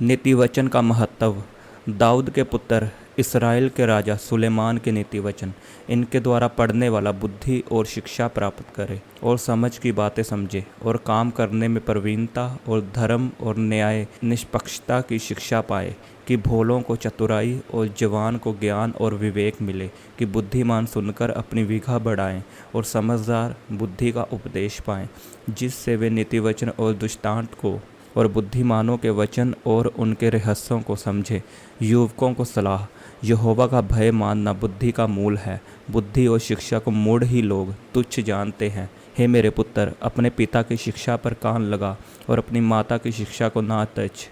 नीतिवचन का महत्व। दाऊद के पुत्र इसराइल के राजा सुलेमान के नीतिवचन। इनके द्वारा पढ़ने वाला बुद्धि और शिक्षा प्राप्त करे और समझ की बातें समझे और काम करने में प्रवीणता और धर्म और न्याय निष्पक्षता की शिक्षा पाए, कि भोलों को चतुराई और जवान को ज्ञान और विवेक मिले, कि बुद्धिमान सुनकर अपनी विघा बढ़ाएं और समझदार बुद्धि का उपदेश पाएं, जिससे वे नीतिवचन और दृष्टांत को और बुद्धिमानों के वचन और उनके रहस्यों को समझे। युवकों को सलाह। यहोवा का भय मानना बुद्धि का मूल है। बुद्धि और शिक्षा को मूढ़ ही लोग तुच्छ जानते हैं। हे मेरे पुत्र, अपने पिता की शिक्षा पर कान लगा और अपनी माता की शिक्षा को ना तज,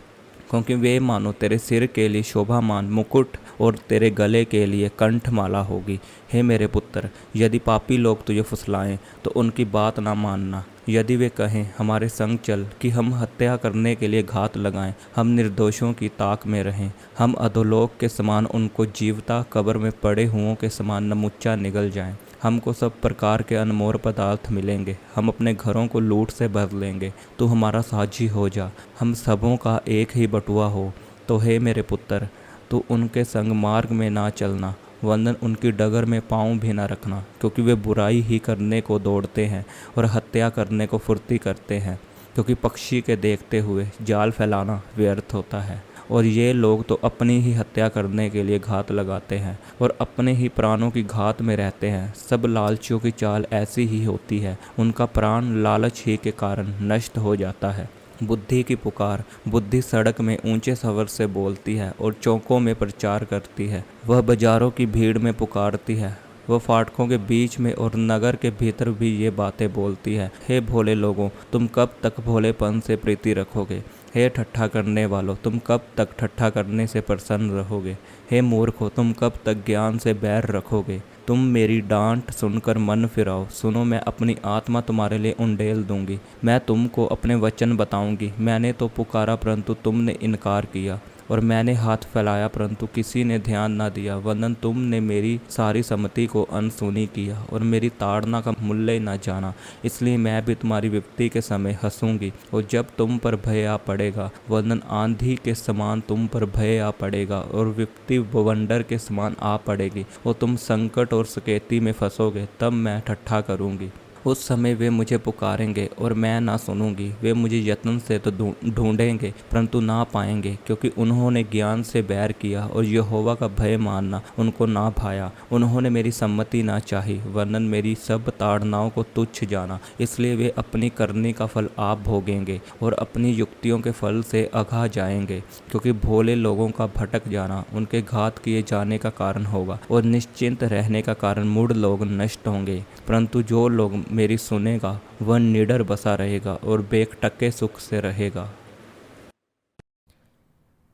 क्योंकि वे मानो तेरे सिर के लिए शोभामान मुकुट और तेरे गले के लिए कंठमाला होगी। हे मेरे पुत्र, यदि पापी लोग तुझे फुसलाएं तो उनकी बात ना मानना। यदि वे कहें हमारे संग चल, कि हम हत्या करने के लिए घात लगाएं, हम निर्दोषों की ताक में रहें, हम अधोलोक के समान उनको जीवता कब्र में पड़े हुओं के समान नमुच्चा निगल जाएं। हमको सब प्रकार के अनमोल पदार्थ मिलेंगे, हम अपने घरों को लूट से भर लेंगे। तू हमारा साझी हो जा, हम सबों का एक ही बटुआ हो। तो हे मेरे पुत्र, तू उनके संग मार्ग में ना चलना, वरन उनकी डगर में पाँव भी ना रखना, क्योंकि वे बुराई ही करने को दौड़ते हैं और हत्या करने को फुर्ती करते हैं। क्योंकि पक्षी के देखते हुए जाल फैलाना व्यर्थ होता है, और ये लोग तो अपनी ही हत्या करने के लिए घात लगाते हैं और अपने ही प्राणों की घात में रहते हैं। सब लालचियों की चाल ऐसी ही होती है, उनका प्राण लालच ही के कारण नष्ट हो जाता है। बुद्धि की पुकार। बुद्धि सड़क में ऊंचे स्वर से बोलती है और चौकों में प्रचार करती है। वह बाजारों की भीड़ में पुकारती है, वह फाटकों के बीच में और नगर के भीतर भी ये बातें बोलती है। हे भोले लोगों, तुम कब तक भोलेपन से प्रीति रखोगे? हे ठट्ठा करने वालों, तुम कब तक ठट्ठा करने से प्रसन्न रहोगे? हे मूर्खों, तुम कब तक ज्ञान से बैर रखोगे? तुम मेरी डांट सुनकर मन फिराओ। सुनो, मैं अपनी आत्मा तुम्हारे लिए उंडेल दूंगी। मैं तुमको अपने वचन बताऊंगी। मैंने तो पुकारा परंतु तुमने इनकार किया, और मैंने हाथ फैलाया परंतु किसी ने ध्यान ना दिया। वरन तुमने मेरी सारी सम्मति को अनसुनी किया और मेरी ताड़ना का मूल्य न जाना। इसलिए मैं भी तुम्हारी विपत्ति के समय हंसूंगी, और जब तुम पर भय आ पड़ेगा, वरन आंधी के समान तुम पर भय आ पड़ेगा और विपत्ति बवंडर के समान आ पड़ेगी, और तुम संकट और सकेती में फंसोगे। तब मैं ठट्ठा करूंगी। उस समय वे मुझे पुकारेंगे और मैं ना सुनूंगी। वे मुझे यत्न से तो ढूंढेंगे परंतु ना पाएंगे, क्योंकि उन्होंने ज्ञान से बैर किया और यहोवा का भय मानना उनको ना भाया। उन्होंने मेरी सम्मति ना चाही, वरन मेरी सब ताड़नाओं को तुच्छ जाना। इसलिए वे अपनी करनी का फल आप भोगेंगे और अपनी युक्तियों के फल से अघा जाएंगे। क्योंकि भोले लोगों का भटक जाना उनके घात किए जाने का कारण होगा, और निश्चिंत रहने का कारण मूढ़ लोग नष्ट होंगे। परंतु जो लोग मेरी सुनेगा वह निडर बसा रहेगा और बेखटके सुख से रहेगा।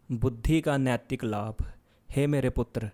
बुद्धि का नैतिक लाभ। हे मेरे पुत्र,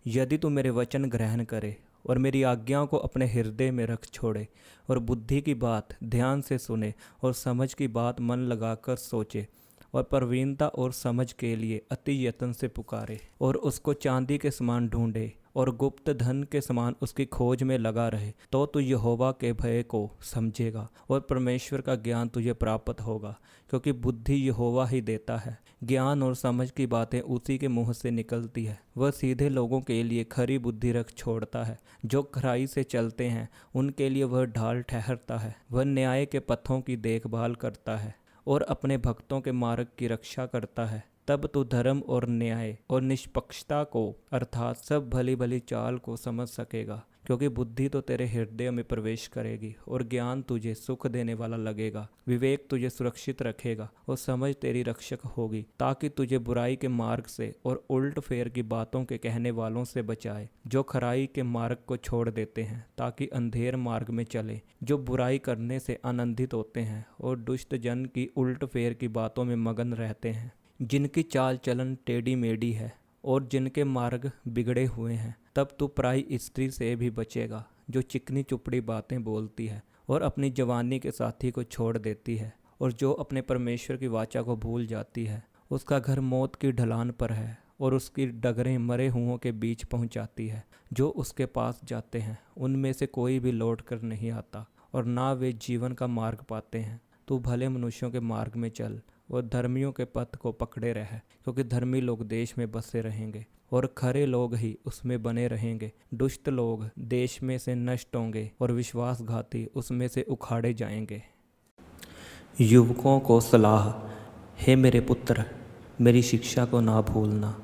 यदि तू मेरे वचन ग्रहण करे और मेरी आज्ञाओं को अपने हृदय में रख छोड़े, और बुद्धि की बात ध्यान से सुने और समझ की बात मन लगाकर सोचे, और प्रवीणता और समझ के लिए अति यत्न से पुकारे, और उसको चांदी के समान ढूंढे और गुप्त धन के समान उसकी खोज में लगा रहे, तो तू यहोवा के भय को समझेगा और परमेश्वर का ज्ञान तुझे प्राप्त होगा। क्योंकि बुद्धि यहोवा ही देता है, ज्ञान और समझ की बातें उसी के मुंह से निकलती है। वह सीधे लोगों के लिए खरी बुद्धि रख छोड़ता है। जो खराई से चलते हैं उनके लिए वह ढाल ठहरता है। वह न्याय के पथों की देखभाल करता है और अपने भक्तों के मार्ग की रक्षा करता है। तब तू धर्म और न्याय और निष्पक्षता को अर्थात सब भली भली चाल को समझ सकेगा। क्योंकि बुद्धि तो तेरे हृदय में प्रवेश करेगी और ज्ञान तुझे सुख देने वाला लगेगा। विवेक तुझे सुरक्षित रखेगा और समझ तेरी रक्षक होगी, ताकि तुझे बुराई के मार्ग से और उल्ट फेर की बातों के कहने वालों से बचाए, जो खराई के मार्ग को छोड़ देते हैं ताकि अंधेर मार्ग में चले, जो बुराई करने से आनंदित होते हैं और दुष्ट जन की उल्ट फेर की बातों में मगन रहते हैं, जिनकी चाल चलन टेढ़ी मेढ़ी है और जिनके मार्ग बिगड़े हुए हैं। तब तू पराई स्त्री से भी बचेगा, जो चिकनी चुपड़ी बातें बोलती है और अपनी जवानी के साथी को छोड़ देती है, और जो अपने परमेश्वर की वाचा को भूल जाती है। उसका घर मौत की ढलान पर है और उसकी डगरें मरे हुओं के बीच पहुंचाती है। जो उसके पास जाते हैं उनमें से कोई भी लौट कर नहीं आता, और ना वे जीवन का मार्ग पाते हैं। तू भले मनुष्यों के मार्ग में चल और धर्मियों के पथ को पकड़े रह, क्योंकि धर्मी लोग देश में बसे रहेंगे और खरे लोग ही उसमें बने रहेंगे। दुष्ट लोग देश में से नष्ट होंगे और विश्वासघाती उसमें से उखाड़े जाएंगे। युवकों को सलाह। हे मेरे पुत्र, मेरी शिक्षा को ना भूलना,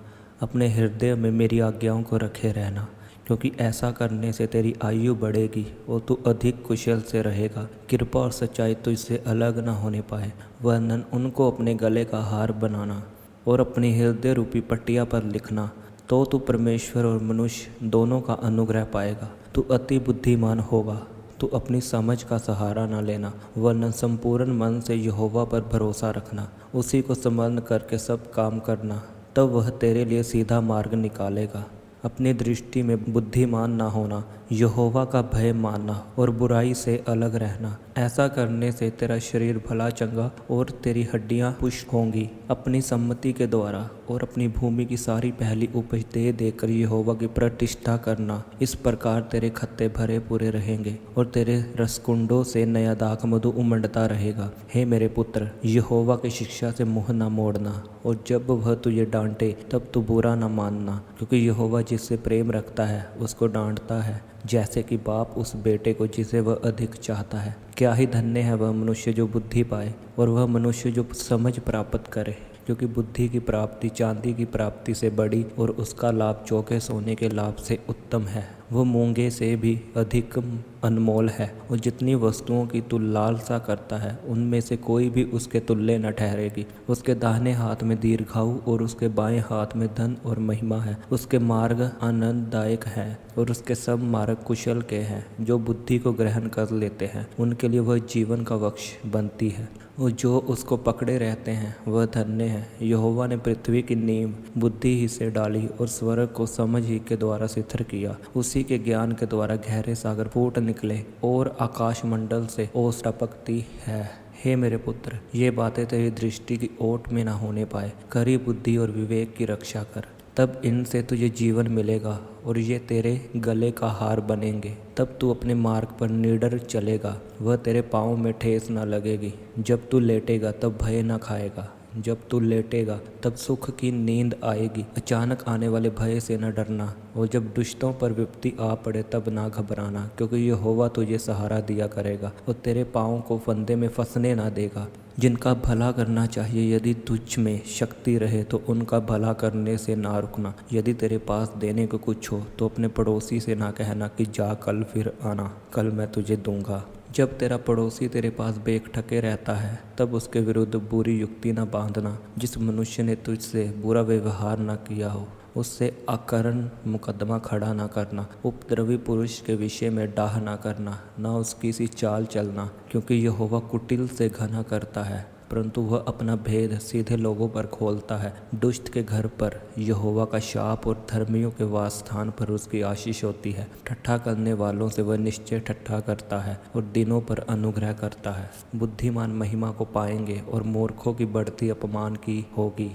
अपने हृदय में मेरी आज्ञाओं को रखे रहना, क्योंकि ऐसा करने से तेरी आयु बढ़ेगी और तू अधिक कुशल से रहेगा। कृपा और सच्चाई तुझसे अलग न होने पाए, वरन उनको अपने गले का हार बनाना और अपनी हृदय रूपी पट्टिया पर लिखना, तो तू परमेश्वर और मनुष्य दोनों का अनुग्रह पाएगा। तू अति बुद्धिमान होगा। तू अपनी समझ का सहारा न लेना, वरन संपूर्ण मन से यहोवा पर भरोसा रखना। उसी को स्मरण करके सब काम करना, तब वह तेरे लिए सीधा मार्ग निकालेगा। अपनी दृष्टि में बुद्धिमान ना होना, यहोवा का भय मानना और बुराई से अलग रहना। ऐसा करने से तेरा शरीर भला चंगा और तेरी हड्डियां पुष्ट होंगी। अपनी सम्मति के द्वारा और अपनी भूमि की सारी पहली उपज दे देकर यहोवा की प्रतिष्ठा करना। इस प्रकार तेरे खत्ते भरे पूरे रहेंगे और तेरे रसकुंडों से नया दाख मधु उमड़ता रहेगा। हे मेरे पुत्र, यहोवा की शिक्षा से मुँह न मोड़ना, और जब वह तुझे डांटे तब तू बुरा न मानना, क्योंकि यहोवा जिससे प्रेम रखता है उसको डांटता है, जैसे कि बाप उस बेटे को जिसे वह अधिक चाहता है। क्या ही धन्य है वह मनुष्य जो बुद्धि पाए और वह मनुष्य जो समझ प्राप्त करे, क्योंकि बुद्धि की प्राप्ति चांदी की प्राप्ति से बड़ी और उसका लाभ चौके सोने के लाभ से उत्तम है। वह मूंगे से भी अधिक अनमोल है, और जितनी वस्तुओं की तू लालसा करता है उनमें से कोई भी उसके तुल्य न ठहरेगी। उसके दाहिने हाथ में दीर्घायु और उसके बाएं हाथ में धन और महिमा है। उसके मार्ग आनंददायक है और उसके सब मार्ग कुशल के हैं। जो बुद्धि को ग्रहण कर लेते हैं उनके लिए वह जीवन का वृक्ष बनती है, और जो उसको पकड़े रहते हैं वह धन्य है। यहोवा ने पृथ्वी की नींव बुद्धि ही से डाली और स्वर्ग को समझ ही के द्वारा सिथर किया। उसी के ज्ञान के द्वारा गहरे सागर फूट निकले और आकाश मंडल से ओस टपकती है। हे मेरे पुत्र, ये बातें तेरी दृष्टि की ओट में न होने पाए। खरी बुद्धि और विवेक की रक्षा कर, तब इनसे तुझे जीवन मिलेगा और ये तेरे गले का हार बनेंगे। तब तू अपने मार्ग पर निडर चलेगा, वह तेरे पाँव में ठेस न लगेगी। जब तू लेटेगा तब भय न खाएगा, जब तू लेटेगा तब सुख की नींद आएगी। अचानक आने वाले भय से न डरना, और जब दुष्टों पर विपत्ति आ पड़े तब ना घबराना, क्योंकि यहोवा तुझे सहारा दिया करेगा और तेरे पाँव को फंदे में फंसने ना देगा। जिनका भला करना चाहिए, यदि तुझ में शक्ति रहे तो उनका भला करने से ना रुकना। यदि तेरे पास देने को कुछ हो तो अपने पड़ोसी से ना कहना कि जा कल फिर आना, कल मैं तुझे दूंगा। जब तेरा पड़ोसी तेरे पास बेखटके रहता है तब उसके विरुद्ध बुरी युक्ति न बांधना। जिस मनुष्य ने तुझसे बुरा व्यवहार न किया हो उससे अकारण मुकदमा खड़ा ना करना। उपद्रवी पुरुष के विषय में डाह ना करना, ना उसकी सी चाल चलना, क्योंकि यहोवा कुटिल से घना करता है परंतु वह अपना भेद सीधे लोगों पर खोलता है। दुष्ट के घर पर यहोवा का शाप और धर्मियों के वासस्थान पर उसकी आशीष होती है। ठट्ठा करने वालों से वह निश्चय ठट्ठा करता है और दिनों पर अनुग्रह करता है। बुद्धिमान महिमा को पाएंगे और मूर्खों की बढ़ती अपमान की होगी।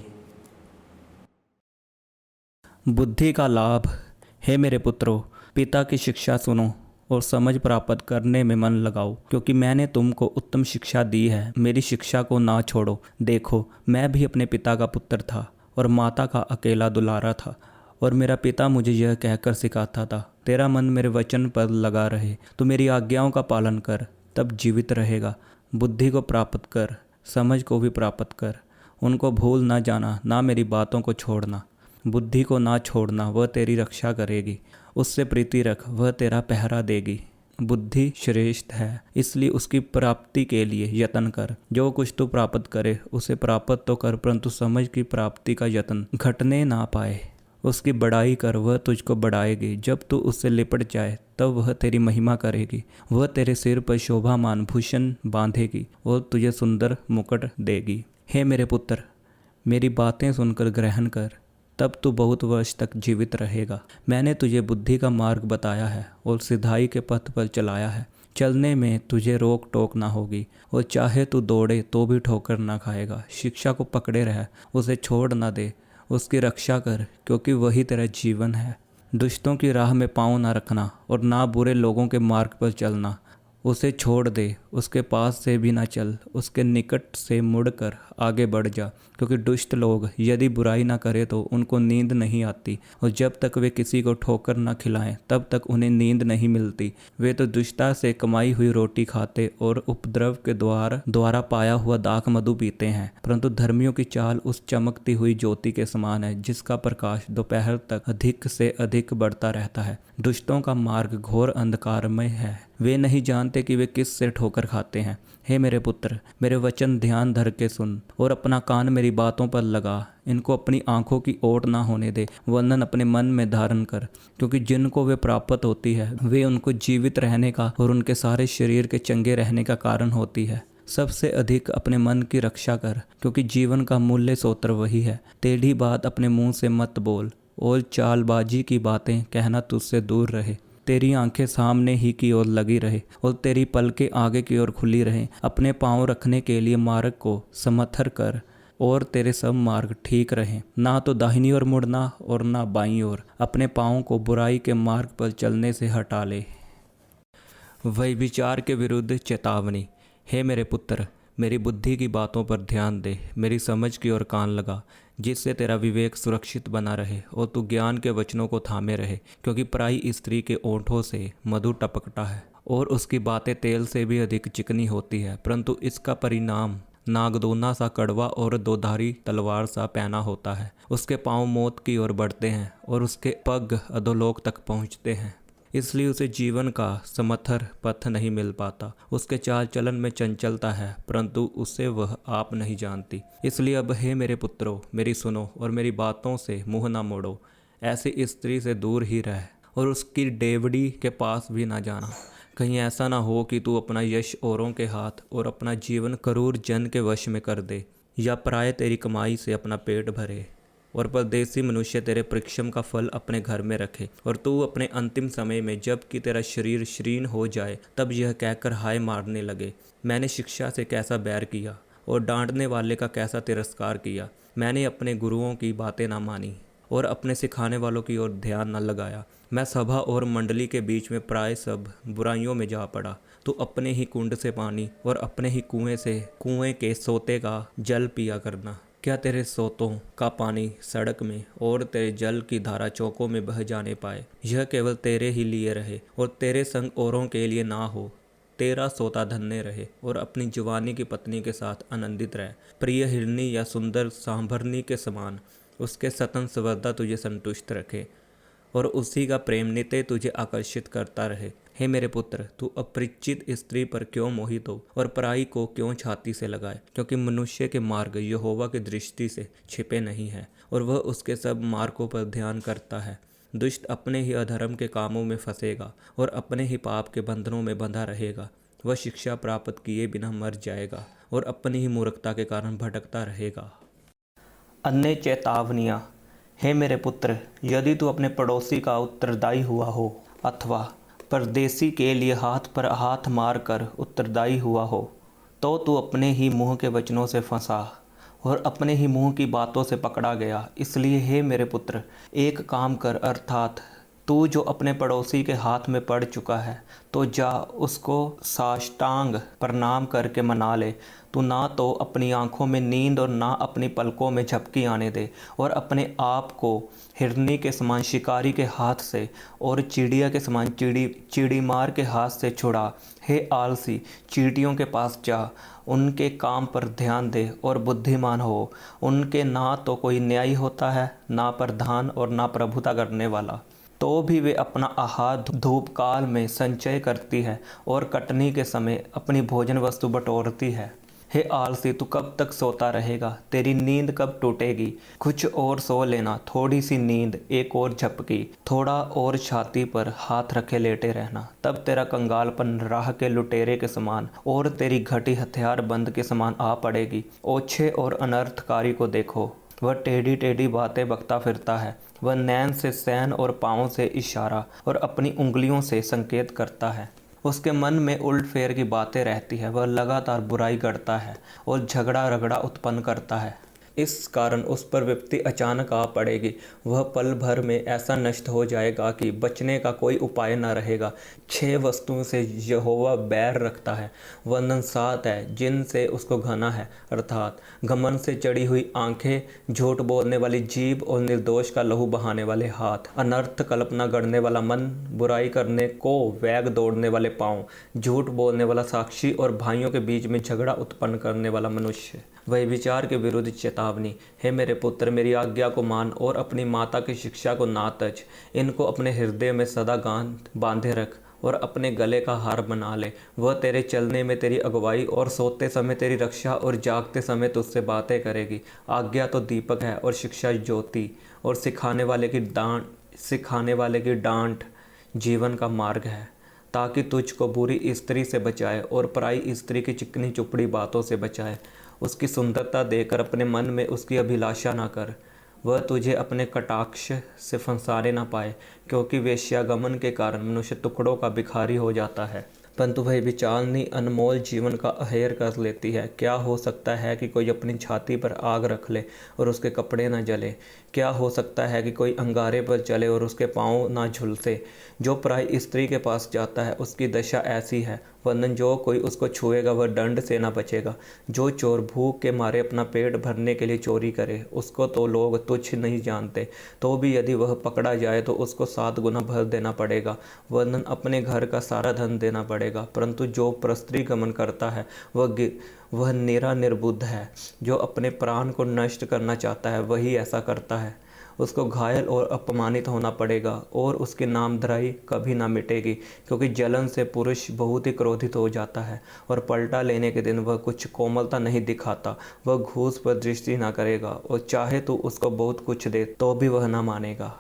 बुद्धि का लाभ। हे मेरे पुत्रों, पिता की शिक्षा सुनो और समझ प्राप्त करने में मन लगाओ, क्योंकि मैंने तुमको उत्तम शिक्षा दी है। मेरी शिक्षा को ना छोड़ो। देखो, मैं भी अपने पिता का पुत्र था और माता का अकेला दुलारा था, और मेरा पिता मुझे यह कहकर सिखाता था, तेरा मन मेरे वचन पर लगा रहे तो मेरी आज्ञाओं का पालन कर, तब जीवित रहेगा। बुद्धि को प्राप्त कर, समझ को भी प्राप्त कर। उनको भूल ना जाना, ना मेरी बातों को छोड़ना। बुद्धि को ना छोड़ना, वह तेरी रक्षा करेगी। उससे प्रीति रख, वह तेरा पहरा देगी। बुद्धि श्रेष्ठ है, इसलिए उसकी प्राप्ति के लिए यत्न कर। जो कुछ तू प्राप्त करे उसे प्राप्त तो कर, परंतु समझ की प्राप्ति का यत्न घटने ना पाए। उसकी बड़ाई कर, वह तुझको बढ़ाएगी। जब तू उससे लिपट जाए तब वह तेरी महिमा करेगी। वह तेरे सिर पर शोभामान भूषण बांधेगी और तुझे सुंदर मुकुट देगी। हे मेरे पुत्र, मेरी बातें सुनकर ग्रहण कर, तब तू बहुत वर्ष तक जीवित रहेगा। मैंने तुझे बुद्धि का मार्ग बताया है और सिधाई के पथ पर चलाया है। चलने में तुझे रोक टोक ना होगी, और चाहे तू दौड़े तो भी ठोकर ना खाएगा। शिक्षा को पकड़े रह, उसे छोड़ ना दे। उसकी रक्षा कर, क्योंकि वही तेरा जीवन है। दुष्टों की राह में पाँव ना रखना और ना बुरे लोगों के मार्ग पर चलना। उसे छोड़ दे, उसके पास से भी ना चल, उसके निकट से मुड़कर आगे बढ़ जा। क्योंकि दुष्ट लोग यदि बुराई ना करें तो उनको नींद नहीं आती, और जब तक वे किसी को ठोकर ना खिलाएं तब तक उन्हें नींद नहीं मिलती। वे तो दुष्टता से कमाई हुई रोटी खाते और उपद्रव के द्वारा पाया हुआ दाख मधु पीते हैं, परंतु धर्मियों की चाल उस चमकती हुई ज्योति के समान है जिसका प्रकाश दोपहर तक अधिक से अधिक बढ़ता रहता है। दुष्टों का मार्ग घोर अंधकारमय है, वे नहीं जानते कि वे किस से ठोकर खाते हैं। हे मेरे पुत्र, मेरे वचन ध्यान धर के सुन और अपना कान मेरी बातों पर लगा। इनको अपनी आंखों की ओट ना होने दे, वरन अपने मन में धारण कर, क्योंकि जिनको वे प्राप्त होती है वे उनको जीवित रहने का और उनके सारे शरीर के चंगे रहने का कारण होती है। सबसे अधिक अपने मन की रक्षा कर, क्योंकि जीवन का मूल्य सोत्र वही है। टेढ़ी बात अपने मुंह से मत बोल, और चालबाजी की बातें कहना तुझसे दूर रहे। तेरी आंखें सामने ही की ओर लगी रहे और तेरी पलकें आगे की ओर खुली रहें। अपने पांव रखने के लिए मार्ग को समथर कर और तेरे सब मार्ग ठीक रहें। ना तो दाहिनी ओर मुड़ना और ना बाईं ओर। अपने पाँव को बुराई के मार्ग पर चलने से हटा ले। व्यभिचार के विरुद्ध चेतावनी। हे मेरे पुत्र, मेरी बुद्धि की बातों पर ध्यान दे, मेरी समझ की ओर कान लगा, जिससे तेरा विवेक सुरक्षित बना रहे और तू ज्ञान के वचनों को थामे रहे। क्योंकि पराई स्त्री के ओंठों से मधु टपकता है और उसकी बातें तेल से भी अधिक चिकनी होती है, परंतु इसका परिणाम नागदोना सा कड़वा और दोधारी तलवार सा पैना होता है। उसके पांव मौत की ओर बढ़ते हैं और उसके पग अधोलोक तक पहुँचते हैं, इसलिए उसे जीवन का समथर पथ नहीं मिल पाता। उसके चाल चलन में चंचलता है, परंतु उसे वह आप नहीं जानती। इसलिए अब हे मेरे पुत्रों, मेरी सुनो और मेरी बातों से मुँह ना मोड़ो। ऐसी स्त्री से दूर ही रह और उसकी डेवड़ी के पास भी ना जाना। कहीं ऐसा ना हो कि तू अपना यश औरों के हाथ और अपना जीवन क्रूर जन के वश में कर दे, या पराये तेरी कमाई से अपना पेट भरे और परदेसी मनुष्य तेरे परिश्रम का फल अपने घर में रखे, और तू अपने अंतिम समय में जब कि तेरा शरीर श्रीण हो जाए तब यह कहकर हाय मारने लगे, मैंने शिक्षा से कैसा बैर किया और डांटने वाले का कैसा तिरस्कार किया। मैंने अपने गुरुओं की बातें ना मानी और अपने सिखाने वालों की ओर ध्यान न लगाया। मैं सभा और मंडली के बीच में प्राय सब बुराइयों में जा पड़ा। तो अपने ही कुंड से पानी और अपने ही कुएं के सोते का जल पिया करना। क्या तेरे सोतों का पानी सड़क में और तेरे जल की धारा चौकों में बह जाने पाए? यह केवल तेरे ही लिए रहे और तेरे संग औरों के लिए ना हो। तेरा सोता धन्य रहे और अपनी जवानी की पत्नी के साथ आनंदित रहे। प्रिय हिरनी या सुंदर सांभरनी के समान उसके सतन संवरदा तुझे संतुष्ट रखे और उसी का प्रेम नित्य तुझे आकर्षित करता रहे। हे मेरे पुत्र, तू अपरिचित स्त्री पर क्यों मोहित हो और पराई को क्यों छाती से लगाए? क्योंकि मनुष्य के मार्ग यहोवा की दृष्टि से छिपे नहीं है और वह उसके सब मार्गों पर ध्यान करता है। दुष्ट अपने ही अधर्म के कामों में फंसेगा और अपने ही पाप के बंधनों में बंधा रहेगा। वह शिक्षा प्राप्त किए बिना मर जाएगा और अपनी ही मूर्खता के कारण भटकता रहेगा। अन्य चेतावनियाँ। हे मेरे पुत्र, यदि तू अपने पड़ोसी का उत्तरदायी हुआ हो अथवा परदेसी के लिए हाथ पर हाथ मार कर उत्तरदायी हुआ हो, तो तू अपने ही मुंह के वचनों से फंसा और अपने ही मुंह की बातों से पकड़ा गया। इसलिए हे मेरे पुत्र, एक काम कर, अर्थात तू जो अपने पड़ोसी के हाथ में पड़ चुका है तो जा उसको साष्टांग प्रणाम करके मना ले। तू ना तो अपनी आंखों में नींद और ना अपनी पलकों में झपकी आने दे और अपने आप को हिरनी के समान शिकारी के हाथ से और चिड़िया के समान चिड़ीमार के हाथ से छुड़ा। हे आलसी, चींटियों के पास जा, उनके काम पर ध्यान दे और बुद्धिमान हो। उनके ना तो कोई न्यायी होता है, ना प्रधान और ना प्रभुता करने वाला, तो भी वे अपना आहार धूप काल में संचय करती है और कटनी के समय अपनी भोजन वस्तु बटोरती है। हे आलसी, तू कब तक सोता रहेगा? तेरी नींद कब टूटेगी? कुछ और सो लेना, थोड़ी सी नींद, एक और झपकी, थोड़ा और छाती पर हाथ रखे लेटे रहना। तब तेरा कंगालपन राह के लुटेरे के समान और तेरी घटी हथियार बंद के समान आ पड़ेगी। ओछे और अनर्थकारी को देखो, वह टेढ़ी टेढ़ी बातें बकता फिरता है। वह नैन से सैन और पाँव से इशारा और अपनी उंगलियों से संकेत करता है। उसके मन में उल्ट फेर की बातें रहती है। वह लगातार बुराई करता है और झगड़ा रगड़ा उत्पन्न करता है। इस कारण उस पर विपत्ति अचानक आ पड़ेगी। वह पल भर में ऐसा नष्ट हो जाएगा कि बचने का कोई उपाय न रहेगा। 6 वस्तुओं से यहोवा बैर रखता है। वंदन 7 है जिनसे उसको घना है, अर्थात घमंड से चढ़ी हुई आंखें, झूठ बोलने वाली जीभ और निर्दोष का लहू बहाने वाले हाथ, अनर्थ कल्पना गढ़ने वाला मन, बुराई करने को वेग दौड़ने वाले पाँव, झूठ बोलने वाला साक्षी और भाइयों के बीच में झगड़ा उत्पन्न करने वाला मनुष्य। वही विचार के विरुद्ध चेतावनी। हे मेरे पुत्र, मेरी आज्ञा को मान और अपनी माता की शिक्षा को ना तज। इनको अपने हृदय में सदा बांधे रख और अपने गले का हार बना ले। वह तेरे चलने में तेरी अगुवाई और सोते समय तेरी रक्षा और जागते समय तुझसे बातें करेगी। आज्ञा तो दीपक है और शिक्षा ज्योति, और सिखाने वाले की डांट जीवन का मार्ग है, ताकि तुझको बुरी स्त्री से बचाए और पराई स्त्री की चिकनी चुपड़ी बातों से बचाए। उसकी सुंदरता देकर अपने मन में उसकी अभिलाषा ना कर, वह तुझे अपने कटाक्ष से फंसाने ना पाए, क्योंकि वेश्यागमन के कारण मनुष्य टुकड़ों का भिखारी हो जाता है, परंतु वह विचारनी अनमोल जीवन का अहेर कर लेती है। क्या हो सकता है कि कोई अपनी छाती पर आग रख ले और उसके कपड़े न जले? क्या हो सकता है कि कोई अंगारे पर चले और उसके पाँव ना झुलसे? जो पराई स्त्री के पास जाता है उसकी दशा ऐसी है, वरन जो कोई उसको छुएगा वह दंड से न बचेगा। जो चोर भूख के मारे अपना पेट भरने के लिए चोरी करे, उसको तो लोग तुच्छ नहीं जानते, तो भी यदि वह पकड़ा जाए तो उसको 7 गुना भर देना पड़ेगा, वरन अपने घर का सारा धन देना पड़ेगा। परंतु जो परस्त्री गमन करता है वह निरा निर्बुद्ध है। जो अपने प्राण को नष्ट करना चाहता है वही ऐसा करता है। उसको घायल और अपमानित होना पड़ेगा और उसकी नामधराई कभी ना मिटेगी, क्योंकि जलन से पुरुष बहुत ही क्रोधित हो जाता है और पलटा लेने के दिन वह कुछ कोमलता नहीं दिखाता। वह घूस पर दृष्टि ना करेगा और चाहे तो उसको बहुत कुछ दे तो भी वह ना मानेगा।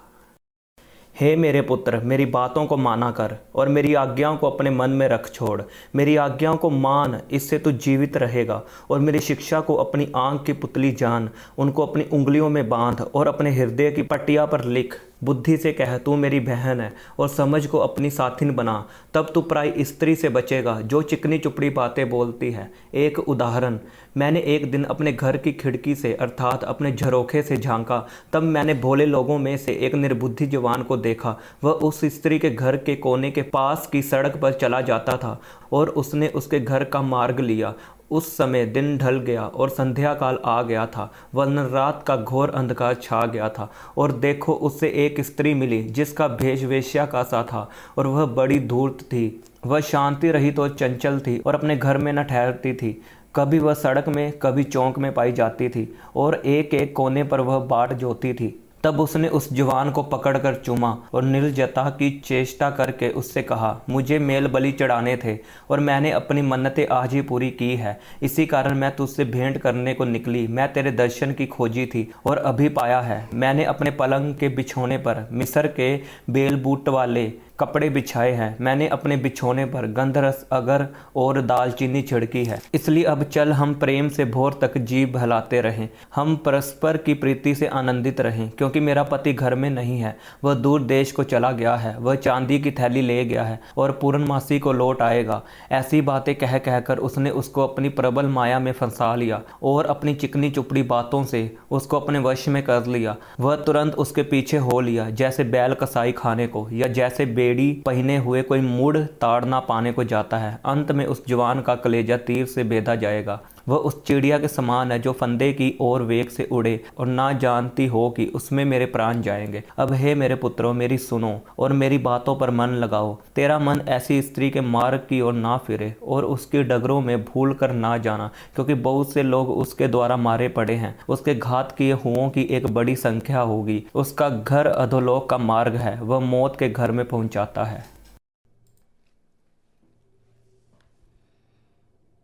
हे मेरे पुत्र, मेरी बातों को माना कर और मेरी आज्ञाओं को अपने मन में रख छोड़। मेरी आज्ञाओं को मान, इससे तू जीवित रहेगा, और मेरी शिक्षा को अपनी आंख की पुतली जान। उनको अपनी उंगलियों में बांध और अपने हृदय की पट्टिया पर लिख। बुद्धि से कह, तू मेरी बहन है, और समझ को अपनी साथिन बना। तब तू पराई स्त्री से बचेगा जो चिकनी चुपड़ी बातें बोलती है। एक उदाहरण, मैंने एक दिन अपने घर की खिड़की से अर्थात अपने झरोखे से झांका। तब मैंने भोले लोगों में से एक निर्बुद्धि जवान को देखा। वह उस स्त्री के घर के कोने के पास की सड़क पर चला जाता था और उसने उसके घर का मार्ग लिया। उस समय दिन ढल गया और संध्या काल आ गया था, वरन रात का घोर अंधकार छा गया था। और देखो, उससे एक स्त्री मिली जिसका भेष वेश्या का सा था, और वह बड़ी धूर्त थी। वह शांति रहित और चंचल थी और अपने घर में न ठहरती थी। कभी वह सड़क में, कभी चौक में पाई जाती थी, और एक एक कोने पर वह बाट जोती थी। तब उसने उस जवान को पकड़कर चूमा और निर्जता की चेष्टा करके उससे कहा, मुझे मेल बलि चढ़ाने थे और मैंने अपनी मन्नतें आज ही पूरी की है। इसी कारण मैं तुझसे भेंट करने को निकली। मैं तेरे दर्शन की खोजी थी और अभी पाया है। मैंने अपने पलंग के बिछोने पर मिस्र के बेल बूट वाले कपड़े बिछाए हैं। मैंने अपने बिछोने पर गंधरस, अगर और दालचीनी छिड़की है। इसलिए अब चल, हम प्रेम से भोर तक जी बहलाते रहें, हम परस्पर की प्रीति से आनंदित रहें, क्योंकि मेरा पति घर में नहीं है, वह दूर देश को चला गया है। वह चांदी की थैली ले गया है और पूर्णमासी को लौट आएगा। ऐसी बातें कह कहकर उसने उसको अपनी प्रबल माया में फंसा लिया और अपनी चिकनी चुपड़ी बातों से उसको अपने वश में कर लिया। वह तुरंत उसके पीछे हो लिया, जैसे बैल कसाई खाने को या जैसे बेड़ी पहने हुए कोई मुड़ ताड़ ना पाने को जाता है। अंत में उस जवान का कलेजा तीर से बेधा जाएगा। वह उस चिड़िया के समान है जो फंदे की ओर वेग से उड़े और ना जानती हो कि उसमें मेरे प्राण जाएंगे। अब हे मेरे पुत्रों, मेरी सुनो और मेरी बातों पर मन लगाओ। तेरा मन ऐसी स्त्री के मार्ग की ओर ना फिरे और उसकी डगरों में भूल कर ना जाना, क्योंकि बहुत से लोग उसके द्वारा मारे पड़े हैं। उसके घात किए हुओं की एक बड़ी संख्या होगी। उसका घर अधोलोक का मार्ग है, वह मौत के घर में पहुंचाता है।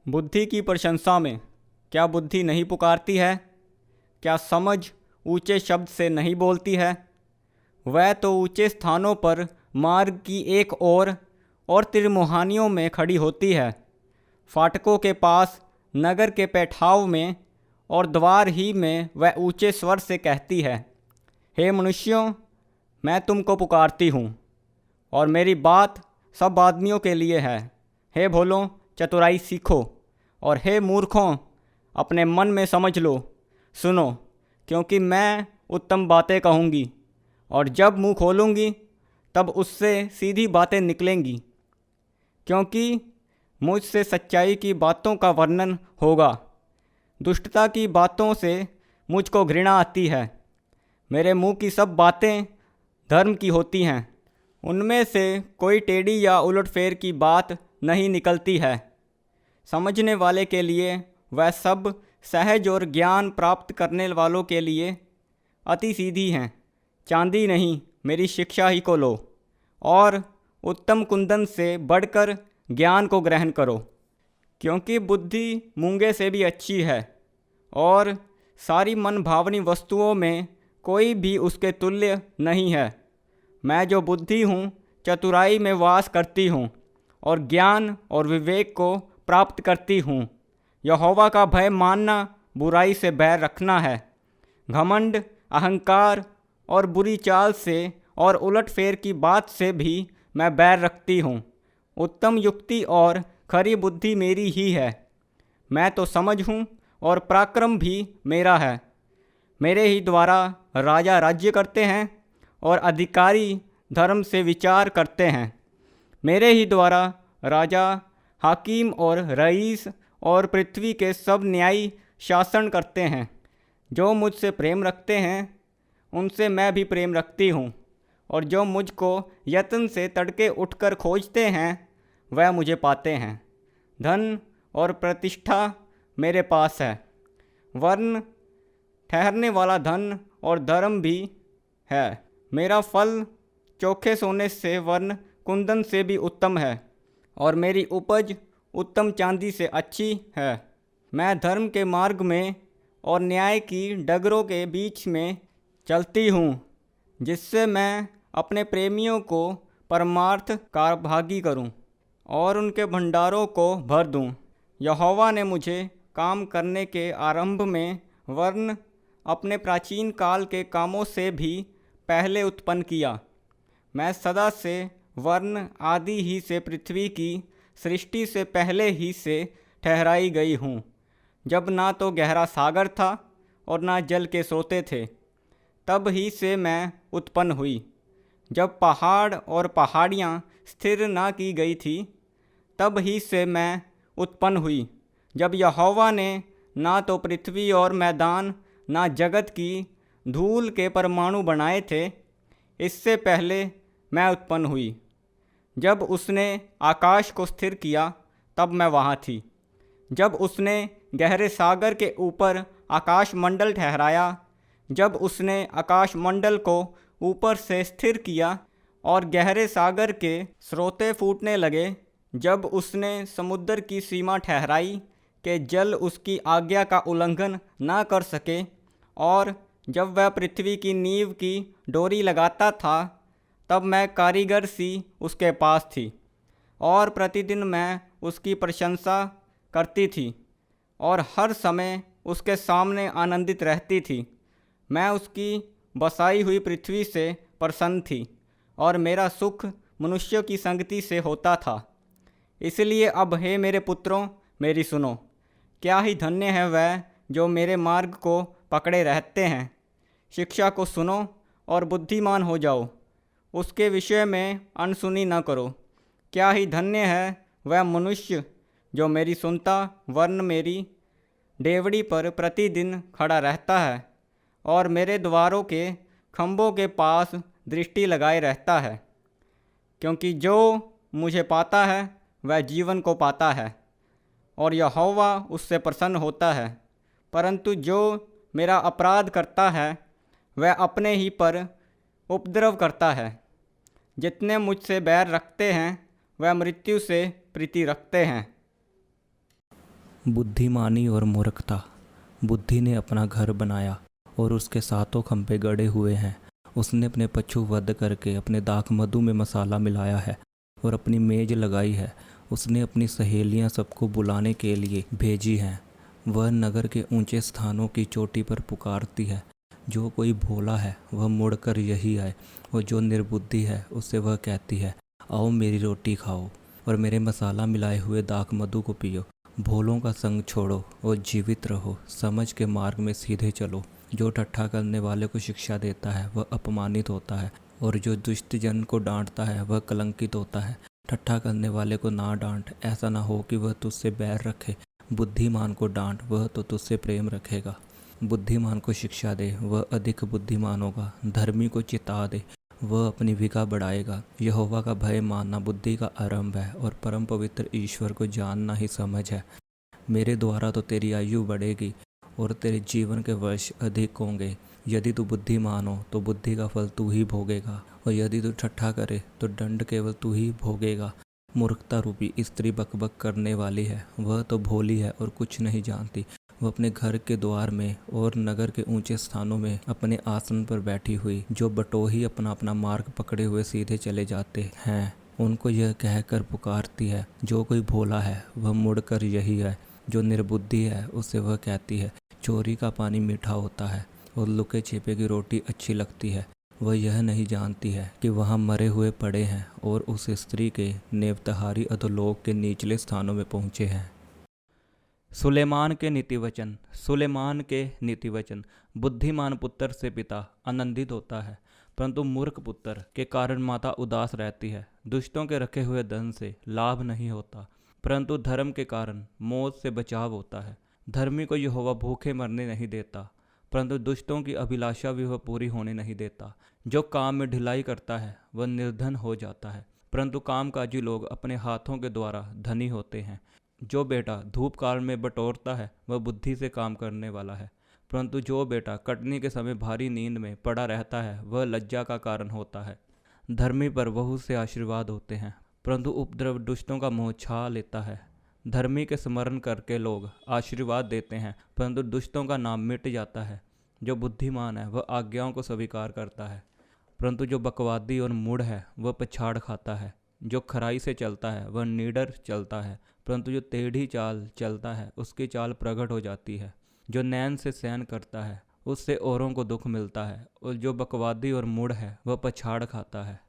बुद्धि की प्रशंसा में क्या बुद्धि नहीं पुकारती है? क्या समझ ऊंचे शब्द से नहीं बोलती है? वह तो ऊंचे स्थानों पर मार्ग की एक ओर और त्रिमुहानियों में खड़ी होती है, फाटकों के पास, नगर के पैठाव में और द्वार ही में वह ऊंचे स्वर से कहती है, हे मनुष्यों, मैं तुमको पुकारती हूँ, और मेरी बात सब आदमियों के लिए है। हे भोलों, चतुराई सीखो, और हे मूर्खों, अपने मन में समझ लो। सुनो, क्योंकि मैं उत्तम बातें कहूँगी और जब मुंह खोलूँगी तब उससे सीधी बातें निकलेंगी, क्योंकि मुझसे सच्चाई की बातों का वर्णन होगा। दुष्टता की बातों से मुझको घृणा आती है। मेरे मुंह की सब बातें धर्म की होती हैं, उनमें से कोई टेढ़ी या उलटफेर की बात नहीं निकलती है। समझने वाले के लिए वह सब सहज और ज्ञान प्राप्त करने वालों के लिए अति सीधी हैं। चांदी नहीं, मेरी शिक्षा ही को लो और उत्तम कुंदन से बढ़कर ज्ञान को ग्रहण करो, क्योंकि बुद्धि मूंगे से भी अच्छी है और सारी मन भावनी वस्तुओं में कोई भी उसके तुल्य नहीं है। मैं जो बुद्धि हूँ, चतुराई में वास करती हूँ और ज्ञान और विवेक को प्राप्त करती हूँ। यहोवा का भय मानना बुराई से बैर रखना है। घमंड, अहंकार और बुरी चाल से और उलटफेर की बात से भी मैं बैर रखती हूँ। उत्तम युक्ति और खरी बुद्धि मेरी ही है। मैं तो समझ हूँ और पराक्रम भी मेरा है। मेरे ही द्वारा राजा राज्य करते हैं और अधिकारी धर्म से विचार करते हैं। मेरे ही द्वारा राजा, हाकिम और रईस और पृथ्वी के सब न्यायी शासन करते हैं। जो मुझसे प्रेम रखते हैं उनसे मैं भी प्रेम रखती हूँ, और जो मुझको यत्न से तड़के उठकर खोजते हैं वह मुझे पाते हैं। धन और प्रतिष्ठा मेरे पास है, वर्ण ठहरने वाला धन और धर्म भी है। मेरा फल चोखे सोने से वर्ण कुंदन से भी उत्तम है और मेरी उपज उत्तम चांदी से अच्छी है। मैं धर्म के मार्ग में और न्याय की डगरों के बीच में चलती हूँ, जिससे मैं अपने प्रेमियों को परमार्थ का भागी करूँ और उनके भंडारों को भर दूँ। यहोवा ने मुझे काम करने के आरंभ में वर्ण अपने प्राचीन काल के कामों से भी पहले उत्पन्न किया। मैं सदा से वर्ण आदि ही से पृथ्वी की सृष्टि से पहले ही से ठहराई गई हूँ, जब ना तो गहरा सागर था और ना जल के सोते थे। तब ही से मैं उत्पन्न हुई, जब पहाड़ और पहाड़ियाँ स्थिर ना की गई थी। तब ही से मैं उत्पन्न हुई, जब यहोवा ने ना तो पृथ्वी और मैदान ना जगत की धूल के परमाणु बनाए थे। इससे पहले मैं उत्पन्न हुई। जब उसने आकाश को स्थिर किया तब मैं वहाँ थी। जब उसने गहरे सागर के ऊपर आकाश मंडल ठहराया, जब उसने आकाश मंडल को ऊपर से स्थिर किया और गहरे सागर के स्रोते फूटने लगे, जब उसने समुद्र की सीमा ठहराई कि जल उसकी आज्ञा का उल्लंघन ना कर सके, और जब वह पृथ्वी की नींव की डोरी लगाता था, तब मैं कारीगर सी उसके पास थी और प्रतिदिन मैं उसकी प्रशंसा करती थी और हर समय उसके सामने आनंदित रहती थी। मैं उसकी बसाई हुई पृथ्वी से प्रसन्न थी और मेरा सुख मनुष्यों की संगति से होता था। इसलिए अब हे मेरे पुत्रों, मेरी सुनो। क्या ही धन्य है वह जो मेरे मार्ग को पकड़े रहते हैं। शिक्षा को सुनो और बुद्धिमान हो जाओ, उसके विषय में अनसुनी न करो। क्या ही धन्य है वह मनुष्य जो मेरी सुनता वरन मेरी डेवड़ी पर प्रतिदिन खड़ा रहता है और मेरे द्वारों के खंभों के पास दृष्टि लगाए रहता है। क्योंकि जो मुझे पाता है वह जीवन को पाता है और यहोवा उससे प्रसन्न होता है। परंतु जो मेरा अपराध करता है वह अपने ही पर उपद्रव करता है। जितने मुझसे बैर रखते हैं वह मृत्यु से प्रीति रखते हैं। बुद्धिमानी और मूर्खता। बुद्धि ने अपना घर बनाया और उसके सातों खंभे गड़े हुए हैं। उसने अपने पशु वध करके अपने दाख मधु में मसाला मिलाया है और अपनी मेज लगाई है। उसने अपनी सहेलियां सबको बुलाने के लिए भेजी हैं। वह नगर के ऊंचे स्थानों की चोटी पर पुकारती है। जो कोई भोला है वह मुड़कर यही आए, और जो निर्बुद्धि है उससे वह कहती है, आओ मेरी रोटी खाओ और मेरे मसाला मिलाए हुए दाख मधु को पियो। भोलों का संग छोड़ो और जीवित रहो, समझ के मार्ग में सीधे चलो। जो ठट्ठा करने वाले को शिक्षा देता है वह अपमानित होता है, और जो दुष्ट जन को डांटता है वह कलंकित होता है। ठट्ठा करने वाले को ना डांट, ऐसा ना हो कि वह तुझसे बैर रखे। बुद्धिमान को डांट, वह तो तुझसे प्रेम रखेगा। बुद्धिमान को शिक्षा दे, वह अधिक बुद्धिमान होगा। धर्मी को चिता दे, वह अपनी विगा बढ़ाएगा। यहोवा का भय मानना बुद्धि का आरंभ है, और परम पवित्र ईश्वर को जानना ही समझ है। मेरे द्वारा तो तेरी आयु बढ़ेगी और तेरे जीवन के वर्ष अधिक होंगे। यदि तू बुद्धिमान हो तो बुद्धि का फल तू ही भोगेगा, और यदि तू ठट्ठा करे तो दंड केवल तू ही भोगेगा। मूर्खता रूपी स्त्री बकबक करने वाली है, वह तो भोली है और कुछ नहीं जानती। वह अपने घर के द्वार में और नगर के ऊंचे स्थानों में अपने आसन पर बैठी हुई, जो बटोही अपना अपना मार्ग पकड़े हुए सीधे चले जाते हैं, उनको यह कहकर पुकारती है। जो कोई भोला है वह मुड़कर यही है, जो निर्बुद्धि है उसे वह कहती है। चोरी का पानी मीठा होता है और लुके छिपे की रोटी अच्छी लगती है। वह यह नहीं जानती है कि वहाँ मरे हुए पड़े हैं, और उस स्त्री के नेवतहारी अधोलोक के निचले स्थानों में पहुँचे हैं। सुलेमान के नीतिवचन। सुलेमान के नीतिवचन। बुद्धिमान पुत्र से पिता आनंदित होता है, परंतु मूर्ख पुत्र के कारण माता उदास रहती है। दुष्टों के रखे हुए धन से लाभ नहीं होता, परंतु धर्म के कारण मौत से बचाव होता है। धर्मी को यहोवा भूखे मरने नहीं देता, परंतु दुष्टों की अभिलाषा भी वह पूरी होने नहीं देता। जो काम में ढिलाई करता है वह निर्धन हो जाता है, परंतु कामकाजी लोग अपने हाथों के द्वारा धनी होते हैं। जो बेटा धूप काल में बटोरता है वह बुद्धि से काम करने वाला है, परंतु जो बेटा कटनी के समय भारी नींद में पड़ा रहता है वह लज्जा का कारण होता है। धर्मी पर बहुत से आशीर्वाद होते हैं, परंतु उपद्रव दुष्टों का मोह छा लेता है। धर्मी के स्मरण करके लोग आशीर्वाद देते हैं, परंतु दुष्टों का नाम मिट जाता है। जो बुद्धिमान है वह आज्ञाओं को स्वीकार करता है, परंतु जो बकवादी और मूढ़ है वह पछाड़ खाता है। जो खराई से चलता है वह निडर चलता है, परंतु जो टेढ़ी चाल चलता है उसकी चाल प्रगट हो जाती है। जो नैन से सहन करता है उससे औरों को दुख मिलता है, और जो बकवादी और मूढ़ है वह पछाड़ खाता है।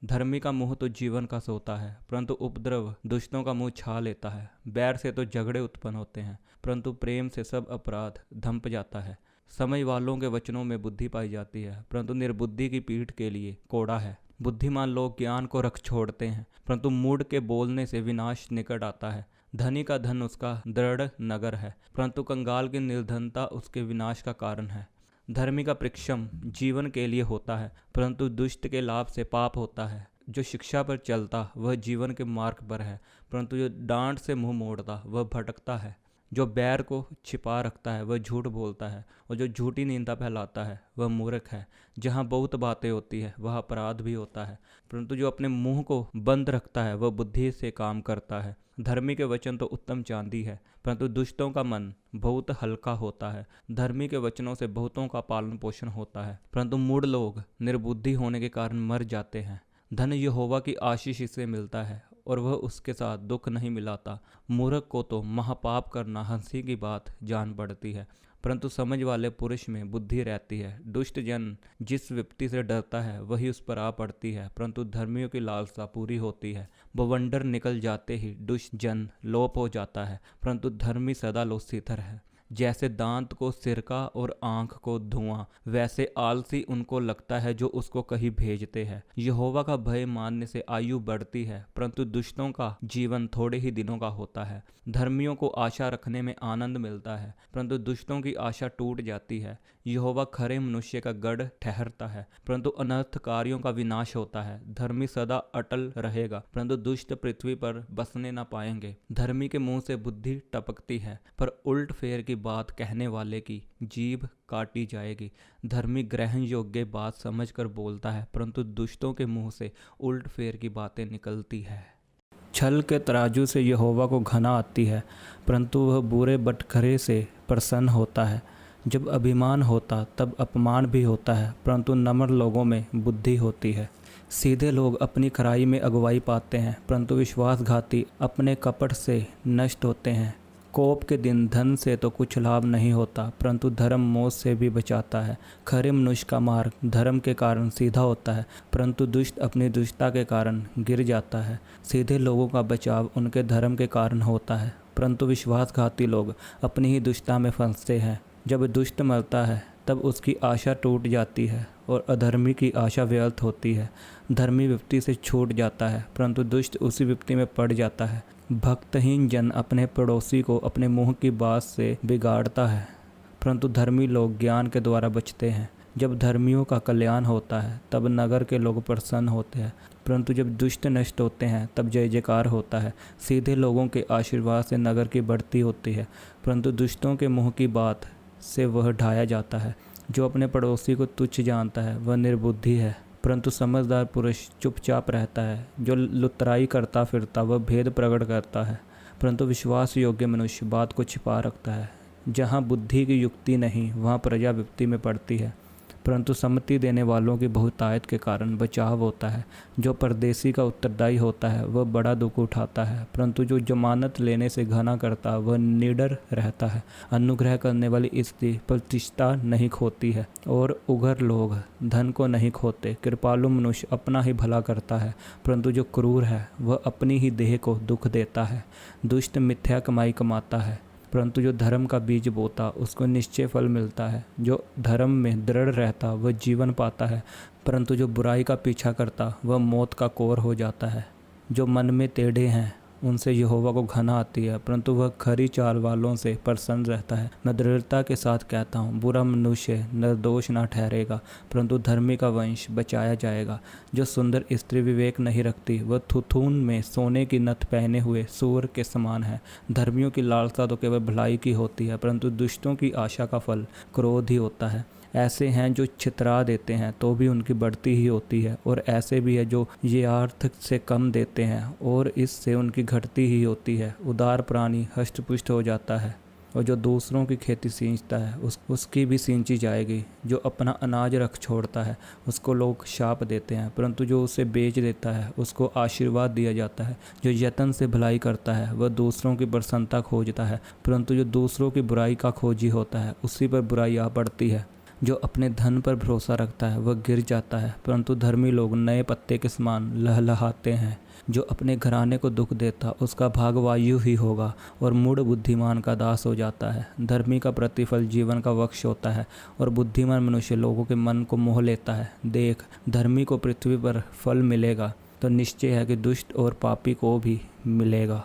धर्मी का मुंह तो जीवन का सोता है, परंतु उपद्रव दुष्टों का मुंह छा लेता है। बैर से तो झगड़े उत्पन्न होते हैं, परंतु प्रेम से सब अपराध धंप जाता है। समझ वालों के वचनों में बुद्धि पाई जाती है, परंतु निर्बुद्धि की पीठ के लिए कोड़ा है। बुद्धिमान लोग ज्ञान को रख छोड़ते हैं, परंतु मूढ़ के बोलने से विनाश निकट आता है। धनी का धन उसका दृढ़ नगर है, परंतु कंगाल की निर्धनता उसके विनाश का कारण है। धर्मी का परिश्रम जीवन के लिए होता है, परंतु दुष्ट के लाभ से पाप होता है। जो शिक्षा पर चलता वह जीवन के मार्ग पर है, परंतु जो डांट से मुंह मोड़ता वह भटकता है। जो बैर को छिपा रखता है वह झूठ बोलता है, और जो झूठी निंदा फैलाता है वह मूर्ख है। जहाँ बहुत बातें होती है वहाँ अपराध भी होता है, परंतु जो अपने मुंह को बंद रखता है वह बुद्धि से काम करता है। धर्मी के वचन तो उत्तम चांदी है, परंतु दुष्टों का मन बहुत हल्का होता है। धर्मी के वचनों से बहुतों का पालन पोषण होता है, परंतु मूढ़ लोग निर्बुद्धि होने के कारण मर जाते हैं। धन यहोवा की आशीष से मिलता है, और वह उसके साथ दुख नहीं मिलाता। मूर्ख को तो महापाप करना हंसी की बात जान पड़ती है, परंतु समझ वाले पुरुष में बुद्धि रहती है। दुष्ट जन जिस विपत्ति से डरता है वही उस पर आ पड़ती है, परंतु धर्मियों की लालसा पूरी होती है। बवंडर निकल जाते ही दुष्ट जन लोप हो जाता है, परंतु धर्मी सदा लोसीथर है। जैसे दांत को सिरका और आंख को धुआं, वैसे आलसी उनको लगता है जो उसको कहीं भेजते हैं। यहोवा का भय मानने से आयु बढ़ती है, परंतु दुष्टों का जीवन थोड़े ही दिनों का होता है। धर्मियों को आशा रखने में आनंद मिलता है, परंतु दुष्टों की आशा टूट जाती है। यहोवा खरे मनुष्य का गढ़ ठहरता है, परंतु अनर्थकारियों का विनाश होता है। धर्मी सदा अटल रहेगा, परंतु दुष्ट पृथ्वी पर बसने न पाएंगे। धर्मी के मुंह से बुद्धि टपकती है, पर उल्ट फेर की बात कहने वाले की जीभ काटी जाएगी। धर्मी ग्रहण योग्य बात समझकर बोलता है, परंतु दुष्टों के मुंह से उल्ट फेर की बातें निकलती है। छल के तराजू से यहोवा को घना आती है, परंतु वह बुरे बटखरे से प्रसन्न होता है। जब अभिमान होता तब अपमान भी होता है, परंतु नम्र लोगों में बुद्धि होती है। सीधे लोग अपनी खराई में अगुवाई पाते हैं, परंतु विश्वासघाती अपने कपट से नष्ट होते हैं। कोप के दिन धन से तो कुछ लाभ नहीं होता, परंतु धर्म मौत से भी बचाता है। खरे मनुष्य का मार्ग धर्म के कारण सीधा होता है, परंतु दुष्ट अपनी दुष्टता के कारण गिर जाता है। सीधे लोगों का बचाव उनके धर्म के कारण होता है, परंतु विश्वासघाती लोग अपनी ही दुष्टता में फंसते हैं। जब दुष्ट मरता है तब उसकी आशा टूट जाती है और अधर्मी की आशा व्यर्थ होती है। धर्मी विपत्ति से छूट जाता है परंतु दुष्ट उसी विपत्ति में पड़ जाता है। भक्तहीन जन अपने पड़ोसी को अपने मुंह की बात से बिगाड़ता है परंतु धर्मी लोग ज्ञान के द्वारा बचते हैं। जब धर्मियों का कल्याण होता है तब नगर के लोग प्रसन्न होते हैं परंतु जब दुष्ट नष्ट होते हैं तब जय जयकार होता है। सीधे लोगों के आशीर्वाद से नगर की बढ़ती होती है परंतु दुष्टों के मुंह की बात से वह ढाया जाता है। जो अपने पड़ोसी को तुच्छ जानता है वह निर्बुद्धि है परंतु समझदार पुरुष चुपचाप रहता है। जो लुतराई करता फिरता वह भेद प्रकट करता है परंतु विश्वास योग्य मनुष्य बात को छिपा रखता है। जहाँ बुद्धि की युक्ति नहीं वहाँ प्रजा विपत्ति में पड़ती है परंतु सम्मति देने वालों की बहुतायत के कारण बचाव होता है। जो परदेसी का उत्तरदायी होता है वह बड़ा दुख उठाता है परंतु जो जमानत लेने से घना करता वह निडर रहता है। अनुग्रह करने वाली स्त्री प्रतिष्ठा नहीं खोती है और उघर लोग धन को नहीं खोते। कृपालु मनुष्य अपना ही भला करता है परंतु जो क्रूर है वह अपनी ही देह को दुख देता है। दुष्ट मिथ्या कमाई कमाता है परंतु जो धर्म का बीज बोता उसको निश्चय फल मिलता है। जो धर्म में दृढ़ रहता वह जीवन पाता है परंतु जो बुराई का पीछा करता वह मौत का कोर हो जाता है। जो मन में टेढ़े हैं उनसे यहोवा को घृणा आती है परंतु वह खरी चाल वालों से प्रसन्न रहता है। मैं दृढ़ता के साथ कहता हूँ बुरा मनुष्य निर्दोष ना ठहरेगा परंतु धर्मी का वंश बचाया जाएगा। जो सुंदर स्त्री विवेक नहीं रखती वह थुथून में सोने की नथ पहने हुए सूअर के समान है। धर्मियों की लालसा तो केवल भलाई की होती है परंतु दुष्टों की आशा का फल क्रोध ही होता है। ऐसे हैं जो छितरा देते हैं तो भी उनकी बढ़ती ही होती है और ऐसे भी है जो ये अर्थ से कम देते हैं और इससे उनकी घटती ही होती है। उदार प्राणी हष्टपुष्ट हो जाता है और जो दूसरों की खेती सींचता है उसकी भी सींची जाएगी। जो अपना अनाज रख छोड़ता है उसको लोग शाप देते हैं परंतु जो उसे बेच देता है उसको आशीर्वाद दिया जाता है। जो यत्न से भलाई करता है वह दूसरों की प्रसन्नता खोजता है परंतु जो दूसरों की बुराई का खोजी होता है उसी पर बुराई आ पड़ती है। जो अपने धन पर भरोसा रखता है वह गिर जाता है परंतु धर्मी लोग नए पत्ते के समान लहलहाते हैं। जो अपने घराने को दुख देता उसका भाग वायु ही होगा और मूढ़ बुद्धिमान का दास हो जाता है। धर्मी का प्रतिफल जीवन का वक्ष होता है और बुद्धिमान मनुष्य लोगों के मन को मोह लेता है। देख, धर्मी को पृथ्वी पर फल मिलेगा तो निश्चय है कि दुष्ट और पापी को भी मिलेगा।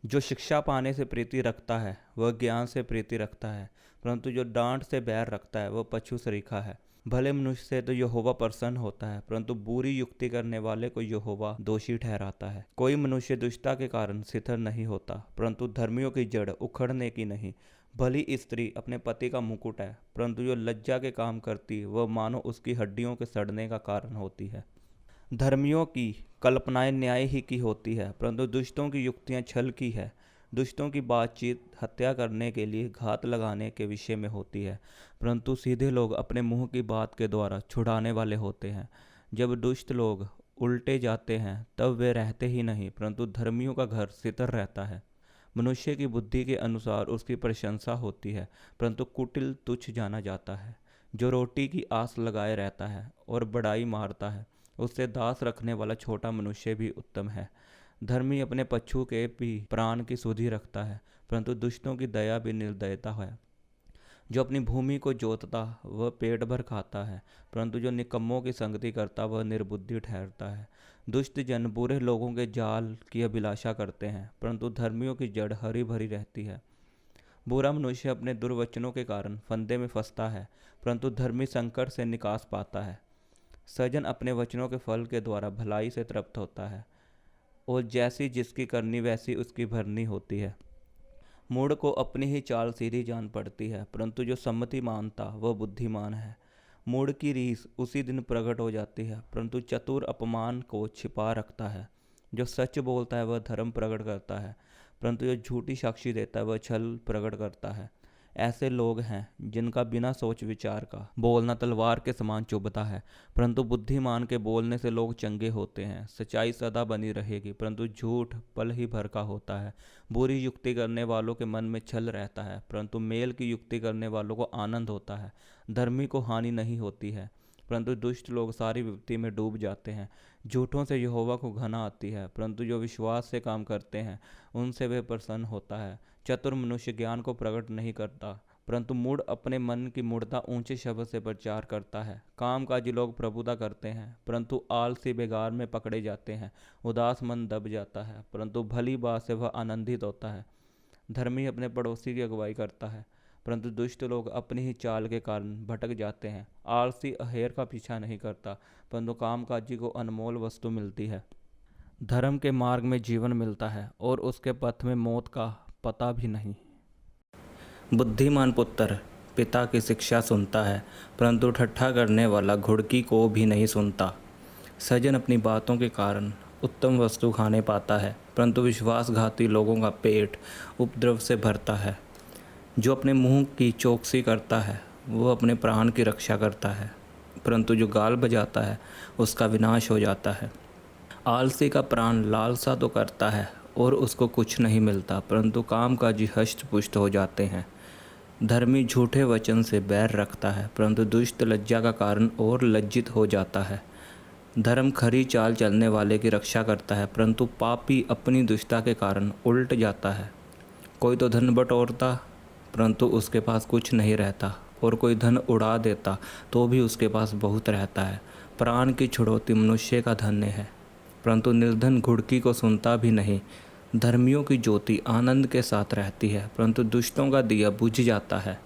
जो शिक्षा पाने से प्रीति रखता है वह ज्ञान से प्रीति रखता है परंतु जो डांट से बैर रखता है वह पशु सरीखा है। भले मनुष्य से तो यहोवा प्रसन्न होता है परंतु बुरी युक्ति करने वाले को यहोवा दोषी ठहराता है। कोई मनुष्य दुष्टता के कारण शिथिल नहीं होता परंतु धर्मियों की जड़ उखड़ने की नहीं। भली स्त्री अपने पति का मुकुट है परंतु जो लज्जा के काम करती वह मानो उसकी हड्डियों के सड़ने का कारण होती है। धर्मियों की कल्पनाएं न्याय ही की होती है परंतु दुष्टों की युक्तियां छल की है। दुष्टों की बातचीत हत्या करने के लिए घात लगाने के विषय में होती है परंतु सीधे लोग अपने मुंह की बात के द्वारा छुड़ाने वाले होते हैं। जब दुष्ट लोग उल्टे जाते हैं तब वे रहते ही नहीं परंतु धर्मियों का घर स्थिर रहता है। मनुष्य की बुद्धि के अनुसार उसकी प्रशंसा होती है परंतु कुटिल तुच्छ जाना जाता है। जो रोटी की आस लगाए रहता है और बड़ाई मारता है उससे दास रखने वाला छोटा मनुष्य भी उत्तम है। धर्मी अपने पशु के भी प्राण की सुधि रखता है परंतु दुष्टों की दया भी निर्दयता है। जो अपनी भूमि को जोतता वह पेट भर खाता है परंतु जो निकम्मों की संगति करता वह निर्बुद्धि ठहरता है। दुष्ट जन बुरे लोगों के जाल की अभिलाषा करते हैं परंतु धर्मियों की जड़ हरी भरी रहती है। बुरा मनुष्य अपने दुर्वचनों के कारण फंदे में फंसता है परंतु धर्मी संकट से निकास पाता है। सज्जन अपने वचनों के फल के द्वारा भलाई से तृप्त होता है और जैसी जिसकी करनी वैसी उसकी भरनी होती है। मूढ़ को अपनी ही चाल सीधी जान पड़ती है परंतु जो सम्मति मानता वह बुद्धिमान है। मूढ़ की रीस उसी दिन प्रकट हो जाती है परंतु चतुर अपमान को छिपा रखता है। जो सच बोलता है वह धर्म प्रकट करता है परंतु जो झूठी साक्षी देता है वह छल प्रकट करता है। ऐसे लोग हैं जिनका बिना सोच विचार का बोलना तलवार के समान चुभता है परंतु बुद्धिमान के बोलने से लोग चंगे होते हैं। सच्चाई सदा बनी रहेगी परंतु झूठ पल ही भर का होता है। बुरी युक्ति करने वालों के मन में छल रहता है परंतु मेल की युक्ति करने वालों को आनंद होता है। धर्मी को हानि नहीं होती है परंतु दुष्ट लोग सारी विपत्ति में डूब जाते हैं। झूठों से यहोवा को घृणा आती है, परंतु जो विश्वास से काम करते हैं उनसे वे प्रसन्न होता है। चतुर मनुष्य ज्ञान को प्रकट नहीं करता, परंतु मूढ़ अपने मन की मूढ़ता ऊंचे शब्द से प्रचार करता है। कामकाजी लोग प्रभुता करते हैं, परंतु आलसी बेगार में पकड़े जाते हैं। उदास मन दब जाता है, परंतु भली बात से वह आनंदित होता है। धर्मी अपने पड़ोसी की अगुवाई करता है, परंतु दुष्ट लोग अपनी ही चाल के कारण भटक जाते हैं। आलसी अहेर का पीछा नहीं करता, परंतु कामकाजी को अनमोल वस्तु मिलती है। धर्म के मार्ग में जीवन मिलता है और उसके पथ में मौत का पता भी नहीं। बुद्धिमान पुत्र पिता की शिक्षा सुनता है, परंतु ठट्ठा करने वाला घुड़की को भी नहीं सुनता। सज्जन अपनी बातों के कारण उत्तम वस्तु खाने पाता है, परंतु विश्वासघाती लोगों का पेट उपद्रव से भरता है। जो अपने मुंह की चौकसी करता है वो अपने प्राण की रक्षा करता है, परंतु जो गाल बजाता है उसका विनाश हो जाता है। आलसी का प्राण लालसा तो करता है और उसको कुछ नहीं मिलता, परंतु कामकाजी हष्ट पुष्ट हो जाते हैं। धर्मी झूठे वचन से बैर रखता है, परंतु दुष्ट लज्जा का कारण और लज्जित हो जाता है। धर्म खरी चाल चलने वाले की रक्षा करता है, परंतु पापी अपनी दुष्टता के कारण उल्ट जाता है। कोई तो धन बटोरता, परंतु उसके पास कुछ नहीं रहता, और कोई धन उड़ा देता तो भी उसके पास बहुत रहता है। प्राण की छुड़ौती मनुष्य का धन्य है, परंतु निर्धन घुड़की को सुनता भी नहीं। धर्मियों की ज्योति आनंद के साथ रहती है, परंतु दुष्टों का दिया बुझ जाता है।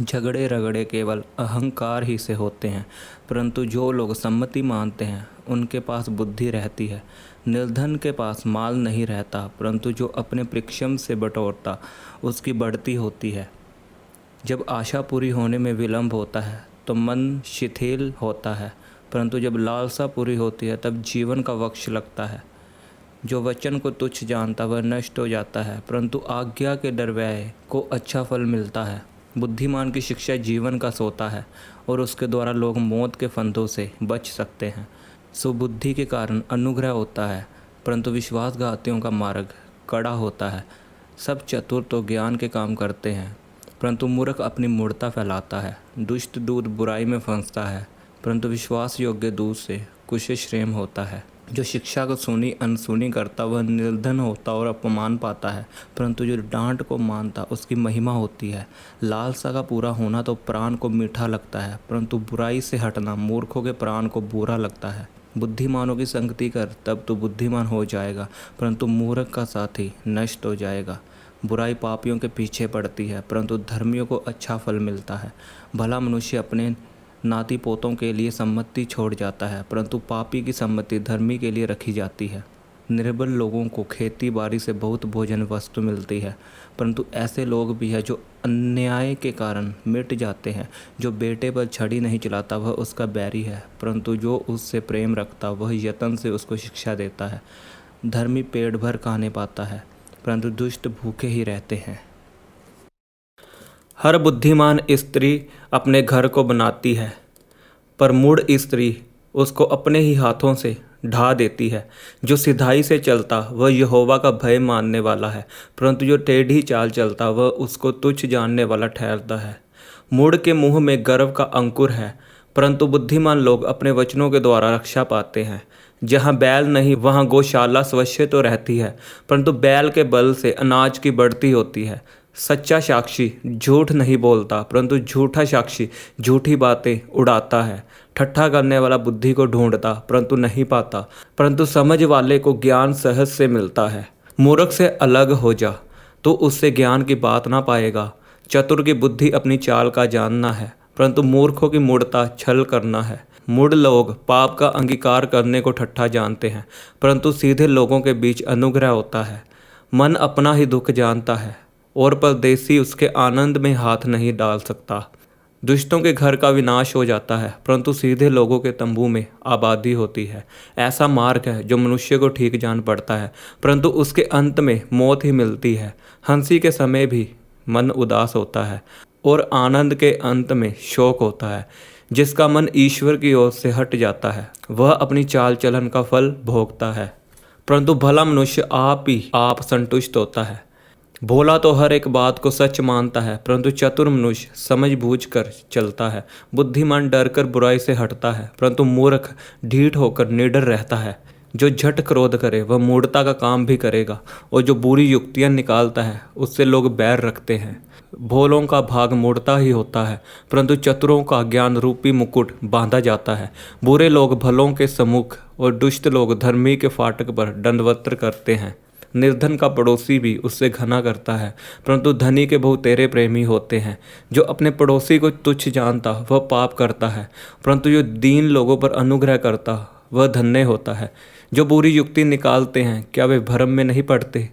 झगड़े रगड़े केवल अहंकार ही से होते हैं, परंतु जो लोग सम्मति मानते हैं उनके पास बुद्धि रहती है। निर्धन के पास माल नहीं रहता, परंतु जो अपने परिश्रम से बटोरता उसकी बढ़ती होती है। जब आशा पूरी होने में विलंब होता है तो मन शिथिल होता है, परंतु जब लालसा पूरी होती है तब जीवन का वक्ष लगता है। जो वचन को तुच्छ जानता वह नष्ट हो जाता है, परंतु आज्ञा के डरवैये को अच्छा फल मिलता है। बुद्धिमान की शिक्षा जीवन का सोता है और उसके द्वारा लोग मौत के फंदों से बच सकते हैं। सुबुद्धि के कारण अनुग्रह होता है, परंतु विश्वासघातियों का मार्ग कड़ा होता है। सब चतुर तो ज्ञान के काम करते हैं, परंतु मूर्ख अपनी मूढ़ता फैलाता है। दुष्ट दूत बुराई में फंसता है, परंतु विश्वास योग्य दूत से कुछ श्रेम होता है। जो शिक्षा को सुनी अनसुनी करता वह निर्धन होता और अपमान पाता है, परंतु जो डांट को मानता उसकी महिमा होती है। लालसा का पूरा होना तो प्राण को मीठा लगता है, परंतु बुराई से हटना मूर्खों के प्राण को बुरा लगता है। बुद्धिमानों की संगति कर तब तो बुद्धिमान हो जाएगा, परंतु मूर्ख का साथी नष्ट हो जाएगा। बुराई पापियों के पीछे पड़ती है, परंतु धर्मियों को अच्छा फल मिलता है। भला मनुष्य अपने नाती पोतों के लिए सम्मति छोड़ जाता है, परंतु पापी की सम्मति धर्मी के लिए रखी जाती है। निर्बल लोगों को खेती बाड़ी से बहुत भोजन वस्तु मिलती है, परंतु ऐसे लोग भी हैं जो अन्याय के कारण मिट जाते हैं। जो बेटे पर छड़ी नहीं चलाता वह उसका बैरी है, परंतु जो उससे प्रेम रखता वह यत्न से उसको शिक्षा देता है। धर्मी पेट भर खाने पाता है, परंतु दुष्ट भूखे ही रहते हैं। हर बुद्धिमान स्त्री अपने घर को बनाती है, पर मूढ़ स्त्री उसको अपने ही हाथों से ढा देती है। जो सिधाई से चलता वह यहोवा का भय मानने वाला है, परंतु जो टेढ़ी चाल चलता वह उसको तुच्छ जानने वाला ठहरता है। मूढ़ के मुंह में गर्व का अंकुर है, परंतु बुद्धिमान लोग अपने वचनों के द्वारा रक्षा पाते हैं। जहाँ बैल नहीं वहाँ गौशाला स्वच्छ तो रहती है, परंतु बैल के बल से अनाज की बढ़ती होती है। सच्चा साक्षी झूठ नहीं बोलता, परंतु झूठा साक्षी झूठी बातें उड़ाता है। ठट्ठा करने वाला बुद्धि को ढूंढता परंतु नहीं पाता, परंतु समझ वाले को ज्ञान सहज से मिलता है। मूर्ख से अलग हो जा तो उससे ज्ञान की बात ना पाएगा। चतुर की बुद्धि अपनी चाल का जानना है, परंतु मूर्खों की मूढ़ता छल करना है। मूढ़ लोग पाप का अंगीकार करने को ठट्ठा जानते हैं, परंतु सीधे लोगों के बीच अनुग्रह होता है। मन अपना ही दुख जानता है और परदेसी उसके आनंद में हाथ नहीं डाल सकता। दुष्टों के घर का विनाश हो जाता है, परंतु सीधे लोगों के तंबू में आबादी होती है। ऐसा मार्ग है जो मनुष्य को ठीक जान पड़ता है, परंतु उसके अंत में मौत ही मिलती है। हंसी के समय भी मन उदास होता है और आनंद के अंत में शोक होता है। जिसका मन ईश्वर की ओर से हट जाता है वह अपनी चाल चलन का फल भोगता है, परंतु भला मनुष्य आप ही आप संतुष्ट होता है। भोला तो हर एक बात को सच मानता है, परंतु चतुर मनुष्य समझ बूझ कर चलता है। बुद्धिमान डर कर बुराई से हटता है, परंतु मूर्ख ढीठ होकर निडर रहता है। जो झट क्रोध करे वह मूढ़ता का काम भी करेगा, और जो बुरी युक्तियां निकालता है उससे लोग बैर रखते हैं। भोलों का भाग मूढ़ता ही होता है, परंतु चतुरों का ज्ञान रूपी मुकुट बांधा जाता है। बुरे लोग भलों के सम्मुख और दुष्ट लोग धर्मी के फाटक पर दंडवत करते हैं। निर्धन का पड़ोसी भी उससे घृणा करता है, परंतु धनी के बहुतेरे प्रेमी होते हैं। जो अपने पड़ोसी को तुच्छ जानता वह पाप करता है, परंतु जो दीन लोगों पर अनुग्रह करता वह धन्य होता है। जो बुरी युक्ति निकालते हैं क्या वे भ्रम में नहीं पड़ते?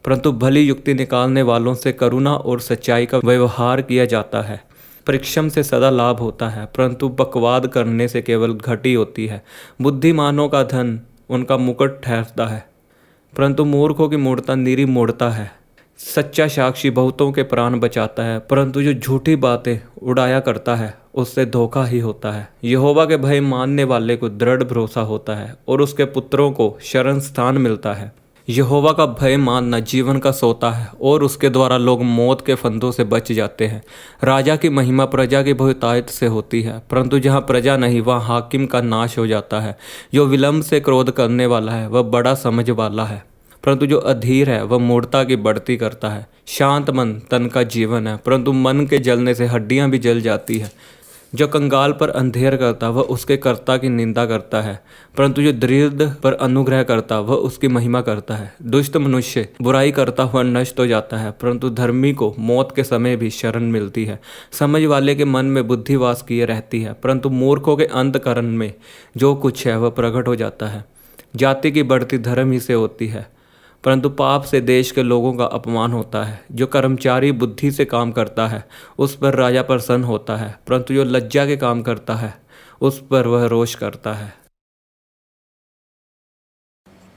परंतु भली युक्ति निकालने वालों से करुणा और सच्चाई का व्यवहार किया जाता है। परिश्रम से सदा लाभ होता है, परंतु बकवाद करने से केवल घटी होती है। बुद्धिमानों का धन उनका मुकुट ठहरता है, परंतु मूर्खों की मूढ़ता निरी मूढ़ता है। सच्चा साक्षी बहुतों के प्राण बचाता है, परंतु जो झूठी बातें उड़ाया करता है उससे धोखा ही होता है। यहोवा के भय मानने वाले को दृढ़ भरोसा होता है, और उसके पुत्रों को शरण स्थान मिलता है। यहोवा का भय मानना जीवन का सोता है, और उसके द्वारा लोग मौत के फंदों से बच जाते हैं। राजा की महिमा प्रजा की बहुतायत से होती है, परंतु जहाँ प्रजा नहीं वहाँ हाकिम का नाश हो जाता है। जो विलंब से क्रोध करने वाला है वह बड़ा समझ वाला है, परंतु जो अधीर है वह मूढ़ता की बढ़ती करता है। शांत मन तन का जीवन है, परंतु मन के जलने से हड्डियां भी जल जाती है। जो कंगाल पर अंधेर करता वह उसके कर्ता की निंदा करता है, परंतु जो दृढ़ पर अनुग्रह करता वह उसकी महिमा करता है। दुष्ट मनुष्य बुराई करता हुआ नष्ट हो जाता है, परंतु धर्मी को मौत के समय भी शरण मिलती है। समझ वाले के मन में बुद्धि वास किए रहती है, परंतु मूर्खों के अंतकरण में जो कुछ है वह प्रकट हो जाता है। जाति की बढ़ती धर्म ही से होती है, परंतु पाप से देश के लोगों का अपमान होता है। जो कर्मचारी बुद्धि से काम करता है उस पर राजा प्रसन्न होता है, परंतु जो लज्जा के काम करता है उस पर वह रोष करता है।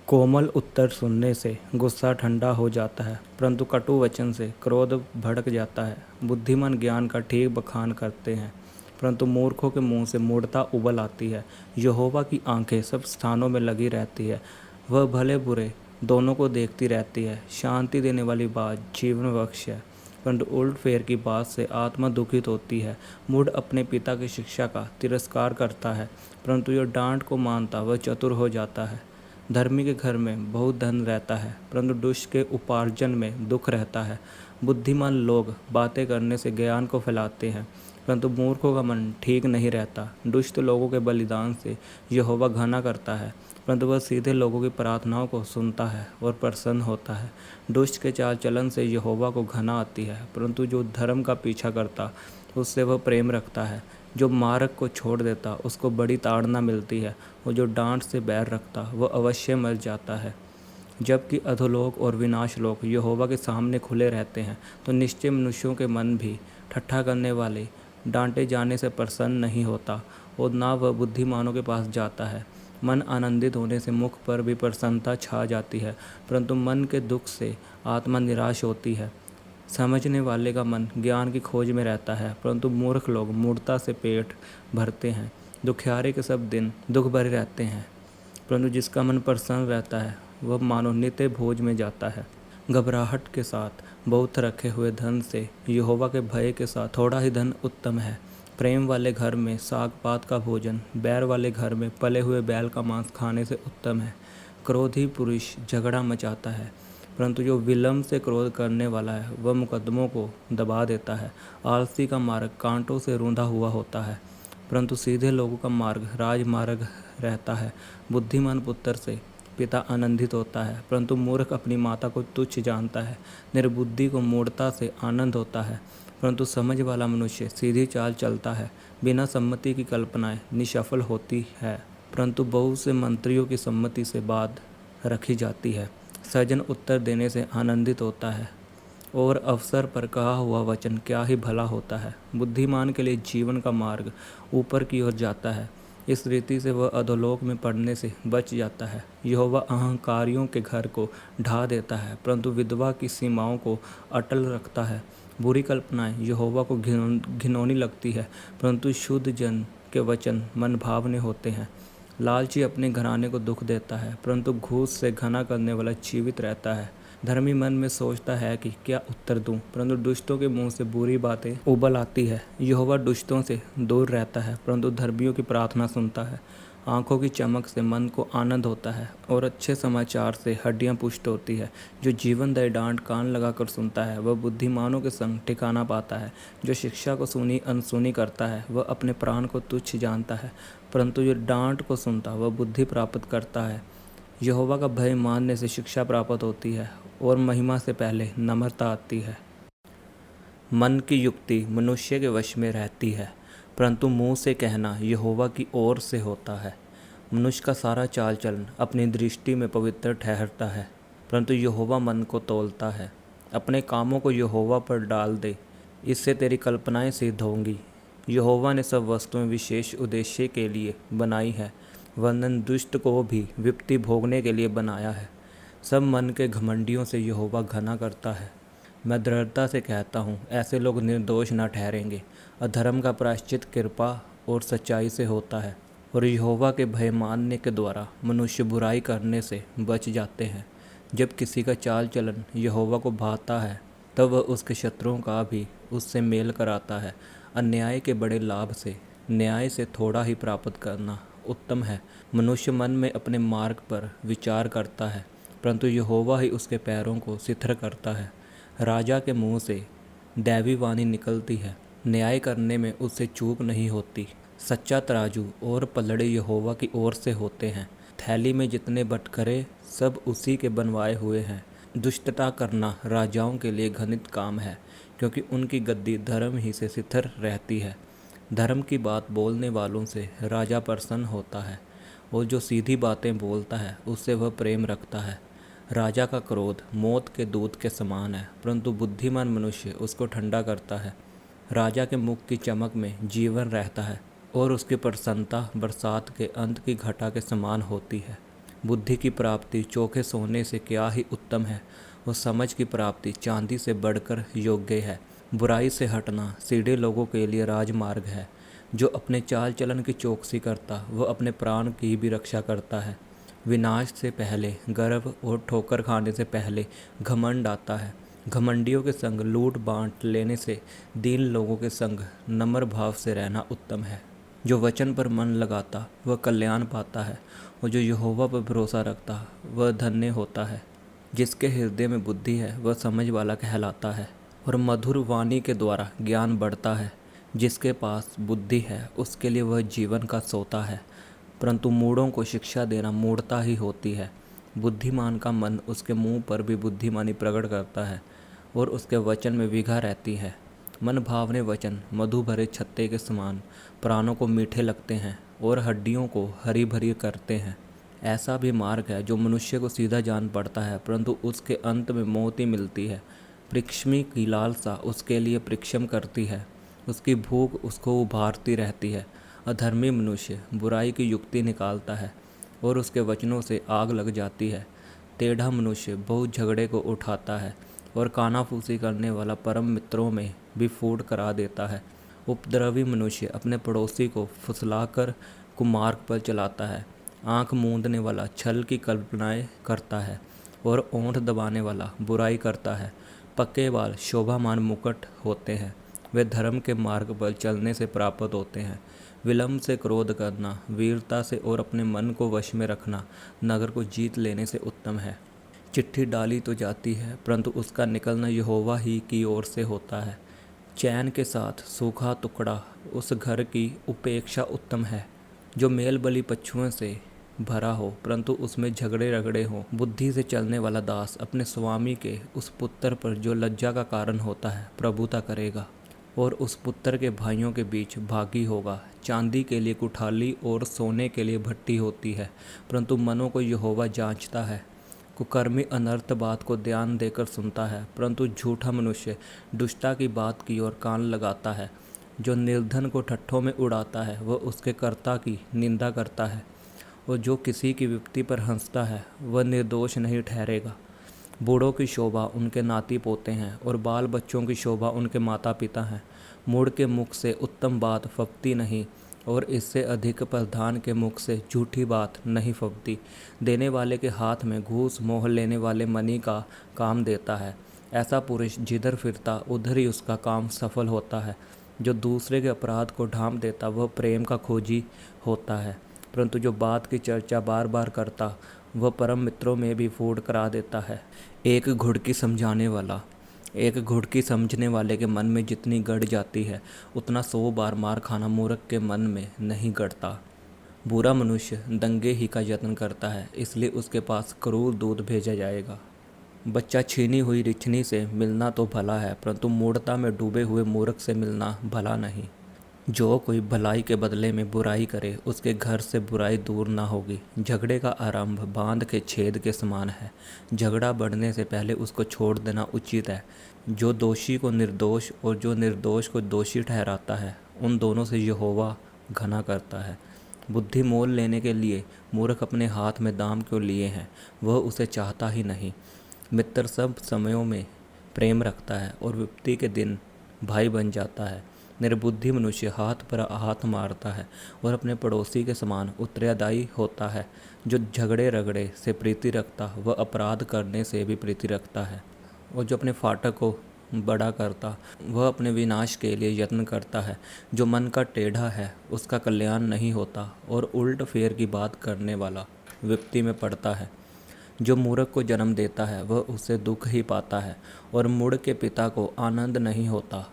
कोमल उत्तर सुनने से गुस्सा ठंडा हो जाता है, परंतु कटु वचन से क्रोध भड़क जाता है। बुद्धिमान ज्ञान का ठीक बखान करते हैं, परंतु मूर्खों के मुंह से मूढ़ता उबल आती है। यहोवा की आंखें सब स्थानों में लगी रहती है, वह भले बुरे दोनों को देखती रहती है। शांति देने वाली बात जीवन बख्श है, परंतु उल्ट फेर की बात से आत्मा दुखित होती है। मूढ़ अपने पिता की शिक्षा का तिरस्कार करता है, परंतु जो डांट को मानता वह चतुर हो जाता है। धर्मी के घर में बहुत धन रहता है, परंतु दुष्ट के उपार्जन में दुख रहता है। बुद्धिमान लोग बातें करने से ज्ञान को फैलाते हैं, परंतु मूर्खों का मन ठीक नहीं रहता। दुष्ट लोगों के बलिदान से यहोवा घृणा करता है, परंतु वह सीधे लोगों की प्रार्थनाओं को सुनता है और प्रसन्न होता है। दुष्ट के चाल चलन से यहोवा को घृणा आती है, परंतु जो धर्म का पीछा करता उससे वह प्रेम रखता है। जो मार्ग को छोड़ देता उसको बड़ी ताड़ना मिलती है, और जो डांट से बैर रखता वह अवश्य मर जाता है। जबकि अधोलोक और विनाश लोक यहोवा के सामने खुले रहते हैं, तो निश्चय मनुष्यों के मन भी ठट्ठा करने वाले डांटे जाने से प्रसन्न नहीं होता, और ना वह बुद्धिमानों के पास जाता है। मन आनंदित होने से मुख पर भी प्रसन्नता छा जाती है, परंतु मन के दुख से आत्मा निराश होती है। समझने वाले का मन ज्ञान की खोज में रहता है, परंतु मूर्ख लोग मूढ़ता से पेट भरते हैं। दुखियारे के सब दिन दुख भरे रहते हैं, परंतु जिसका मन प्रसन्न रहता है वह मानो नित्य भोज में जाता है। घबराहट के साथ बहुत रखे हुए धन से यहोवा के भय के साथ थोड़ा ही धन उत्तम है। प्रेम वाले घर में साग पात का भोजन बैर वाले घर में पले हुए बैल का मांस खाने से उत्तम है। क्रोधी पुरुष झगड़ा मचाता है, परंतु जो विलंब से क्रोध करने वाला है वह मुकदमों को दबा देता है। आलसी का मार्ग कांटों से रूंधा हुआ होता है, परंतु सीधे लोगों का मार्ग राजमार्ग रहता है। बुद्धिमान पुत्र से पिता आनंदित होता है, परंतु मूर्ख अपनी माता को तुच्छ जानता है। निर्बुद्धि को मूढ़ता से आनंद होता है, परंतु समझ वाला मनुष्य सीधी चाल चलता है। बिना सम्मति की कल्पनाएं निष्फल होती है, परंतु बहुत से मंत्रियों की सम्मति से बात रखी जाती है। सज्जन उत्तर देने से आनंदित होता है, और अवसर पर कहा हुआ वचन क्या ही भला होता है। बुद्धिमान के लिए जीवन का मार्ग ऊपर की ओर जाता है, इस रीति से वह अधोलोक में पड़ने से बच जाता है। यहोवा अहंकारियों के घर को ढा देता है, परंतु विधवा की सीमाओं को अटल रखता है। बुरी कल्पनाएं यहोवा को घिनौनी लगती है, परंतु शुद्ध जन के वचन मन भावने होते हैं। लालची अपने घराने को दुख देता है, परंतु घूस से घना करने वाला जीवित रहता है। धर्मी मन में सोचता है कि क्या उत्तर दूं, परंतु दुष्टों के मुंह से बुरी बातें उबल आती है। यहोवा दुष्टों से दूर रहता है, परंतु धर्मियों की प्रार्थना सुनता है। आंखों की चमक से मन को आनंद होता है और अच्छे समाचार से हड्डियां पुष्ट होती है। जो जीवनदायी डांट कान लगाकर सुनता है वह बुद्धिमानों के संग ठिकाना पाता है। जो शिक्षा को सुनी अनसुनी करता है वह अपने प्राण को तुच्छ जानता है, परंतु जो डांट को सुनता वह बुद्धि प्राप्त करता है। यहोवा का भय मानने से शिक्षा प्राप्त होती है और महिमा से पहले नम्रता आती है। मन की युक्ति मनुष्य के वश में रहती है, परंतु मुंह से कहना यहोवा की ओर से होता है। मनुष्य का सारा चाल चलन अपनी दृष्टि में पवित्र ठहरता है, परंतु यहोवा मन को तौलता है। अपने कामों को यहोवा पर डाल दे, इससे तेरी कल्पनाएं सिद्ध होंगी। यहोवा ने सब वस्तुएं विशेष उद्देश्य के लिए बनाई है, वरन दुष्ट को भी विपत्ति भोगने के लिए बनाया है। सब मन के घमंडियों से यहोवा घृणा करता है। मैं दृढ़ता से कहता हूँ, ऐसे लोग निर्दोष न ठहरेंगे। अधर्म का प्रायश्चित कृपा और सच्चाई से होता है, और यहोवा के भय मानने के द्वारा मनुष्य बुराई करने से बच जाते हैं। जब किसी का चाल चलन यहोवा को भाता है, तब वह उसके शत्रुओं का भी उससे मेल कराता है। अन्याय के बड़े लाभ से न्याय से थोड़ा ही प्राप्त करना उत्तम है। मनुष्य मन में अपने मार्ग पर विचार करता है, परंतु यहोवा ही उसके पैरों को शिथिल करता है। राजा के मुंह से दैवी वाणी निकलती है, न्याय करने में उससे चूक नहीं होती। सच्चा तराजू और पलड़े यहोवा की ओर से होते हैं। थैली में जितने बटखरे सब उसी के बनवाए हुए हैं। दुष्टता करना राजाओं के लिए घृणित काम है, क्योंकि उनकी गद्दी धर्म ही से शिथिल रहती है। धर्म की बात बोलने वालों से राजा प्रसन्न होता है, और जो सीधी बातें बोलता है उससे वह प्रेम रखता है। राजा का क्रोध मौत के दूत के समान है, परंतु बुद्धिमान मनुष्य उसको ठंडा करता है। राजा के मुख की चमक में जीवन रहता है, और उसकी प्रसन्नता बरसात के अंत की घटा के समान होती है। बुद्धि की प्राप्ति चोखे सोने से क्या ही उत्तम है, और समझ की प्राप्ति चांदी से बढ़कर योग्य है। बुराई से हटना सीधे लोगों के लिए राजमार्ग है। जो अपने चाल चलन की चौकसी करता वह अपने प्राण की भी रक्षा करता है। विनाश से पहले गर्व और ठोकर खाने से पहले घमंड आता है। घमंडियों के संग लूट बांट लेने से दीन लोगों के संग नम्र भाव से रहना उत्तम है। जो वचन पर मन लगाता वह कल्याण पाता है, और जो यहोवा पर भरोसा रखता वह धन्य होता है। जिसके हृदय में बुद्धि है वह समझ वाला कहलाता है, और मधुर वाणी के द्वारा ज्ञान बढ़ता है। जिसके पास बुद्धि है उसके लिए वह जीवन का सोता है, परंतु मूढ़ों को शिक्षा देना मूढ़ता ही होती है। बुद्धिमान का मन उसके मुंह पर भी बुद्धिमानी प्रकट करता है, और उसके वचन में विघा रहती है। मन भावने वचन मधु भरे छत्ते के समान प्राणों को मीठे लगते हैं, और हड्डियों को हरी भरी करते हैं। ऐसा भी मार्ग है जो मनुष्य को सीधा जान पड़ता है, परंतु उसके अंत में मौत ही मिलती है। पृक्ष्मी की लालसा उसके लिए परिश्रम करती है, उसकी भूख उसको उभारती रहती है। अधर्मी मनुष्य बुराई की युक्ति निकालता है, और उसके वचनों से आग लग जाती है। टेढ़ा मनुष्य बहुत झगड़े को उठाता है, और कानाफूसी करने वाला परम मित्रों में भी फूट करा देता है। उपद्रवी मनुष्य अपने पड़ोसी को फुसलाकर कुमार्ग पर चलाता है। आंख मूंदने वाला छल की कल्पनाएं करता है, और ओंठ दबाने वाला बुराई करता है। पक्के बाल शोभामान मुकुट होते हैं, वे धर्म के मार्ग पर चलने से प्राप्त होते हैं। विलम्ब से क्रोध करना वीरता से और अपने मन को वश में रखना नगर को जीत लेने से उत्तम है। चिट्ठी डाली तो जाती है, परंतु उसका निकलना यहोवा ही की ओर से होता है। चैन के साथ सूखा टुकड़ा उस घर की उपेक्षा उत्तम है, जो मेल बलि पशुओं से भरा हो, परंतु उसमें झगड़े रगड़े हों। बुद्धि से चलने वाला दास अपने स्वामी के उस पुत्र पर जो लज्जा का कारण होता है प्रभुता करेगा, और उस पुत्र के भाइयों के बीच भागी होगा। चांदी के लिए कुठाली और सोने के लिए भट्टी होती है, परंतु मनों को यहोवा जांचता है। कुकर्मी अनर्थ बात को ध्यान देकर सुनता है, परंतु झूठा मनुष्य दुष्टता की बात की ओर कान लगाता है। जो निर्धन को ठट्ठों में उड़ाता है वह उसके कर्ता की निंदा करता है, और जो किसी की विपत्ति पर हंसता है वह निर्दोष नहीं ठहरेगा। बूढ़ों की शोभा उनके नाती पोते हैं, और बाल बच्चों की शोभा उनके माता पिता हैं। मूढ़ के मुख से उत्तम बात फबती नहीं, और इससे अधिक प्रधान के मुख से झूठी बात नहीं फबती। देने वाले के हाथ में घूस मोह लेने वाले मनी का काम देता है। ऐसा पुरुष जिधर फिरता उधर ही उसका काम सफल होता है। जो दूसरे के अपराध को ढांप देता वह प्रेम का खोजी होता है, परंतु जो बात की चर्चा बार बार करता वह परम मित्रों में भी फूट करा देता है। एक घुड़की समझने वाले के मन में जितनी गड़ जाती है उतना 100 बार मार खाना मूर्ख के मन में नहीं गड़ता। बुरा मनुष्य दंगे ही का यत्न करता है, इसलिए उसके पास क्रूर दूध भेजा जाएगा। बच्चा छीनी हुई रिछनी से मिलना तो भला है, परंतु मूढ़ता में डूबे हुए मूर्ख से मिलना भला नहीं। जो कोई भलाई के बदले में बुराई करे उसके घर से बुराई दूर ना होगी। झगड़े का आरंभ बांध के छेद के समान है। झगड़ा बढ़ने से पहले उसको छोड़ देना उचित है। जो दोषी को निर्दोष और जो निर्दोष को दोषी ठहराता है उन दोनों से यहोवा घना करता है। बुद्धि मोल लेने के लिए मूर्ख अपने हाथ में दाम क्यों लिए हैं, वह उसे चाहता ही नहीं। मित्र सब समयों में प्रेम रखता है और विपत्ति के दिन भाई बन जाता है। निर्बुद्धि मनुष्य हाथ पर हाथ मारता है और अपने पड़ोसी के समान उत्तरदायी होता है। जो झगड़े रगड़े से प्रीति रखता वह अपराध करने से भी प्रीति रखता है, और जो अपने फाटक को बड़ा करता वह अपने विनाश के लिए यत्न करता है। जो मन का टेढ़ा है उसका कल्याण नहीं होता, और उल्ट फेर की बात करने वाला विपत्ति में पड़ता है। जो मूर्ख को जन्म देता है वह उससे दुख ही पाता है, और मूढ़ के पिता को आनंद नहीं होता।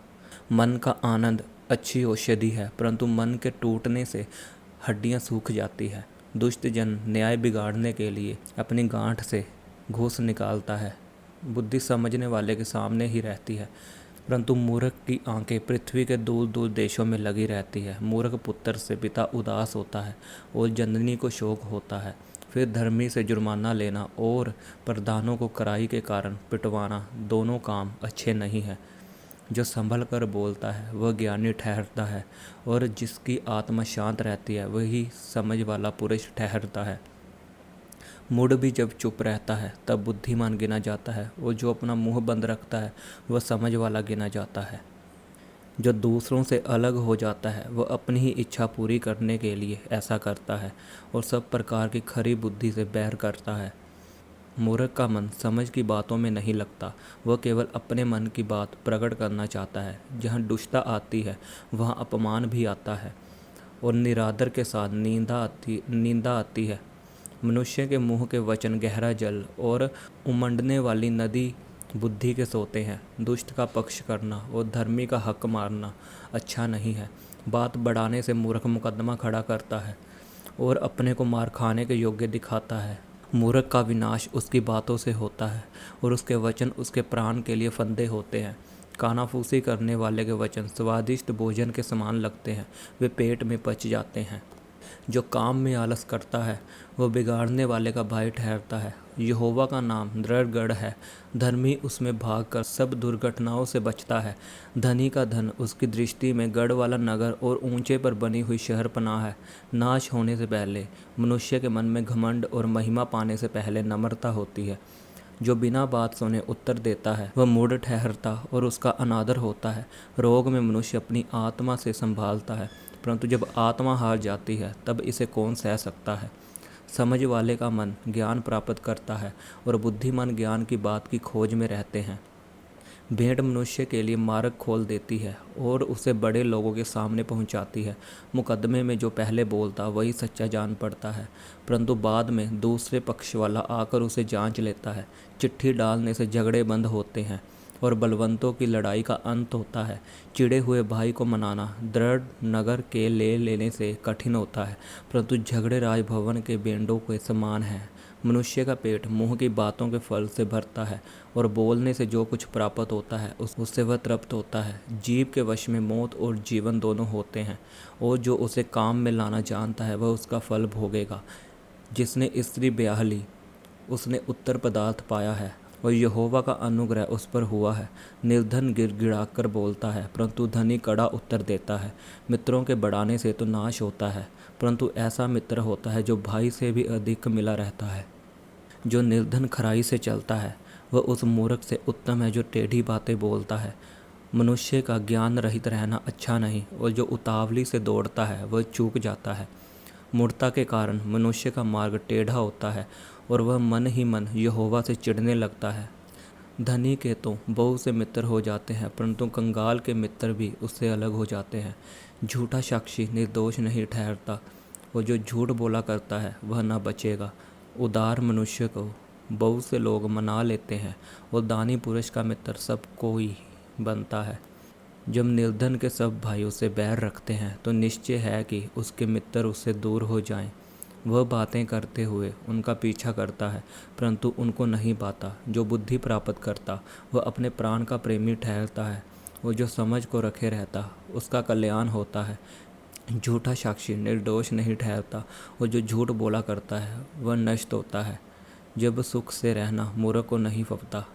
मन का आनंद अच्छी औषधि है, परंतु मन के टूटने से हड्डियां सूख जाती है। दुष्ट जन न्याय बिगाड़ने के लिए अपनी गांठ से घूस निकालता है। बुद्धि समझने वाले के सामने ही रहती है, परंतु मूर्ख की आंखें पृथ्वी के दूर दूर देशों में लगी रहती है। मूर्ख पुत्र से पिता उदास होता है और जननी को शोक होता है। फिर धर्मी से जुर्माना लेना और प्रधानों को कराई के कारण पिटवाना दोनों काम अच्छे नहीं हैं। जो संभल कर बोलता है वह ज्ञानी ठहरता है, और जिसकी आत्मा शांत रहती है वही समझ वाला पुरुष ठहरता है। मूढ़ भी जब चुप रहता है तब बुद्धिमान गिना जाता है, और जो अपना मुंह बंद रखता है वह समझ वाला गिना जाता है। जो दूसरों से अलग हो जाता है वह अपनी ही इच्छा पूरी करने के लिए ऐसा करता है, और सब प्रकार की खरी बुद्धि से बैर करता है। मूर्ख का मन समझ की बातों में नहीं लगता, वह केवल अपने मन की बात प्रकट करना चाहता है। जहाँ दुष्टता आती है वहाँ अपमान भी आता है, और निरादर के साथ निंदा आती है। मनुष्य के मुँह के वचन गहरा जल और उमंडने वाली नदी बुद्धि के सोते हैं। दुष्ट का पक्ष करना और धर्मी का हक मारना अच्छा नहीं है। बात बढ़ाने से मूर्ख मुकदमा खड़ा करता है और अपने को मार खाने के योग्य दिखाता है। मूर्ख का विनाश उसकी बातों से होता है, और उसके वचन उसके प्राण के लिए फंदे होते हैं। कानाफूसी करने वाले के वचन स्वादिष्ट भोजन के समान लगते हैं, वे पेट में पच जाते हैं। जो काम में आलस करता है वह बिगाड़ने वाले का भाई ठहरता है। यहोवा का नाम दृढ़ गढ़ है, धर्मी उसमें भागकर सब दुर्घटनाओं से बचता है। धनी का धन उसकी दृष्टि में गढ़ वाला नगर और ऊंचे पर बनी हुई शहर पनाह है। नाश होने से पहले मनुष्य के मन में घमंड और महिमा पाने से पहले नम्रता होती है। जो बिना बात सुने उत्तर देता है वह मूढ़ ठहरता और उसका अनादर होता है। रोग में मनुष्य अपनी आत्मा से संभालता है, परंतु जब आत्मा हार जाती है तब इसे कौन सह सकता है। समझ वाले का मन ज्ञान प्राप्त करता है, और बुद्धिमान ज्ञान की बात की खोज में रहते हैं। भेंट मनुष्य के लिए मार्ग खोल देती है और उसे बड़े लोगों के सामने पहुंचाती है। मुकदमे में जो पहले बोलता वही सच्चा जान पड़ता है, परंतु बाद में दूसरे पक्ष वाला आकर उसे जांच लेता है। चिट्ठी डालने से झगड़े बंद होते हैं और बलवंतों की लड़ाई का अंत होता है। चिढ़े हुए भाई को मनाना दृढ़ नगर के ले लेने से कठिन होता है, परंतु झगड़े राजभवन के बेंडों के समान है। मनुष्य का पेट मुंह की बातों के फल से भरता है, और बोलने से जो कुछ प्राप्त होता है उससे वह तृप्त होता है। जीव के वश में मौत और जीवन दोनों होते हैं, और जो उसे काम में लाना जानता है वह उसका फल भोगेगा। जिसने स्त्री ब्याह ली उसने उत्तर पदार्थ पाया है, और यहोवा का अनुग्रह उस पर हुआ है। निर्धन गिड़गिड़ाकर बोलता है, परंतु धनी कड़ा उत्तर देता है। मित्रों के बढ़ाने से तो नाश होता है, परंतु ऐसा मित्र होता है जो भाई से भी अधिक मिला रहता है। जो निर्धन खराई से चलता है वह उस मूर्ख से उत्तम है जो टेढ़ी बातें बोलता है। मनुष्य का ज्ञान रहित रहना अच्छा नहीं, और जो उतावली से दौड़ता है वह चूक जाता है। मूढ़ता के कारण मनुष्य का मार्ग टेढ़ा होता है और वह मन ही मन यहोवा से चिढ़ने लगता है। धनी के तो बहुत से मित्र हो जाते हैं, परंतु कंगाल के मित्र भी उससे अलग हो जाते हैं। झूठा साक्षी निर्दोष नहीं ठहरता, और जो झूठ बोला करता है वह न बचेगा। उदार मनुष्य को बहुत से लोग मना लेते हैं, और दानी पुरुष का मित्र सब कोई बनता है। जब निर्धन के सब भाई उससे बैर रखते हैं तो निश्चय है कि उसके मित्र उससे दूर हो जाएं। वह बातें करते हुए उनका पीछा करता है, परंतु उनको नहीं पाता। जो बुद्धि प्राप्त करता वह अपने प्राण का प्रेमी ठहरता है, और जो समझ को रखे रहता उसका कल्याण होता है। झूठा साक्षी निर्दोष नहीं ठहरता, और जो झूठ बोला करता है वह नष्ट होता है। जब सुख से रहना मूर्ख को नहीं फबता,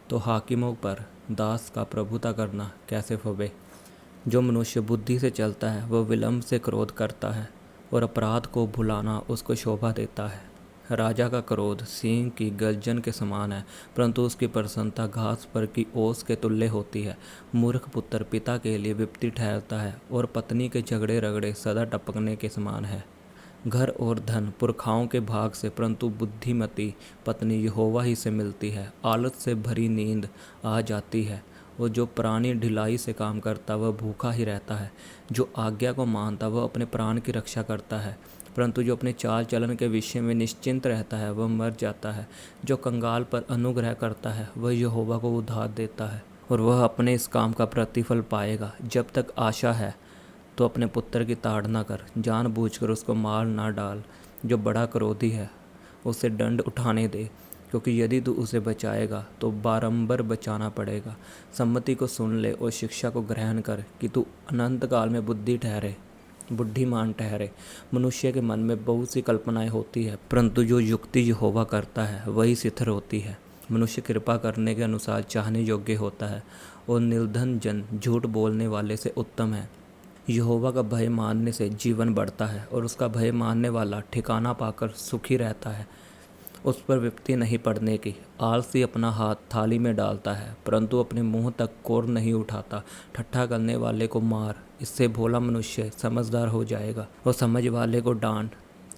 तो हाकिमों पर दास का प्रभुता करना कैसे फबे। जो मनुष्य बुद्धि से चलता है वह विलंब से क्रोध करता है, और अपराध को भुलाना उसको शोभा देता है। राजा का क्रोध सिंह की गर्जन के समान है, परंतु उसकी प्रसन्नता घास पर की ओस के तुल्य होती है। मूर्ख पुत्र पिता के लिए विपत्ति ठहरता है, और पत्नी के झगड़े रगड़े सदा टपकने के समान है। घर और धन पुरखाओं के भाग से, परंतु बुद्धिमती पत्नी यहोवा ही से मिलती है। आलस से भरी नींद आ जाती है, और जो प्राणी ढिलाई से काम करता वह भूखा ही रहता है। जो आज्ञा को मानता वह अपने प्राण की रक्षा करता है, परंतु जो अपने चाल चलन के विषय में निश्चिंत रहता है वह मर जाता है। जो कंगाल पर अनुग्रह करता है वह यहोवा को उधार देता है, और वह अपने इस काम का प्रतिफल पाएगा। जब तक आशा है तो अपने पुत्र की ताड़ना कर, जानबूझकर उसको मार ना डाल। जो बड़ा क्रोधी है उसे दंड उठाने दे, क्योंकि यदि तू उसे बचाएगा तो बारंबार बचाना पड़ेगा। सम्मति को सुन ले और शिक्षा को ग्रहण कर, कि तू अनंत काल में बुद्धिमान ठहरे। मनुष्य के मन में बहुत सी कल्पनाएं होती है, परंतु जो युक्ति यहोवा करता है वही स्थिर होती है। मनुष्य कृपा करने के अनुसार चाहने योग्य होता है, और निर्धन जन झूठ बोलने वाले से उत्तम है। यहोवा का भय मानने से जीवन बढ़ता है, और उसका भय मानने वाला ठिकाना पाकर सुखी रहता है। उस पर विपत्ति नहीं पड़ने की। आलसी अपना हाथ थाली में डालता है, परंतु अपने मुंह तक कोर नहीं उठाता। ठट्ठा करने वाले को मार, इससे भोला मनुष्य समझदार हो जाएगा, और समझ वाले को डांट,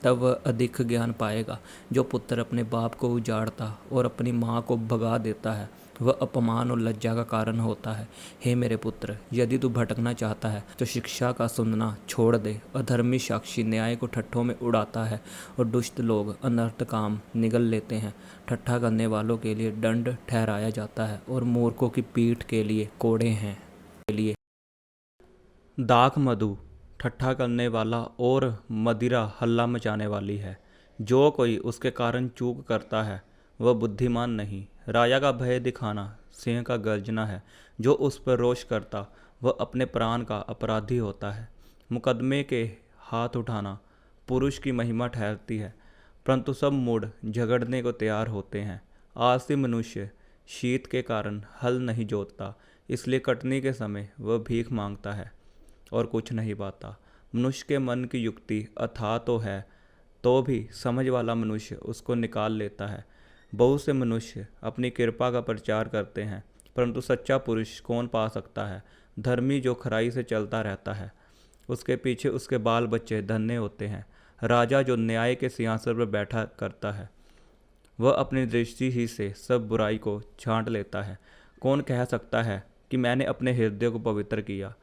तब वह अधिक ज्ञान पाएगा। जो पुत्र अपने बाप को उजाड़ता और अपनी माँ को भगा देता है वह अपमान और लज्जा का कारण होता है। हे मेरे पुत्र, यदि तू भटकना चाहता है तो शिक्षा का सुनना छोड़ दे। अधर्मी साक्षी न्याय को ठट्ठों में उड़ाता है, और दुष्ट लोग अनर्थ काम निगल लेते हैं। ठट्ठा करने वालों के लिए दंड ठहराया जाता है, और मूर्खों की पीठ के लिए कोड़े हैं। दाख मधु ठट्ठा करने वाला, और मदिरा हल्ला मचाने वाली है। जो कोई उसके कारण चूक करता है वह बुद्धिमान नहीं। राजा का भय दिखाना सिंह का गर्जना है। जो उस पर रोष करता वह अपने प्राण का अपराधी होता है। मुकदमे के हाथ उठाना पुरुष की महिमा ठहरती है, परंतु सब मूढ़ झगड़ने को तैयार होते हैं। आलसी मनुष्य शीत के कारण हल नहीं जोतता, इसलिए कटनी के समय वह भीख मांगता है और कुछ नहीं पाता। मनुष्य के मन की युक्ति अथाह तो है, तो भी समझ वाला मनुष्य उसको निकाल लेता है। बहुत से मनुष्य अपनी कृपा का प्रचार करते हैं, परंतु सच्चा पुरुष कौन पा सकता है। धर्मी जो खराई से चलता रहता है उसके पीछे उसके बाल बच्चे धन्य होते हैं। राजा जो न्याय के सिंहासन पर बैठा करता है वह अपनी दृष्टि ही से सब बुराई को छांट लेता है। कौन कह सकता है कि मैंने अपने हृदय को पवित्र किया,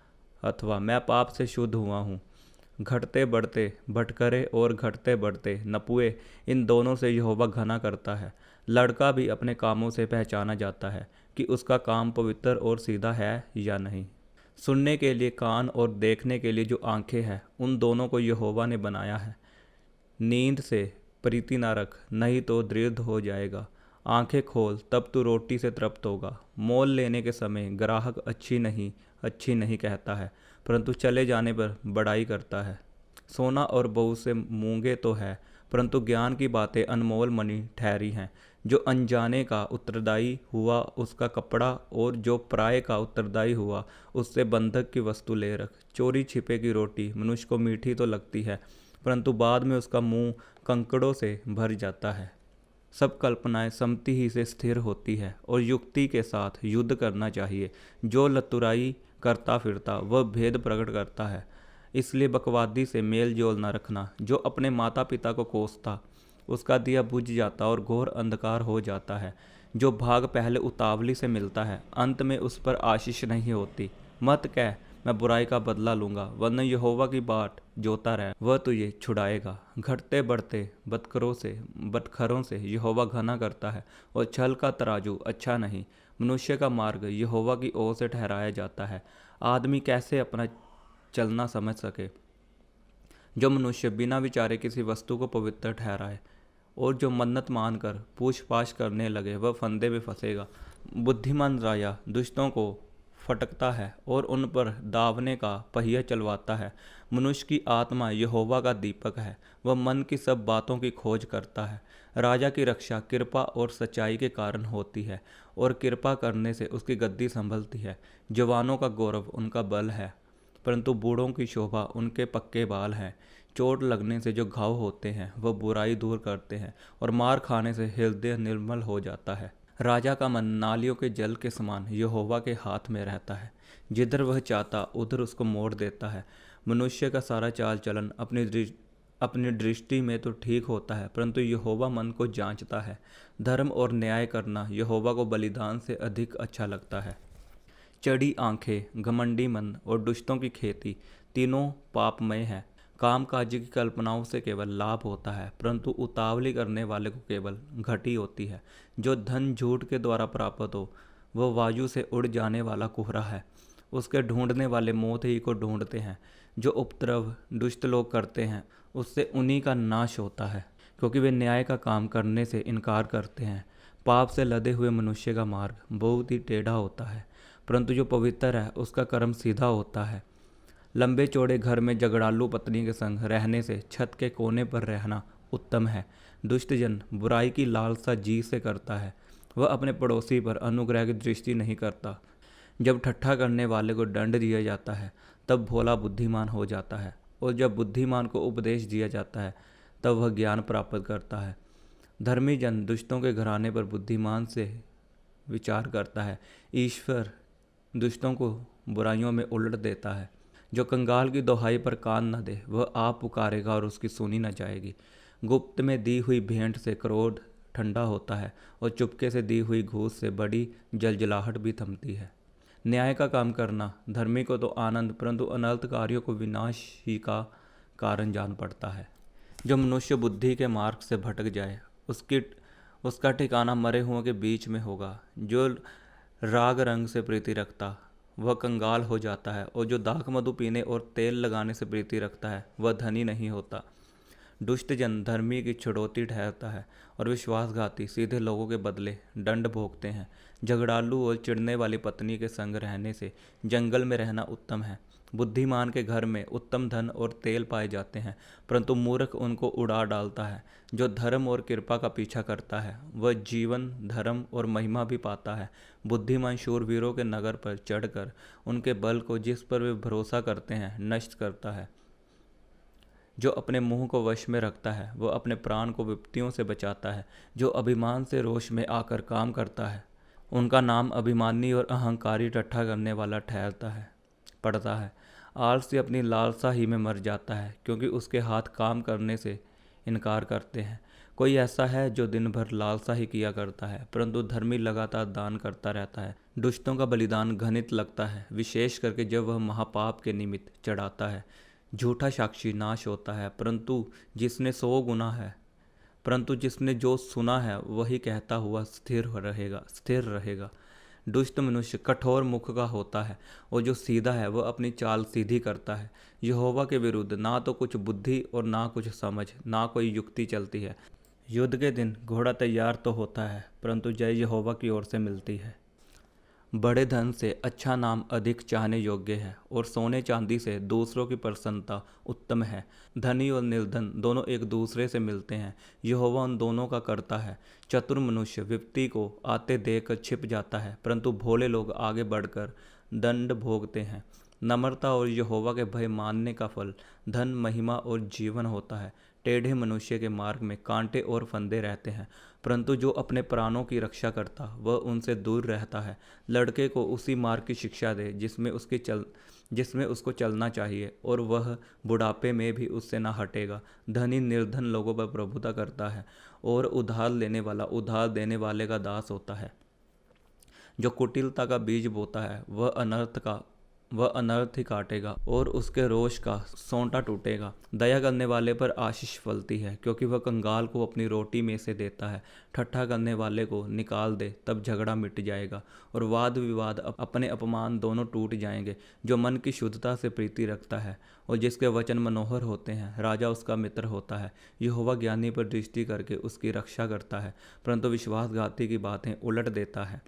अथवा मैं पाप से शुद्ध हुआ हूँ। घटते बढ़ते भटकरे और घटते बढ़ते नपुए, इन दोनों से यहोवा घना करता है। लड़का भी अपने कामों से पहचाना जाता है कि उसका काम पवित्र और सीधा है या नहीं। सुनने के लिए कान और देखने के लिए जो आंखें हैं, उन दोनों को यहोवा ने बनाया है। नींद से प्रीति ना रख, नहीं तो दृढ़ हो जाएगा। आंखें खोल, तब तू रोटी से तृप्त होगा। मोल लेने के समय ग्राहक अच्छी नहीं कहता है, परंतु चले जाने पर बड़ाई करता है। सोना और बहुत से मूंगे तो है, परंतु ज्ञान की बातें अनमोल मणि ठहरी हैं। जो अनजाने का उत्तरदायी हुआ उसका कपड़ा, और जो पराये का उत्तरदायी हुआ उससे बंधक की वस्तु ले रख। चोरी छिपे की रोटी मनुष्य को मीठी तो लगती है, परंतु बाद में उसका मुंह कंकड़ों से भर जाता है। सब कल्पनाएं सम्मति ही से स्थिर होती है और युक्ति के साथ युद्ध करना चाहिए। जो लतुराई करता फिरता वह भेद प्रकट करता है, इसलिए बकवादी से मेल जोल न रखना। जो अपने माता पिता को कोसता उसका दिया बुझ जाता और घोर अंधकार हो जाता है। जो भाग पहले उतावली से मिलता है अंत में उस पर आशीष नहीं होती। मत कह मैं बुराई का बदला लूंगा, वरना यहोवा की बाट जोता रह, वह तुझे छुड़ाएगा। घटते बढ़ते बदखरों से यहोवा घना करता है और छल का तराजू अच्छा नहीं। मनुष्य का मार्ग यहोवा की ओर से ठहराया जाता है। आदमी कैसे अपना चलना समझ सके। जो मनुष्य बिना विचारे किसी वस्तु को पवित्र ठहराए और जो मन्नत मानकर पूछ पाछ करने लगे वह फंदे में फंसेगा। बुद्धिमान राजा दुष्टों को फटकता है और उन पर दावने का पहिया चलवाता है। मनुष्य की आत्मा यहोवा का दीपक है, वह मन की सब बातों की खोज करता है। राजा की रक्षा कृपा और सच्चाई के कारण होती है और कृपा करने से उसकी गद्दी संभलती है। जवानों का गौरव उनका बल है, परंतु बूढ़ों की शोभा उनके पक्के बाल हैं। चोट लगने से जो घाव होते हैं वह बुराई दूर करते हैं और मार खाने से हृदय निर्मल हो जाता है। राजा का मन नालियों के जल के समान यहोवा के हाथ में रहता है, जिधर वह चाहता उधर उसको मोड़ देता है। मनुष्य का सारा चाल चलन अपनी दृष्टि में तो ठीक होता है, परंतु यहोवा मन को जांचता है। धर्म और न्याय करना यहोवा को बलिदान से अधिक अच्छा लगता है। चढ़ी आंखें, घमंडी मन और दुष्टों की खेती तीनों पापमय है। कामकाजी की कल्पनाओं से केवल लाभ होता है, परंतु उतावली करने वाले को केवल घटी होती है। जो धन झूठ के द्वारा प्राप्त हो वह वायु से उड़ जाने वाला कुहरा है, उसके ढूंढने वाले मौत ही को ढूंढते हैं। जो उपद्रव दुष्ट लोग करते हैं उससे उन्हीं का नाश होता है, क्योंकि वे न्याय का काम करने से इनकार करते हैं। पाप से लदे हुए मनुष्य का मार्ग बहुत ही टेढ़ा होता है, परंतु जो पवित्र है उसका कर्म सीधा होता है। लंबे चौड़े घर में झगड़ालू पत्नी के संग रहने से छत के कोने पर रहना उत्तम है। दुष्ट जन बुराई की लालसा जी से करता है, वह अपने पड़ोसी पर अनुग्रह की दृष्टि नहीं करता। जब ठट्ठा करने वाले को दंड दिया जाता है तब भोला बुद्धिमान हो जाता है, और जब बुद्धिमान को उपदेश दिया जाता है तब वह ज्ञान प्राप्त करता है। धर्मी जन दुष्टों के घराने पर बुद्धिमान से विचार करता है। ईश्वर दुष्टों को बुराइयों में उलट देता है। जो कंगाल की दोहाई पर कान न दे वह आप पुकारेगा और उसकी सुनी न जाएगी। गुप्त में दी हुई भेंट से क्रोध ठंडा होता है और चुपके से दी हुई घूस से बड़ी जलजलाहट भी थमती है। न्याय का काम करना धर्मी को तो आनंद, परंतु अनर्थकारियों को विनाश ही का कारण जान पड़ता है। जो मनुष्य बुद्धि के मार्ग से भटक जाए उसका ठिकाना मरे हुओं के बीच में होगा। जो राग रंग से प्रीति रखता वह कंगाल हो जाता है, और जो दाख मधु पीने और तेल लगाने से प्रीति रखता है वह धनी नहीं होता। दुष्ट जन धर्मी की छुड़ौती ठहरता है और विश्वासघाती सीधे लोगों के बदले दंड भोगते हैं। झगड़ालू और चिढ़ने वाली पत्नी के संग रहने से जंगल में रहना उत्तम है। बुद्धिमान के घर में उत्तम धन और तेल पाए जाते हैं, परंतु मूर्ख उनको उड़ा डालता है। जो धर्म और कृपा का पीछा करता है वह जीवन, धर्म और महिमा भी पाता है। बुद्धिमान शूरवीरों के नगर पर चढ़कर उनके बल को, जिस पर वे भरोसा करते हैं, नष्ट करता है। जो अपने मुंह को वश में रखता है वह अपने प्राण को विपत्तियों से बचाता है। जो अभिमान से रोष में आकर काम करता है उनका नाम अभिमानी और अहंकारी ठट्ठा करने वाला पड़ता है। आलसी अपनी लालसा ही में मर जाता है, क्योंकि उसके हाथ काम करने से इनकार करते हैं। कोई ऐसा है जो दिन भर लालसा ही किया करता है, परंतु धर्मी लगातार दान करता रहता है। दुष्टों का बलिदान घनित लगता है, विशेष करके जब वह महापाप के निमित्त चढ़ाता है। झूठा साक्षी नाश होता है, परंतु जिसने जो सुना है वही कहता हुआ स्थिर रहेगा। दुष्ट मनुष्य कठोर मुख का होता है, और जो सीधा है वह अपनी चाल सीधी करता है। यहोवा के विरुद्ध ना तो कुछ बुद्धि और ना कुछ समझ, ना कोई युक्ति चलती है। युद्ध के दिन घोड़ा तैयार तो होता है, परंतु जय यहोवा की ओर से मिलती है। बड़े धन से अच्छा नाम अधिक चाहने योग्य है, और सोने चांदी से दूसरों की प्रसन्नता उत्तम है। धनी और निर्धन दोनों एक दूसरे से मिलते हैं, यहोवा उन दोनों का करता है। चतुर मनुष्य विपत्ति को आते देखकर छिप जाता है, परंतु भोले लोग आगे बढ़कर दंड भोगते हैं। नम्रता और यहोवा के भय मानने का फल धन, महिमा और जीवन होता है। टेढ़े मनुष्य के मार्ग में कांटे और फंदे रहते हैं, परंतु जो अपने प्राणों की रक्षा करता वह उनसे दूर रहता है। लड़के को उसी मार्ग की शिक्षा दे जिसमें उसको चलना चाहिए, और वह बुढ़ापे में भी उससे ना हटेगा। धनी निर्धन लोगों पर प्रभुता करता है, और उधार लेने वाला उधार देने वाले का दास होता है। जो कुटिलता का बीज बोता है वह अनर्थ ही काटेगा, और उसके रोष का सोंटा टूटेगा। दया करने वाले पर आशीष फलती है, क्योंकि वह कंगाल को अपनी रोटी में से देता है। ठट्ठा करने वाले को निकाल दे, तब झगड़ा मिट जाएगा, और वाद विवाद अपने अपमान दोनों टूट जाएंगे। जो मन की शुद्धता से प्रीति रखता है और जिसके वचन मनोहर होते हैं, राजा उसका मित्र होता है। यहोवा ज्ञानी पर दृष्टि करके उसकी रक्षा करता है, परंतु विश्वासघाती की बातें उलट देता है।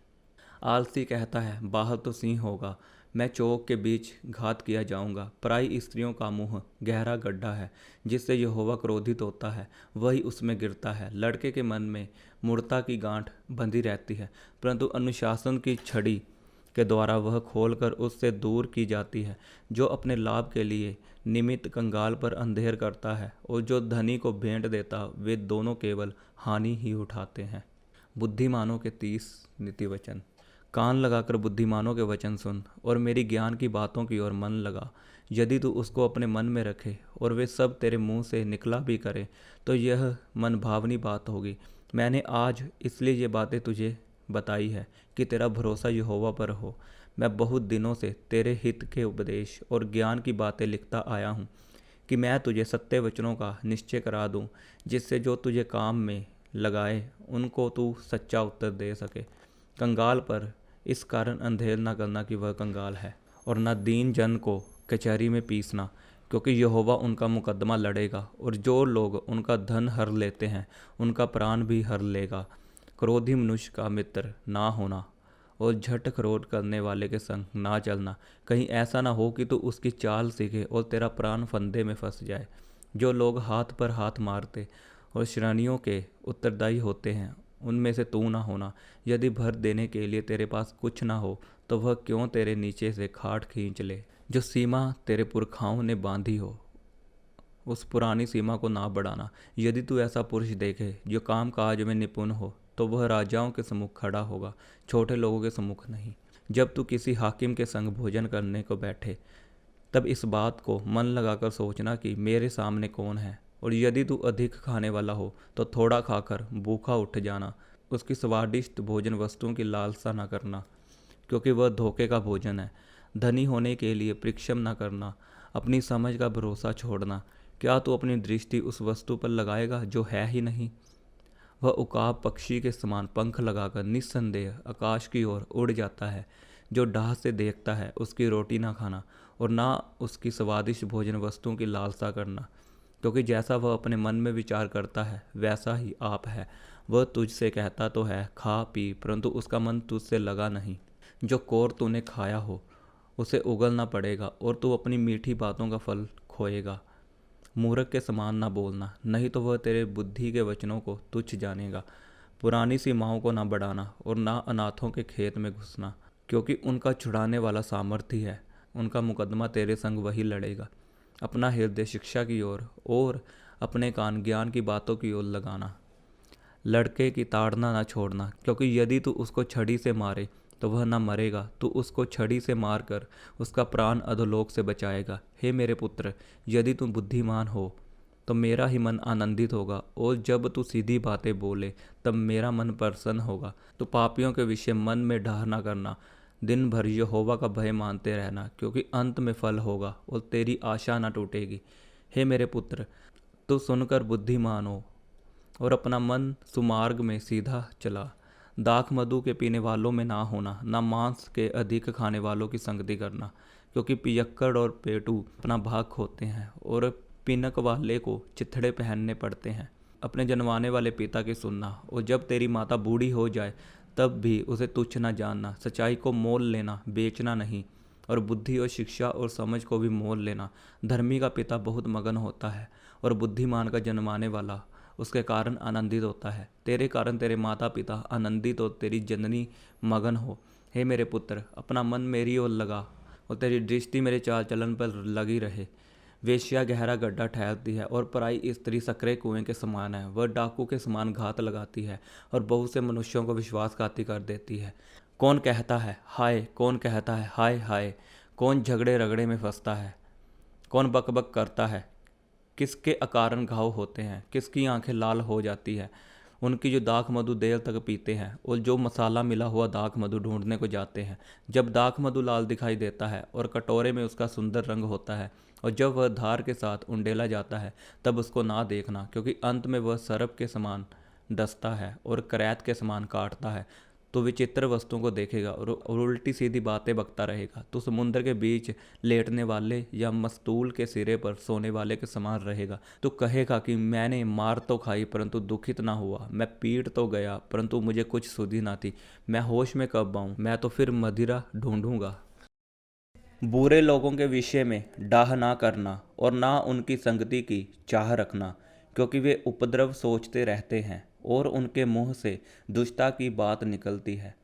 आलसी कहता है, बाहर तो सिंह होगा, मैं चौक के बीच घात किया जाऊंगा। पराई स्त्रियों का मुंह गहरा गड्ढा है, जिससे यहोवा क्रोधित होता है, वही उसमें गिरता है। लड़के के मन में मूर्खता की गांठ बंधी रहती है, परंतु अनुशासन की छड़ी के द्वारा वह खोलकर उससे दूर की जाती है। जो अपने लाभ के लिए निमित्त कंगाल पर अंधेर करता है और जो धनी को भेंट देता, वे दोनों केवल हानि ही उठाते हैं। बुद्धिमानों के 30 नीति वचन। कान लगाकर बुद्धिमानों के वचन सुन और मेरी ज्ञान की बातों की ओर मन लगा। यदि तू उसको अपने मन में रखे और वे सब तेरे मुंह से निकला भी करे, तो यह मन भावनी बात होगी। मैंने आज इसलिए ये बातें तुझे बताई है कि तेरा भरोसा यहोवा पर हो। मैं बहुत दिनों से तेरे हित के उपदेश और ज्ञान की बातें लिखता आया हूँ, कि मैं तुझे सत्य वचनों का निश्चय करा दूँ, जिससे जो तुझे काम में लगाए उनको तू सच्चा उत्तर दे सके। कंगाल पर इस कारण अंधेर न करना कि वह कंगाल है, और न दीन जन को कचहरी में पीसना, क्योंकि यहोवा उनका मुकदमा लड़ेगा, और जो लोग उनका धन हर लेते हैं उनका प्राण भी हर लेगा। क्रोधी मनुष्य का मित्र ना होना और झट क्रोध करने वाले के संग ना चलना, कहीं ऐसा ना हो कि तू उसकी चाल सीखे और तेरा प्राण फंदे में फंस जाए। जो लोग हाथ पर हाथ मारते और श्रेणियों के उत्तरदायी होते हैं, उनमें से तू ना होना। यदि भर देने के लिए तेरे पास कुछ ना हो, तो वह क्यों तेरे नीचे से खाट खींच ले। जो सीमा तेरे पुरखाओं ने बांधी हो, उस पुरानी सीमा को ना बढ़ाना। यदि तू ऐसा पुरुष देखे जो काम काज में निपुण हो, तो वह राजाओं के सम्मुख खड़ा होगा, छोटे लोगों के सम्मुख नहीं। जब तू किसी हाकिम के संग भोजन करने को बैठे, तब इस बात को मन लगाकर सोचना कि मेरे सामने कौन है। और यदि तू अधिक खाने वाला हो, तो थोड़ा खाकर भूखा उठ जाना। उसकी स्वादिष्ट भोजन वस्तुओं की लालसा न करना, क्योंकि वह धोखे का भोजन है। धनी होने के लिए परिश्रम न करना, अपनी समझ का भरोसा छोड़ना। क्या तू अपनी दृष्टि उस वस्तु पर लगाएगा जो है ही नहीं? वह उकाब पक्षी के समान पंख लगाकर निस्संदेह आकाश की ओर उड़ जाता है। जो डाह से देखता है उसकी रोटी ना खाना, और ना उसकी स्वादिष्ट भोजन वस्तुओं की लालसा करना, क्योंकि जैसा वह अपने मन में विचार करता है वैसा ही आप है। वह तुझसे कहता तो है खा पी, परंतु उसका मन तुझसे लगा नहीं। जो कोर तूने खाया हो उसे उगलना पड़ेगा, और तू अपनी मीठी बातों का फल खोएगा। मूर्ख के समान ना बोलना, नहीं तो वह तेरे बुद्धि के वचनों को तुच्छ जानेगा। पुरानी सीमाओं को ना बढ़ाना और ना अनाथों के खेत में घुसना, क्योंकि उनका छुड़ाने वाला सामर्थ्य है। उनका मुकदमा तेरे संग वही लड़ेगा। अपना हृदय शिक्षा की ओर और अपने कान ज्ञान की बातों की ओर लगाना। लड़के की ताड़ना ना छोड़ना, क्योंकि यदि तू उसको छड़ी से मारे तो वह ना मरेगा, तू उसको छड़ी से मारकर उसका प्राण अधोलोक से बचाएगा। हे मेरे पुत्र, यदि तू बुद्धिमान हो तो मेरा ही मन आनंदित होगा, और जब तू सीधी बातें बोले तब मेरा मन प्रसन्न होगा। तो पापियों के विषय मन में डर ना करना, दिन भर यहोवा का भय मानते रहना, क्योंकि अंत में फल होगा और तेरी आशा ना टूटेगी। हे मेरे पुत्र, तू सुनकर बुद्धिमान हो और अपना मन सुमार्ग में सीधा चला। दाख मधु के पीने वालों में ना होना, ना मांस के अधिक खाने वालों की संगति करना, क्योंकि पियक्कड़ और पेटू अपना भाग खोते हैं और पिनक वाले को चिथड़े पहनने पड़ते हैं। अपने जन्माने वाले पिता की सुनना, और जब तेरी माता बूढ़ी हो जाए तब भी उसे तुच्छ न जानना। सच्चाई को मोल लेना, बेचना नहीं, और बुद्धि और शिक्षा और समझ को भी मोल लेना। धर्मी का पिता बहुत मगन होता है, और बुद्धिमान का जन्माने वाला उसके कारण आनंदित होता है। तेरे कारण तेरे माता पिता आनंदित और तेरी जननी मगन हो। हे मेरे पुत्र, अपना मन मेरी ओर लगा और तेरी दृष्टि मेरे चाल चलन पर लगी रहे। वेश्या गहरा गड्ढा ठहरती है और पराई स्त्री सकरे कुएं के समान है। वह डाकू के समान घात लगाती है और बहुत से मनुष्यों को विश्वासघाती कर देती है। कौन कहता है हाय, कौन कहता है हाय हाय, कौन झगड़े रगड़े में फंसता है, कौन बकबक करता है, किसके अकारण घाव होते हैं, किसकी आंखें लाल हो जाती है, उनकी जो दाख मधु देर तक पीते हैं और जो मसाला मिला हुआ दाख मधु ढूंढने को जाते हैं। जब दाख मधु लाल दिखाई देता है और कटोरे में उसका सुंदर रंग होता है और जब वह धार के साथ उंडेला जाता है, तब उसको ना देखना, क्योंकि अंत में वह सरप के समान डसता है और करैत के समान काटता है। तो विचित्र वस्तुओं को देखेगा और उल्टी सीधी बातें बकता रहेगा। तो समुद्र के बीच लेटने वाले या मस्तूल के सिरे पर सोने वाले के समान रहेगा। तो कहेगा कि मैंने मार तो खाई परंतु दुखित ना हुआ, मैं पीट तो गया परंतु मुझे कुछ सुधि ना थी, मैं होश में कब आऊँ, मैं तो फिर मदिरा ढूंढूंगा। बुरे लोगों के विषय में डाह ना करना और ना उनकी संगति की चाह रखना, क्योंकि वे उपद्रव सोचते रहते हैं और उनके मुंह से दुष्टता की बात निकलती है।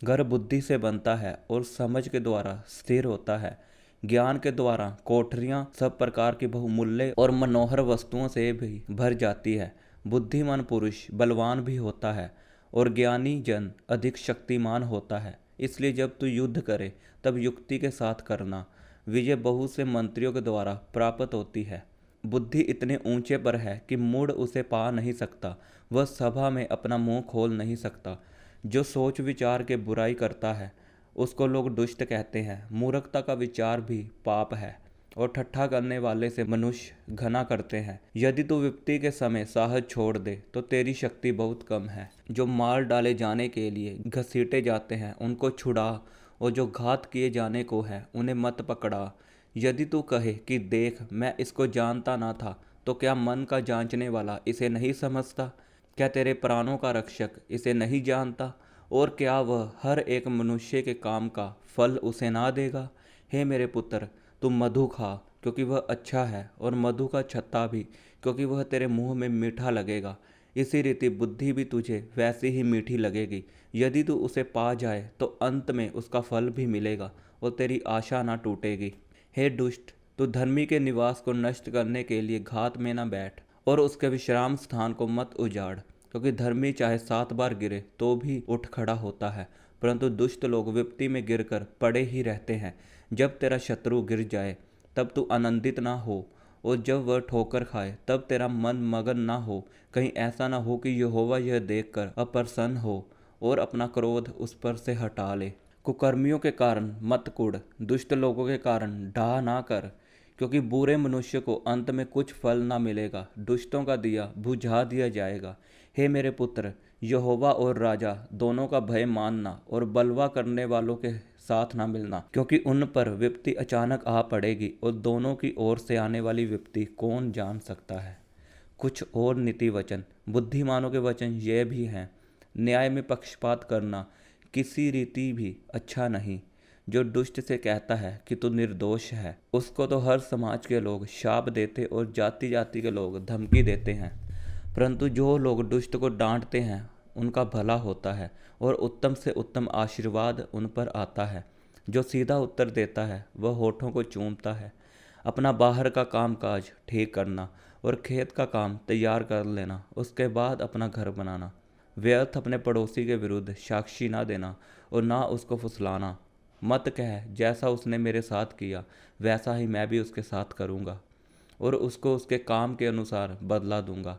घर बुद्धि से बनता है और समझ के द्वारा स्थिर होता है। ज्ञान के द्वारा कोठरियाँ सब प्रकार की बहुमूल्य और मनोहर वस्तुओं से भी भर जाती है। बुद्धिमान पुरुष बलवान भी होता है और ज्ञानी जन अधिक शक्तिमान होता है। इसलिए जब तू युद्ध करे तब युक्ति के साथ करना। विजय बहुत से मंत्रियों के द्वारा प्राप्त होती है। बुद्धि इतने ऊंचे पर है कि मूढ़ उसे पा नहीं सकता। वह सभा में अपना मुंह खोल नहीं सकता। जो सोच विचार के बुराई करता है उसको लोग दुष्ट कहते हैं। मूर्खता का विचार भी पाप है और ठट्ठा करने वाले से मनुष्य घृणा करते हैं। यदि तू विपत्ति के समय साहस छोड़ दे तो तेरी शक्ति बहुत कम है। जो मार डाले जाने के लिए घसीटे जाते हैं उनको छुड़ा, और जो घात किए जाने को है उन्हें मत पकड़ा। यदि तू कहे कि देख मैं इसको जानता ना था, तो क्या मन का जांचने वाला इसे नहीं समझता? क्या तेरे प्राणों का रक्षक इसे नहीं जानता? और क्या वह हर एक मनुष्य के काम का फल उसे ना देगा? हे मेरे पुत्र, तू मधु खा क्योंकि वह अच्छा है, और मधु का छत्ता भी, क्योंकि वह तेरे मुंह में मीठा लगेगा। इसी रीति बुद्धि भी तुझे वैसी ही मीठी लगेगी। यदि तू उसे पा जाए तो अंत में उसका फल भी मिलेगा और तेरी आशा ना टूटेगी। हे दुष्ट, तू धर्मी के निवास को नष्ट करने के लिए घात में न बैठ और उसके विश्राम स्थान को मत उजाड़, क्योंकि धर्मी चाहे 7 बार गिरे तो भी उठ खड़ा होता है, परंतु दुष्ट लोग विपत्ति में गिरकर पड़े ही रहते हैं। जब तेरा शत्रु गिर जाए तब तू आनंदित ना हो, और जब वह ठोकर खाए तब तेरा मन मगन ना हो। कहीं ऐसा ना हो कि यहोवा यह देखकर अप्रसन्न हो और अपना क्रोध उस पर से हटा ले। कुकर्मियों के कारण मत कुढ़, दुष्ट लोगों के कारण डाह ना कर, क्योंकि बुरे मनुष्य को अंत में कुछ फल ना मिलेगा। दुष्टों का दिया बुझा दिया जाएगा। हे मेरे पुत्र, यहोवा और राजा दोनों का भय मानना और बलवा करने वालों के साथ ना मिलना, क्योंकि उन पर विपत्ति अचानक आ पड़ेगी और दोनों की ओर से आने वाली विपत्ति कौन जान सकता है। कुछ और नीति वचन, बुद्धिमानों के वचन ये भी हैं। न्याय में पक्षपात करना किसी रीति भी अच्छा नहीं। जो दुष्ट से कहता है कि तू निर्दोष है, उसको तो हर समाज के लोग शाप देते और जाति जाति के लोग धमकी देते हैं, परंतु जो लोग दुष्ट को डांटते हैं उनका भला होता है और उत्तम से उत्तम आशीर्वाद उन पर आता है। जो सीधा उत्तर देता है वह होठों को चूमता है। अपना बाहर का काम काज ठीक करना और खेत का काम तैयार कर लेना, उसके बाद अपना घर बनाना। व्यर्थ अपने पड़ोसी के विरुद्ध साक्षी ना देना और ना उसको फुसलाना। मत कह जैसा उसने मेरे साथ किया वैसा ही मैं भी उसके साथ करूँगा और उसको उसके काम के अनुसार बदला दूंगा।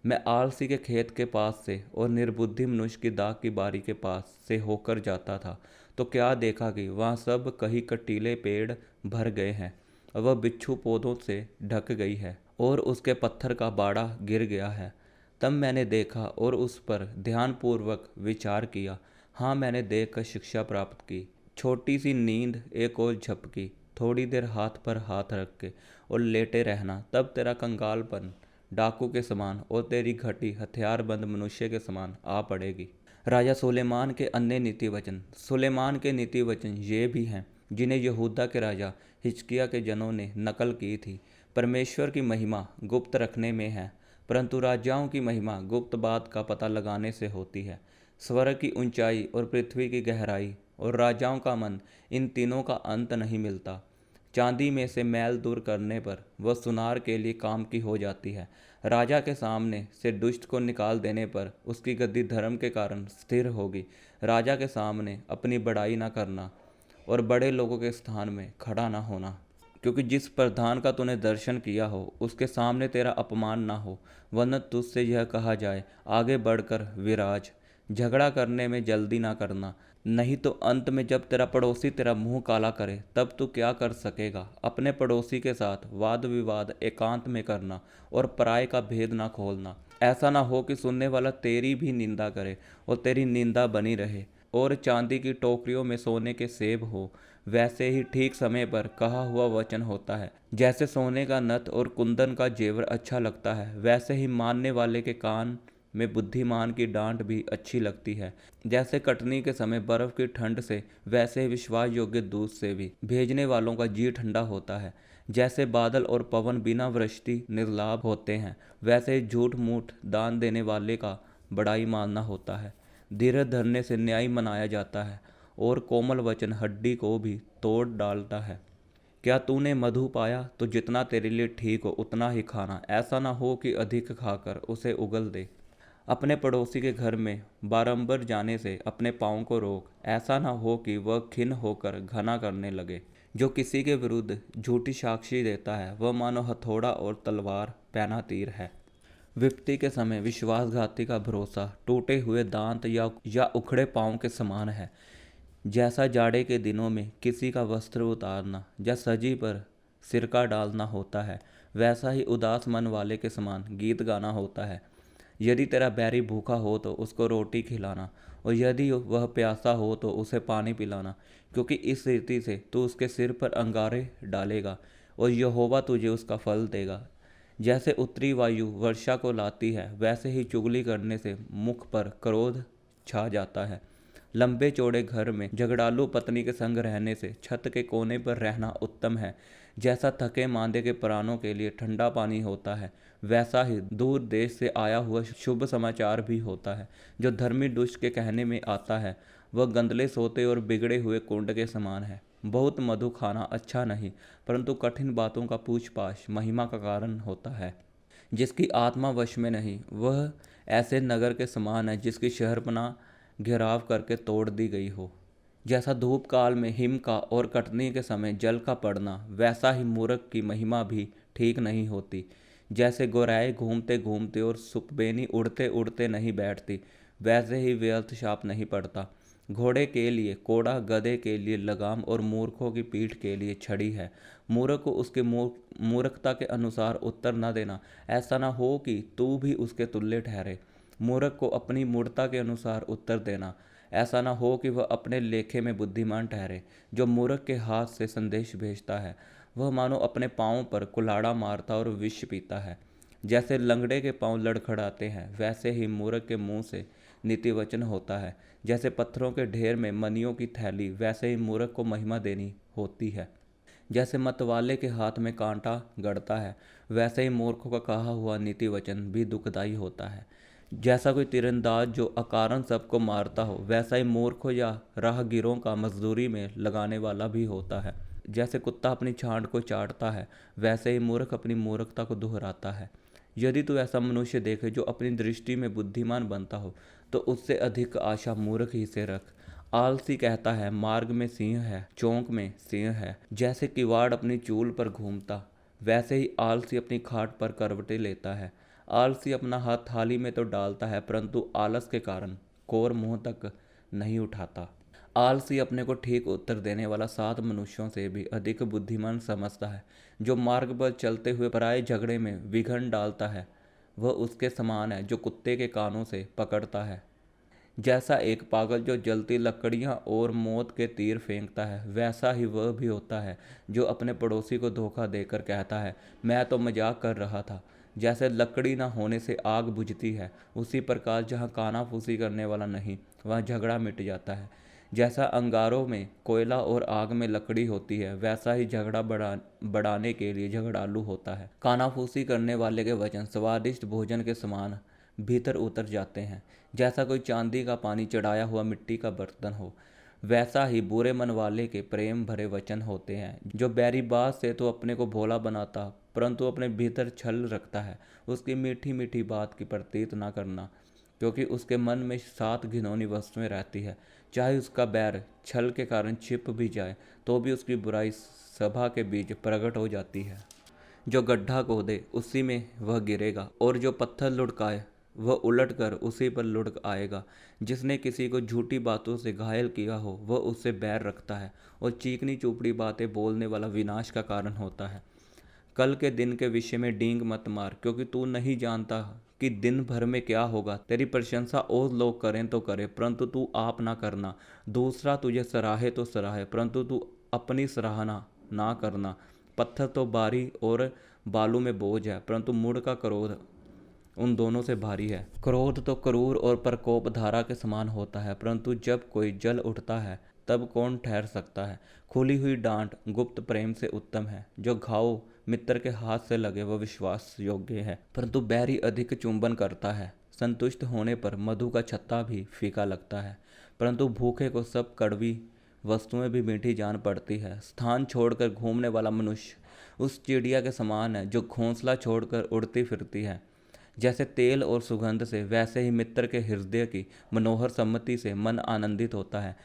मैं आलसी के खेत के पास से और निर्बुद्धि मनुष्य की दाख की बारी के पास से होकर जाता था, तो क्या देखा कि वहाँ सब कहीं कटीले पेड़ भर गए हैं और वह बिच्छू पौधों से ढक गई है और उसके पत्थर का बाड़ा गिर गया है। तब मैंने देखा और उस पर ध्यानपूर्वक विचार किया। हाँ, मैंने देख कर शिक्षा प्राप्त की। छोटी सी नींद एक और झपकी, थोड़ी देर हाथ पर हाथ रख के और लेटे रहना, तब तेरा कंगालपन डाकू के समान और तेरी घटी हथियारबंद मनुष्य के समान आ पड़ेगी। राजा सुलेमान के अन्य नीति वचन। सुलेमान के नीति वचन ये भी हैं जिन्हें यहूदा के राजा हिजकिय्याह के जनों ने नकल की थी। परमेश्वर की महिमा गुप्त रखने में है, परंतु राजाओं की महिमा गुप्त बात का पता लगाने से होती है। स्वर्ग की ऊंचाई और पृथ्वी की गहराई और राजाओं का मन, इन तीनों का अंत नहीं मिलता। चांदी में से मैल दूर करने पर वह सुनार के लिए काम की हो जाती है। राजा के सामने से दुष्ट को निकाल देने पर उसकी गद्दी धर्म के कारण स्थिर होगी। राजा के सामने अपनी बड़ाई ना करना और बड़े लोगों के स्थान में खड़ा ना होना, क्योंकि जिस प्रधान का तूने दर्शन किया हो उसके सामने तेरा अपमान ना हो, वरना तुझसे यह कहा जाए आगे बढ़कर विराज। झगड़ा करने में जल्दी ना करना, नहीं तो अंत में जब तेरा पड़ोसी तेरा मुंह काला करे तब तू क्या कर सकेगा। अपने पड़ोसी के साथ वाद विवाद एकांत में करना और पराये का भेद ना खोलना। ऐसा ना हो कि सुनने वाला तेरी भी निंदा करे और तेरी निंदा बनी रहे। और चांदी की टोकरियों में सोने के सेब हो, वैसे ही ठीक समय पर कहा हुआ वचन होता है। जैसे सोने का नथ और कुंदन का जेवर अच्छा लगता है, वैसे ही मानने वाले के कान में बुद्धिमान की डांट भी अच्छी लगती है। जैसे कटनी के समय बर्फ की ठंड से, वैसे ही विश्वास योग्य दूध से भी भेजने वालों का जी ठंडा होता है। जैसे बादल और पवन बिना वृष्टि निर्लाभ होते हैं, वैसे ही झूठ मूठ दान देने वाले का बड़ाई मानना होता है। धीरज धरने से न्याय मनाया जाता है और कोमल वचन हड्डी को भी तोड़ डालता है। क्या तूने मधु पाया तो जितना तेरे लिए ठीक हो उतना ही खाना, ऐसा ना हो कि अधिक खाकर उसे उगल दे। अपने पड़ोसी के घर में बारंबार जाने से अपने पाँव को रोक, ऐसा ना हो कि वह खिन्न होकर घना करने लगे। जो किसी के विरुद्ध झूठी साक्षी देता है वह मानो हथौड़ा और तलवार पहना तीर है। विपत्ति के समय विश्वासघाती का भरोसा टूटे हुए दांत या उखड़े पाँव के समान है। जैसा जाड़े के दिनों में किसी का वस्त्र उतारना या सजी पर सिरका डालना होता है, वैसा ही उदास मन वाले के समान गीत गाना होता है। यदि तेरा बैरी भूखा हो तो उसको रोटी खिलाना, और यदि वह प्यासा हो तो उसे पानी पिलाना, क्योंकि इस रीति से तू उसके सिर पर अंगारे डालेगा और यहोवा तुझे उसका फल देगा। जैसे उत्तरी वायु वर्षा को लाती है, वैसे ही चुगली करने से मुख पर क्रोध छा जाता है। लंबे चौड़े घर में झगड़ालू पत्नी के संग रहने से छत के कोने पर रहना उत्तम है। जैसा थके मांदे के प्राणों के लिए ठंडा पानी होता है, वैसा ही दूर देश से आया हुआ शुभ समाचार भी होता है। जो धर्मी दुष्ट के कहने में आता है वह गंदले सोते और बिगड़े हुए कुंड के समान है। बहुत मधु खाना अच्छा नहीं, परंतु कठिन बातों का पूछपाछ महिमा का कारण होता है। जिसकी आत्मा वश में नहीं, वह ऐसे नगर के समान है जिसकी शहरपनाह घेराव करके तोड़ दी गई हो। जैसा धूप काल में हिम का और कटनी के समय जल का पड़ना, वैसा ही मूर्ख की महिमा भी ठीक नहीं होती। जैसे गोराए घूमते घूमते और सुकबेनी उड़ते उड़ते नहीं बैठती, वैसे ही व्यर्थ शाप नहीं पड़ता। घोड़े के लिए कोड़ा, गधे के लिए लगाम और मूर्खों की पीठ के लिए छड़ी है। मूर्ख को उसके मूर्खता के अनुसार उत्तर न देना, ऐसा न हो कि तू भी उसके तुल्य ठहरे। मूर्ख को अपनी मूर्खता के अनुसार उत्तर देना, ऐसा न हो कि वह अपने लेखे में बुद्धिमान ठहरे। जो मूर्ख के हाथ से संदेश भेजता है वह मानो अपने पाँव पर कुल्हाड़ा मारता और विष पीता है। जैसे लंगड़े के पांव लड़खड़ाते हैं, वैसे ही मूर्ख के मुंह से नीति वचन होता है। जैसे पत्थरों के ढेर में मनियों की थैली, वैसे ही मूर्ख को महिमा देनी होती है। जैसे मतवाले के हाथ में कांटा गड़ता है, वैसे ही मूर्खों का कहा हुआ नीति वचन भी दुखदाई होता है। जैसा कोई तीरंदाज जो अकारण सबको मारता हो, वैसा ही मूर्खों या राहगीरों का मजदूरी में लगाने वाला भी होता है। जैसे कुत्ता अपनी छांट को चाटता है, वैसे ही मूर्ख अपनी मूर्खता को दोहराता है। यदि तू ऐसा मनुष्य देखे जो अपनी दृष्टि में बुद्धिमान बनता हो, तो उससे अधिक आशा मूर्ख ही से रख। आलसी कहता है मार्ग में सिंह है, चौक में सिंह है। जैसे किवाड़ अपनी चूल पर घूमता, वैसे ही आलसी अपनी खाट पर करवटें लेता है। आलसी अपना हाथ थाली में तो डालता है, परंतु आलस के कारण कोर मुंह तक नहीं उठाता। आलसी अपने को ठीक उत्तर देने वाला 7 मनुष्यों से भी अधिक बुद्धिमान समझता है। जो मार्ग पर चलते हुए पराये झगड़े में विघन डालता है, वह उसके समान है जो कुत्ते के कानों से पकड़ता है। जैसा एक पागल जो जलती लकड़ियां और मौत के तीर फेंकता है, वैसा ही वह भी होता है जो अपने पड़ोसी को धोखा देकर कहता है मैं तो मजाक कर रहा था। जैसे लकड़ी न होने से आग बुझती है, उसी प्रकार जहाँ कानाफूसी करने वाला नहीं, वहाँ झगड़ा मिट जाता है। जैसा अंगारों में कोयला और आग में लकड़ी होती है, वैसा ही झगड़ा बढ़ाने के लिए झगड़ालू होता है। कानाफूसी करने वाले के वचन स्वादिष्ट भोजन के समान भीतर उतर जाते हैं। जैसा कोई चांदी का पानी चढ़ाया हुआ मिट्टी का बर्तन हो, वैसा ही बुरे मन वाले के प्रेम भरे वचन होते हैं। जो बैरी बात से तो अपने को भोला बनाता परंतु अपने भीतर छल रखता है, उसकी मीठी मीठी बात की प्रतीत ना करना, क्योंकि उसके मन में 7 घिनौनी वस्तुएं रहती है। चाहे उसका बैर छल के कारण छिप भी जाए तो भी उसकी बुराई सभा के बीच प्रकट हो जाती है। जो गड्ढा खोदे उसी में वह गिरेगा, और जो पत्थर लुढ़काए वह उलट कर उसी पर लुढ़क आएगा। जिसने किसी को झूठी बातों से घायल किया हो वह उससे बैर रखता है, और चीकनी चुपड़ी बातें बोलने वाला विनाश का कारण होता है। कल के दिन के विषय में डींग मत मार, क्योंकि तू नहीं जानता कि दिन भर में क्या होगा। तेरी प्रशंसा और लोग करें तो करें, परंतु तू आप ना करना। दूसरा तुझे सराहे तो सराहे, परंतु तू अपनी सराहना ना करना। पत्थर तो भारी और बालू में बोझ है, परंतु मूढ़ का क्रोध उन दोनों से भारी है। क्रोध तो क्रूर और प्रकोप धारा के समान होता है, परंतु जब कोई जल उठता है तब कौन ठहर सकता है। खुली हुई डांट गुप्त प्रेम से उत्तम है। जो घाव मित्र के हाथ से लगे वह विश्वास योग्य है, परंतु बैरी अधिक चुंबन करता है। संतुष्ट होने पर मधु का छत्ता भी फीका लगता है, परंतु भूखे को सब कड़वी वस्तुएं भी मीठी जान पड़ती है। स्थान छोड़कर घूमने वाला मनुष्य उस चिड़िया के समान है जो घोंसला छोड़कर उड़ती फिरती है। जैसे तेल और सुगंध से, वैसे ही मित्र के हृदय की मनोहर सम्मति से मन आनंदित होता है।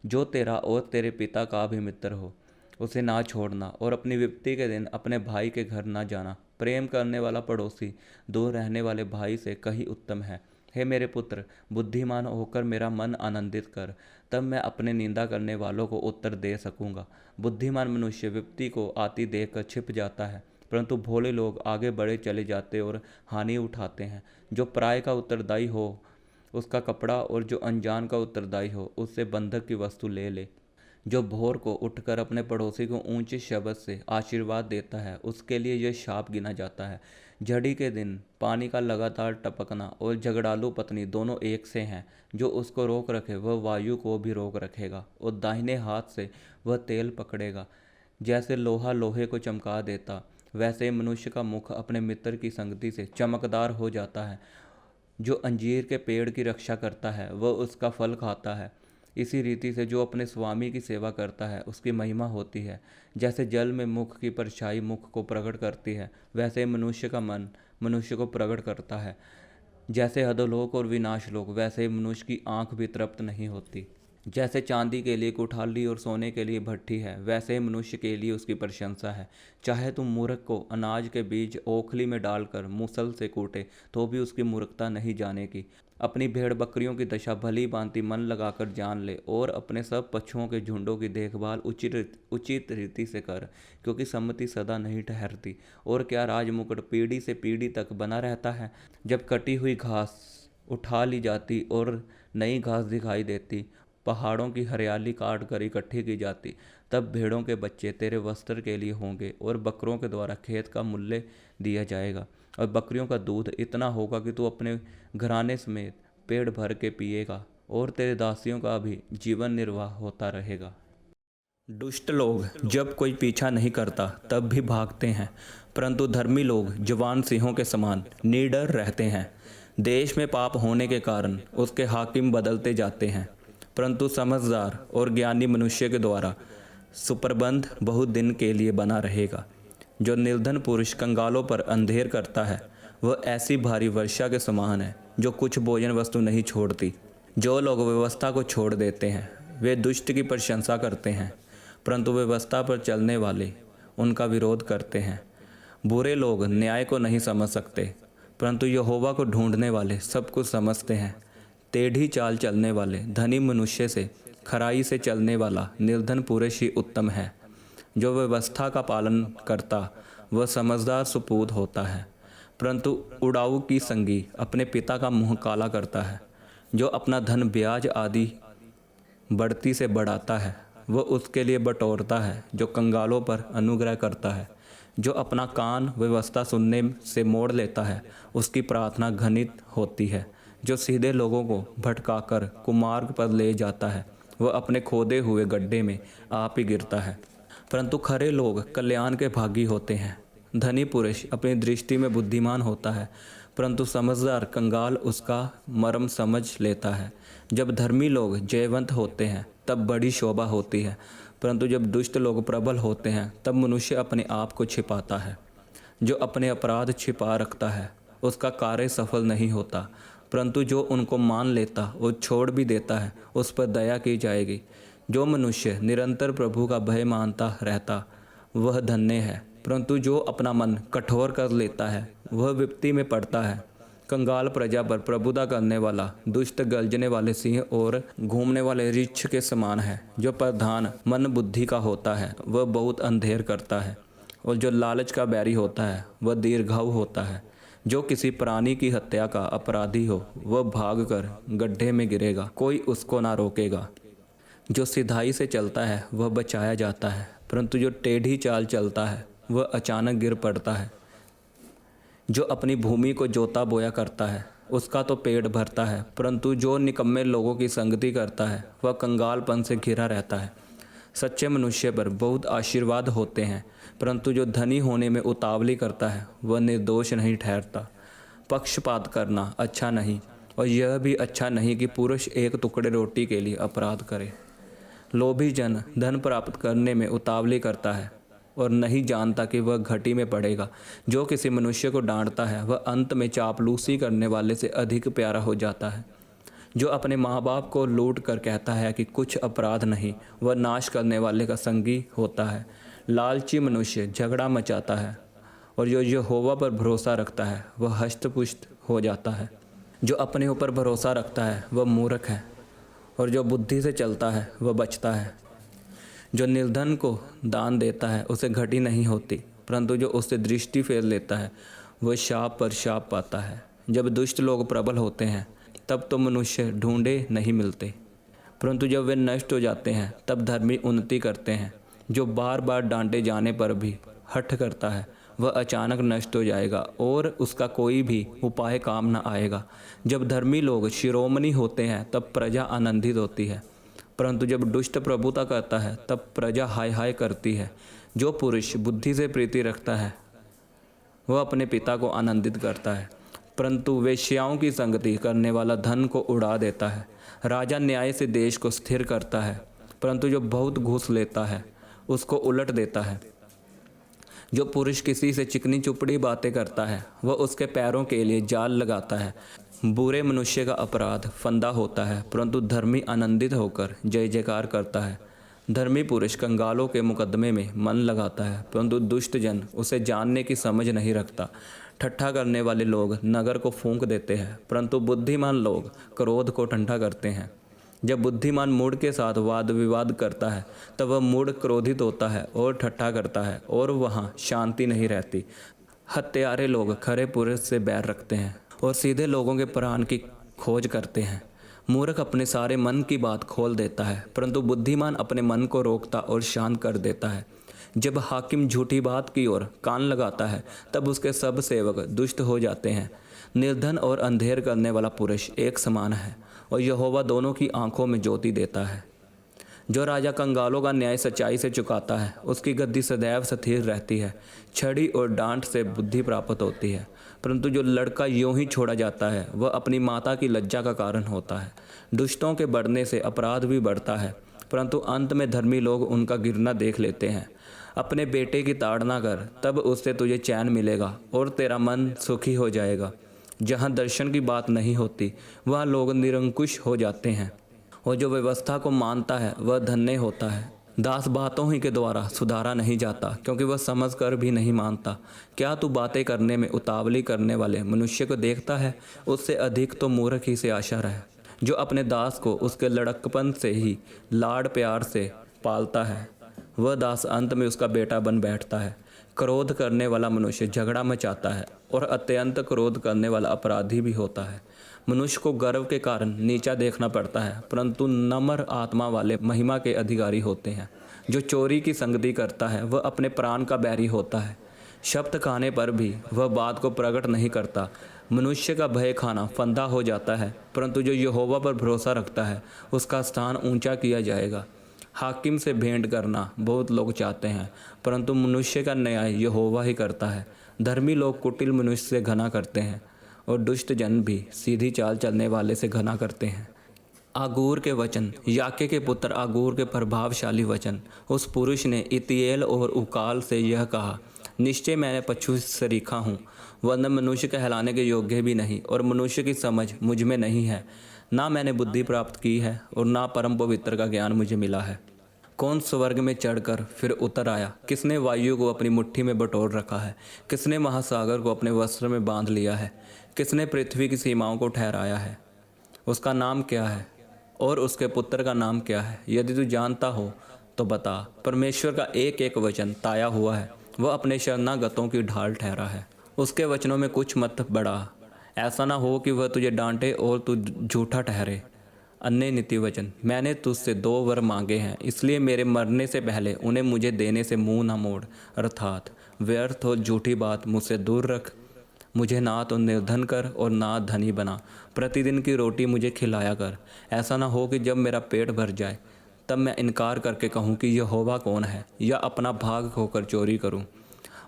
जो तेरा और तेरे पिता का भी मित्र हो उसे ना छोड़ना, और अपनी विपत्ति के दिन अपने भाई के घर ना जाना। प्रेम करने वाला पड़ोसी दूर रहने वाले भाई से कहीं उत्तम है। हे मेरे पुत्र, बुद्धिमान होकर मेरा मन आनंदित कर, तब मैं अपने निंदा करने वालों को उत्तर दे सकूंगा। बुद्धिमान मनुष्य विपत्ति को आती देखकर छिप जाता है, परंतु भोले लोग आगे बढ़े चले जाते और हानि उठाते हैं। जो पराये का उत्तरदायी हो उसका कपड़ा, और जो अनजान का उत्तरदायी हो उससे बंधक की वस्तु ले ले। जो भोर को उठकर अपने पड़ोसी को ऊंचे शब्द से आशीर्वाद देता है उसके लिए यह शाप गिना जाता है। झड़ी के दिन पानी का लगातार टपकना और झगड़ालू पत्नी दोनों एक से हैं। जो उसको रोक रखे वह वायु को भी रोक रखेगा, और दाहिने हाथ से वह तेल पकड़ेगा। जैसे लोहा लोहे को चमका देता, वैसे मनुष्य का मुख अपने मित्र की संगति से चमकदार हो जाता है। जो अंजीर के पेड़ की रक्षा करता है वह उसका फल खाता है। इसी रीति से जो अपने स्वामी की सेवा करता है उसकी महिमा होती है। जैसे जल में मुख की परछाई मुख को प्रकट करती है, वैसे मनुष्य का मन मनुष्य को प्रकट करता है। जैसे अधोलोक और विनाशलोक, वैसे ही मनुष्य की आंख भी तृप्त नहीं होती। जैसे चांदी के लिए कुठाली और सोने के लिए भट्ठी है, वैसे ही मनुष्य के लिए उसकी प्रशंसा है। चाहे तुम मूर्ख को अनाज के बीज ओखली में डालकर मुसल से कूटे तो भी उसकी मूर्खता नहीं जानेगी। अपनी भेड़ बकरियों की दशा भली भांति मन लगाकर जान ले, और अपने सब पशुओं के झुंडों की देखभाल उचित रीति से कर, क्योंकि सम्मति सदा नहीं ठहरती। और क्या राजमुकुट पीढ़ी से पीढ़ी तक बना रहता है। जब कटी हुई घास उठा ली जाती और नई घास दिखाई देती, पहाड़ों की हरियाली काट कर इकट्ठी की जाती, तब भेड़ों के बच्चे तेरे वस्त्र के लिए होंगे, और बकरों के द्वारा खेत का मूल्य दिया जाएगा, और बकरियों का दूध इतना होगा कि तू अपने घराने समेत पेट भर के पिएगा, और तेरे दासियों का भी जीवन निर्वाह होता रहेगा। दुष्ट लोग जब कोई पीछा नहीं करता तब भी भागते हैं, परंतु धर्मी लोग जवान सिंहों के समान निडर रहते हैं। देश में पाप होने के कारण उसके हाकिम बदलते जाते हैं, परंतु समझदार और ज्ञानी मनुष्य के द्वारा सुप्रबंध बहुत दिन के लिए बना रहेगा। जो निर्धन पुरुष कंगालों पर अंधेर करता है वह ऐसी भारी वर्षा के समान है जो कुछ भोजन वस्तु नहीं छोड़ती। जो लोग व्यवस्था को छोड़ देते हैं वे दुष्ट की प्रशंसा करते हैं, परंतु व्यवस्था पर चलने वाले उनका विरोध करते हैं। बुरे लोग न्याय को नहीं समझ सकते, परंतु यहोवा को ढूंढने वाले सब कुछ समझते हैं। टेढ़ी चाल चलने वाले धनी मनुष्य से खराई से चलने वाला निर्धन पुरुष ही उत्तम है। जो व्यवस्था का पालन करता वह समझदार सुपूत होता है, परंतु उड़ाऊ की संगी अपने पिता का मुंह काला करता है। जो अपना धन ब्याज आदि बढ़ती से बढ़ाता है वह उसके लिए बटोरता है। जो कंगालों पर अनुग्रह करता है, जो अपना कान व्यवस्था सुनने से मोड़ लेता है, उसकी प्रार्थना घनित होती है। जो सीधे लोगों को भटकाकर कुमार्ग पर ले जाता है वह अपने खोदे हुए गड्ढे में आप ही गिरता है। परंतु खरे लोग कल्याण के भागी होते हैं। धनी पुरुष अपनी दृष्टि में बुद्धिमान होता है, परंतु समझदार कंगाल उसका मर्म समझ लेता है। जब धर्मी लोग जयवंत होते हैं तब बड़ी शोभा होती है, परंतु जब दुष्ट लोग प्रबल होते हैं तब मनुष्य अपने आप को छिपाता है। जो अपने अपराध छिपा रखता है उसका कार्य सफल नहीं होता, परंतु जो उनको मान लेता और छोड़ भी देता है उस पर दया की जाएगी। जो मनुष्य निरंतर प्रभु का भय मानता रहता वह धन्य है, परंतु जो अपना मन कठोर कर लेता है वह विपत्ति में पड़ता है। कंगाल प्रजा पर प्रभुता करने वाला दुष्ट गर्जने वाले सिंह और घूमने वाले रीछ के समान है। जो प्रधान मन बुद्धि का होता है वह बहुत अंधेर करता है, और जो लालच का बैरी होता है वह दीर्घायु होता है। जो किसी प्राणी की हत्या का अपराधी हो वह भागकर गड्ढे में गिरेगा, कोई उसको ना रोकेगा। जो सिधाई से चलता है वह बचाया जाता है, परंतु जो टेढ़ी चाल चलता है वह अचानक गिर पड़ता है। जो अपनी भूमि को जोता बोया करता है उसका तो पेट भरता है, परंतु जो निकम्मे लोगों की संगति करता है वह कंगालपन से घिरा रहता है। सच्चे मनुष्य पर बहुत आशीर्वाद होते हैं, परंतु जो धनी होने में उतावली करता है वह निर्दोष नहीं ठहरता। पक्षपात करना अच्छा नहीं, और यह भी अच्छा नहीं कि पुरुष एक टुकड़े रोटी के लिए अपराध करे। लोभी जन धन प्राप्त करने में उतावली करता है और नहीं जानता कि वह घटी में पड़ेगा। जो किसी मनुष्य को डांटता है वह अंत में चापलूसी करने वाले से अधिक प्यारा हो जाता है। जो अपने माँ बाप को लूट कर कहता है कि कुछ अपराध नहीं, वह नाश करने वाले का संगी होता है। लालची मनुष्य झगड़ा मचाता है, और जो यहोवा पर भरोसा रखता है वह हष्टपुष्ट हो जाता है। जो अपने ऊपर भरोसा रखता है वह मूर्ख है, और जो बुद्धि से चलता है वह बचता है। जो निर्धन को दान देता है उसे घटी नहीं होती, परंतु जो उससे दृष्टि फेर लेता है वह शाप पर शाप पाता है। जब दुष्ट लोग प्रबल होते हैं तब तो मनुष्य ढूंढे नहीं मिलते, परंतु जब वे नष्ट हो जाते हैं तब धर्मी उन्नति करते हैं। जो बार बार डांटे जाने पर भी हठ करता है वह अचानक नष्ट हो जाएगा और उसका कोई भी उपाय काम न आएगा। जब धर्मी लोग शिरोमणि होते हैं तब प्रजा आनंदित होती है, परंतु जब दुष्ट प्रभुता करता है तब प्रजा हाय हाय करती है। जो पुरुष बुद्धि से प्रीति रखता है वह अपने पिता को आनंदित करता है, परंतु वेश्याओं की संगति करने वाला धन को उड़ा देता है। राजा न्याय से देश को स्थिर करता है, परंतु जो बहुत घूस लेता है उसको उलट देता है। जो पुरुष किसी से चिकनी चुपड़ी बातें करता है वह उसके पैरों के लिए जाल लगाता है। बुरे मनुष्य का अपराध फंदा होता है, परंतु धर्मी आनंदित होकर जय जयकार करता है। धर्मी पुरुष कंगालों के मुकदमे में मन लगाता है, परंतु दुष्ट जन उसे जानने की समझ नहीं रखता। ठट्ठा करने वाले लोग नगर को फूंक देते हैं, परंतु बुद्धिमान लोग क्रोध को ठंडा करते हैं। जब बुद्धिमान मूढ़ के साथ वाद विवाद करता है तब वह मूढ़ क्रोधित होता है और ठट्ठा करता है, और वहाँ शांति नहीं रहती। हत्यारे लोग खरे पुरुष से बैर रखते हैं और सीधे लोगों के प्राण की खोज करते हैं। मूर्ख अपने सारे मन की बात खोल देता है, परंतु बुद्धिमान अपने मन को रोकता और शांत कर देता है। जब हाकिम झूठी बात की ओर कान लगाता है तब उसके सब सेवक दुष्ट हो जाते हैं। निर्धन और अंधेर करने वाला पुरुष एक समान है, और यहोवा दोनों की आंखों में ज्योति देता है। जो राजा कंगालों का न्याय सच्चाई से चुकाता है उसकी गद्दी सदैव स्थिर रहती है। छड़ी और डांट से बुद्धि प्राप्त होती है, परंतु जो लड़का यूं ही छोड़ा जाता है वह अपनी माता की लज्जा का कारण होता है। दुष्टों के बढ़ने से अपराध भी बढ़ता है, परंतु अंत में धर्मी लोग उनका गिरना देख लेते हैं। अपने बेटे की ताड़ना कर, तब उससे तुझे चैन मिलेगा और तेरा मन सुखी हो जाएगा। जहाँ दर्शन की बात नहीं होती वहाँ लोग निरंकुश हो जाते हैं, और जो व्यवस्था को मानता है वह धन्य होता है। दास बातों ही के द्वारा सुधारा नहीं जाता, क्योंकि वह समझ कर भी नहीं मानता। क्या तू बातें करने में उतावली करने वाले मनुष्य को देखता है? उससे अधिक तो मूर्ख ही से आशा रहे। जो अपने दास को उसके लड़कपन से ही लाड़ प्यार से पालता है वह दास अंत में उसका बेटा बन बैठता है। क्रोध करने वाला मनुष्य झगड़ा मचाता है, और अत्यंत क्रोध करने वाला अपराधी भी होता है। मनुष्य को गर्व के कारण नीचा देखना पड़ता है, परंतु नम्र आत्मा वाले महिमा के अधिकारी होते हैं। जो चोरी की संगति करता है वह अपने प्राण का बैरी होता है। शब्द खाने पर भी वह बात को प्रकट नहीं करता। मनुष्य का भय खाना फंदा हो जाता है, परंतु जो यहोवा पर भरोसा रखता है उसका स्थान ऊंचा किया जाएगा। हाकिम से भेंट करना बहुत लोग चाहते हैं, परंतु मनुष्य का न्याय यहोवा ही करता है। धर्मी लोग कुटिल मनुष्य से घृणा करते हैं, और दुष्ट जन भी सीधी चाल चलने वाले से घृणा करते हैं। आगूर के वचन। याके के पुत्र आगूर के प्रभावशाली वचन। उस पुरुष ने इतिएल और उकाल से यह कहा, निश्चय मैंने पशु सरीखा हूँ, वरन मनुष्य कहलाने के योग्य भी नहीं, और मनुष्य की समझ मुझ में नहीं है। ना मैंने बुद्धि प्राप्त की है और ना परम पवित्र का ज्ञान मुझे मिला है। कौन स्वर्ग में चढ़कर फिर उतर आया? किसने वायु को अपनी मुट्ठी में बटोर रखा है? किसने महासागर को अपने वस्त्र में बांध लिया है? किसने पृथ्वी की सीमाओं को ठहराया है? उसका नाम क्या है और उसके पुत्र का नाम क्या है? यदि तू जानता हो तो बता। परमेश्वर का एक एक वचन ताया हुआ है, वह अपने शरणागतों की ढाल ठहरा है। उसके वचनों में कुछ मत बढ़ा, ऐसा ना हो कि वह तुझे डांटे और तू झूठा ठहरे। अन्य नीति वचन। मैंने तुझसे 2 वर मांगे हैं, इसलिए मेरे मरने से पहले उन्हें मुझे देने से मुंह ना मोड़, अर्थात व्यर्थ और झूठी बात मुझसे दूर रख। मुझे ना तो निर्धन कर और ना धनी बना। प्रतिदिन की रोटी मुझे खिलाया कर। ऐसा ना हो कि जब मेरा पेट भर जाए तब मैं इनकार करके कहूँ कि यहोवा कौन है, या अपना भाग खोकर चोरी करूँ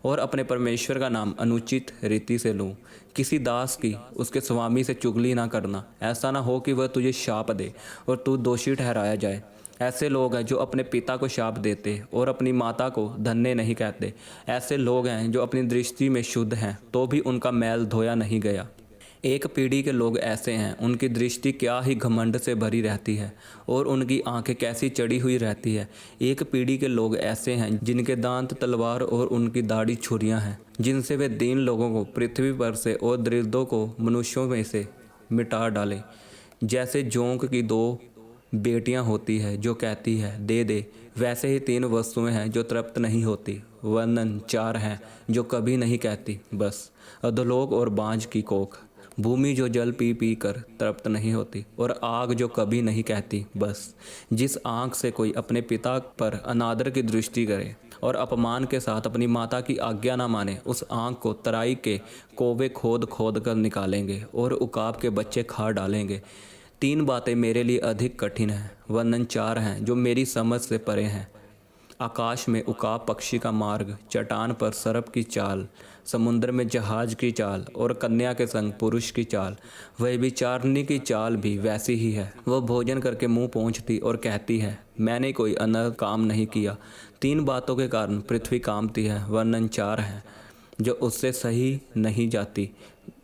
और अपने परमेश्वर का नाम अनुचित रीति से लूँ। किसी दास की उसके स्वामी से चुगली ना करना। ऐसा ना हो कि वह तुझे शाप दे और तू दोषी ठहराया जाए। ऐसे लोग हैं जो अपने पिता को शाप देते और अपनी माता को धन्य नहीं कहते। ऐसे लोग हैं जो अपनी दृष्टि में शुद्ध हैं तो भी उनका मैल धोया नहीं गया। एक पीढ़ी के लोग ऐसे हैं, उनकी दृष्टि क्या ही घमंड से भरी रहती है और उनकी आंखें कैसी चढ़ी हुई रहती है। एक पीढ़ी के लोग ऐसे हैं जिनके दांत तलवार और उनकी दाढ़ी छुरियां हैं, जिनसे वे दीन लोगों को पृथ्वी पर से और दरिद्रों को मनुष्यों में से मिटा डालें। जैसे जोंक की 2 बेटियां होती है जो कहती है दे दे, वैसे ही 3 वस्तुएं हैं जो तृप्त नहीं होती, वरन 4 हैं जो कभी नहीं कहती बस, अधोलोक और बांझ की कोख। भूमि जो जल पी पी कर तृप्त नहीं होती, और आग जो कभी नहीं कहती बस। जिस आँख से कोई अपने पिता पर अनादर की दृष्टि करे और अपमान के साथ अपनी माता की आज्ञा न माने, उस आँख को तराई के कोवे खोद खोद कर निकालेंगे और उकाब के बच्चे खा डालेंगे। 3 बातें मेरे लिए अधिक कठिन हैं, वरन 4 हैं जो मेरी समझ से परे हैं। आकाश में उकाब पक्षी का मार्ग, चट्टान पर सर्प की चाल, समुद्र में जहाज की चाल और कन्या के संग पुरुष की चाल। वह विचारनी की चाल भी वैसी ही है। वह भोजन करके मुंह पोंछती और कहती है, मैंने कोई अनर्थ काम नहीं किया। 3 बातों के कारण पृथ्वी कांपती है, वरन 4 हैं जो उससे सही नहीं जाती।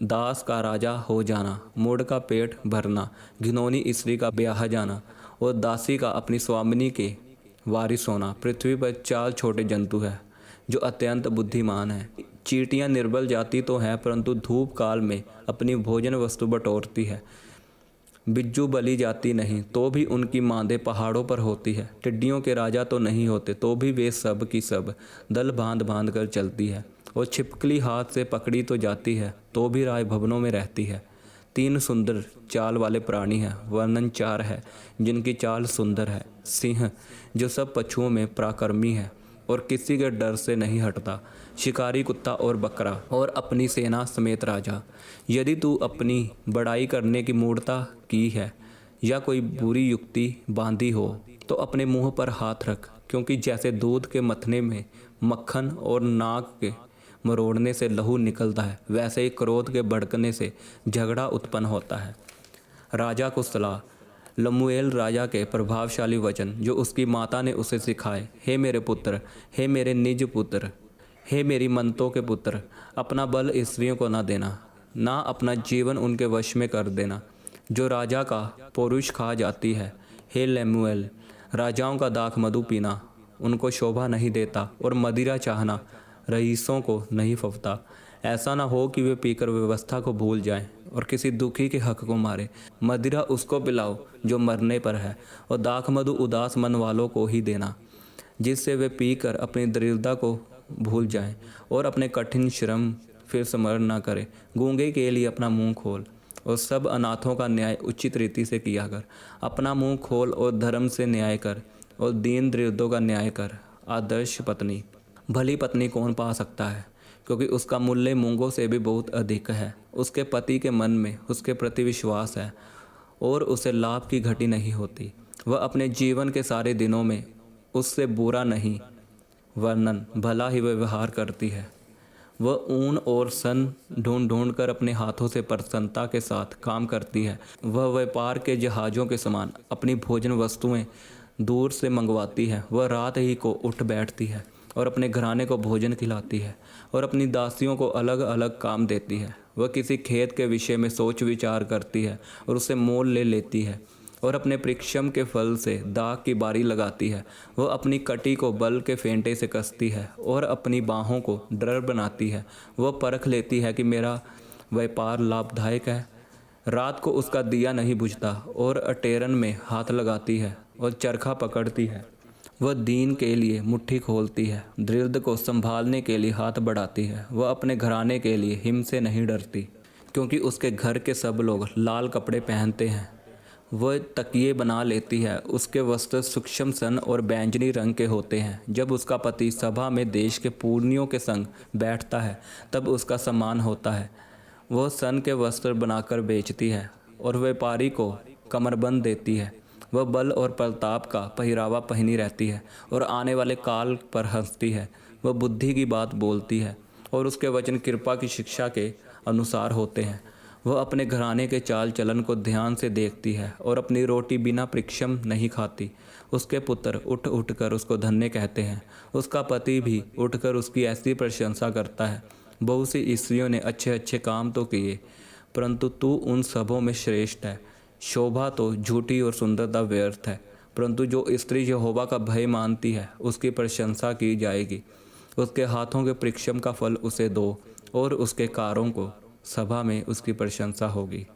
दास का राजा हो जाना, मूढ़ का पेट भरना, घिनौनी स्त्री का ब्याह जाना और दासी का अपनी स्वामिनी के वारिस होना। पृथ्वी पर 4 छोटे जंतु हैं जो अत्यंत बुद्धिमान हैं। चींटियां निर्बल जाति तो हैं, परंतु धूप काल में अपनी भोजन वस्तु बटोरती है। बिज्जू बली जाती नहीं तो भी उनकी मांदें पहाड़ों पर होती है। टिड्डियों के राजा तो नहीं होते तो भी वे सब की सब दल बांध बांध कर चलती है। और छिपकली हाथ से पकड़ी तो जाती है तो भी राय भवनों में रहती है। 3 सुंदर चाल वाले प्राणी हैं, वर्णन 4 है जिनकी चाल सुंदर है। सिंह जो सब पशुओं में पराक्रमी है और किसी के डर से नहीं हटता। शिकारी कुत्ता और बकरा और अपनी सेना समेत राजा। यदि तू अपनी बड़ाई करने की मूढ़ता की है या कोई बुरी युक्ति बांधी हो तो अपने मुंह पर हाथ रख, क्योंकि जैसे दूध के मथने में मक्खन और नाक के मरोड़ने से लहू निकलता है, वैसे ही क्रोध के भड़कने से झगड़ा उत्पन्न होता है। राजा को सलाह। लमूएल राजा के प्रभावशाली वचन जो उसकी माता ने उसे सिखाए। हे मेरे पुत्र, हे मेरे निज पुत्र, हे मेरी मनतों के पुत्र, अपना बल स्त्रियों को ना देना, ना अपना जीवन उनके वश में कर देना जो राजा का पौरुष खा जाती है। हे लमूएल, राजाओं का दाख मधु पीना उनको शोभा नहीं देता और मदिरा चाहना रईसों को नहीं फवता। ऐसा ना हो कि वे पीकर व्यवस्था को भूल जाएं और किसी दुखी के हक को मारे। मदिरा उसको पिलाओ जो मरने पर है और दाख मधु उदास मन वालों को ही देना, जिससे वे पीकर अपनी दरिद्रता को भूल जाएं और अपने कठिन श्रम फिर स्मरण ना करें। गूंगे के लिए अपना मुंह खोल और सब अनाथों का न्याय उचित रीति से किया कर। अपना मुंह खोल और धर्म से न्याय कर और दीन दरिद्रों का न्याय कर। आदर्श पत्नी। भली पत्नी कौन पा सकता है, क्योंकि उसका मूल्य मूंगों से भी बहुत अधिक है। उसके पति के मन में उसके प्रति विश्वास है और उसे लाभ की घटी नहीं होती। वह अपने जीवन के सारे दिनों में उससे बुरा नहीं वरन भला ही व्यवहार करती है। वह ऊन और सन ढूंढ ढूंढ कर अपने हाथों से प्रसन्नता के साथ काम करती है। वह व्यापार के जहाज़ों के समान अपनी भोजन वस्तुएं दूर से मंगवाती है। वह रात ही को उठ बैठती है और अपने घराने को भोजन खिलाती है और अपनी दासियों को अलग अलग काम देती है। वह किसी खेत के विषय में सोच विचार करती है और उसे मोल ले लेती है और अपने परिश्रम के फल से दाग की बारी लगाती है। वह अपनी कटी को बल के फेंटे से कसती है और अपनी बाहों को दृढ़ बनाती है। वह परख लेती है कि मेरा व्यापार लाभदायक है। रात को उसका दिया नहीं बुझता और अटेरन में हाथ लगाती है और चरखा पकड़ती है। वह दीन के लिए मुट्ठी खोलती है, दृढ़ को संभालने के लिए हाथ बढ़ाती है। वह अपने घराने के लिए हिम से नहीं डरती, क्योंकि उसके घर के सब लोग लाल कपड़े पहनते हैं। वह तकिए बना लेती है, उसके वस्त्र सूक्ष्म सन और बैंगनी रंग के होते हैं। जब उसका पति सभा में देश के पुरनियों के संग बैठता है तब उसका सम्मान होता है। वह सन के वस्त्र बनाकर बेचती है और व्यापारी को कमरबंद देती है। वह बल और प्रताप का पहरावा पहनी रहती है और आने वाले काल पर हंसती है। वह बुद्धि की बात बोलती है और उसके वचन कृपा की शिक्षा के अनुसार होते हैं। वह अपने घराने के चाल चलन को ध्यान से देखती है और अपनी रोटी बिना परिश्रम नहीं खाती। उसके पुत्र उठ उठ कर उसको धन्य कहते हैं। उसका पति भी उठकर उसकी ऐसी प्रशंसा करता है। बहुत सी स्त्रियों ने अच्छे अच्छे काम तो किए, परंतु तू उन सबों में श्रेष्ठ है। शोभा तो झूठी और सुंदरता व्यर्थ है, परंतु जो स्त्री यहोवा का भय मानती है उसकी प्रशंसा की जाएगी। उसके हाथों के परिश्रम का फल उसे दो और उसके कारों को सभा में उसकी प्रशंसा होगी।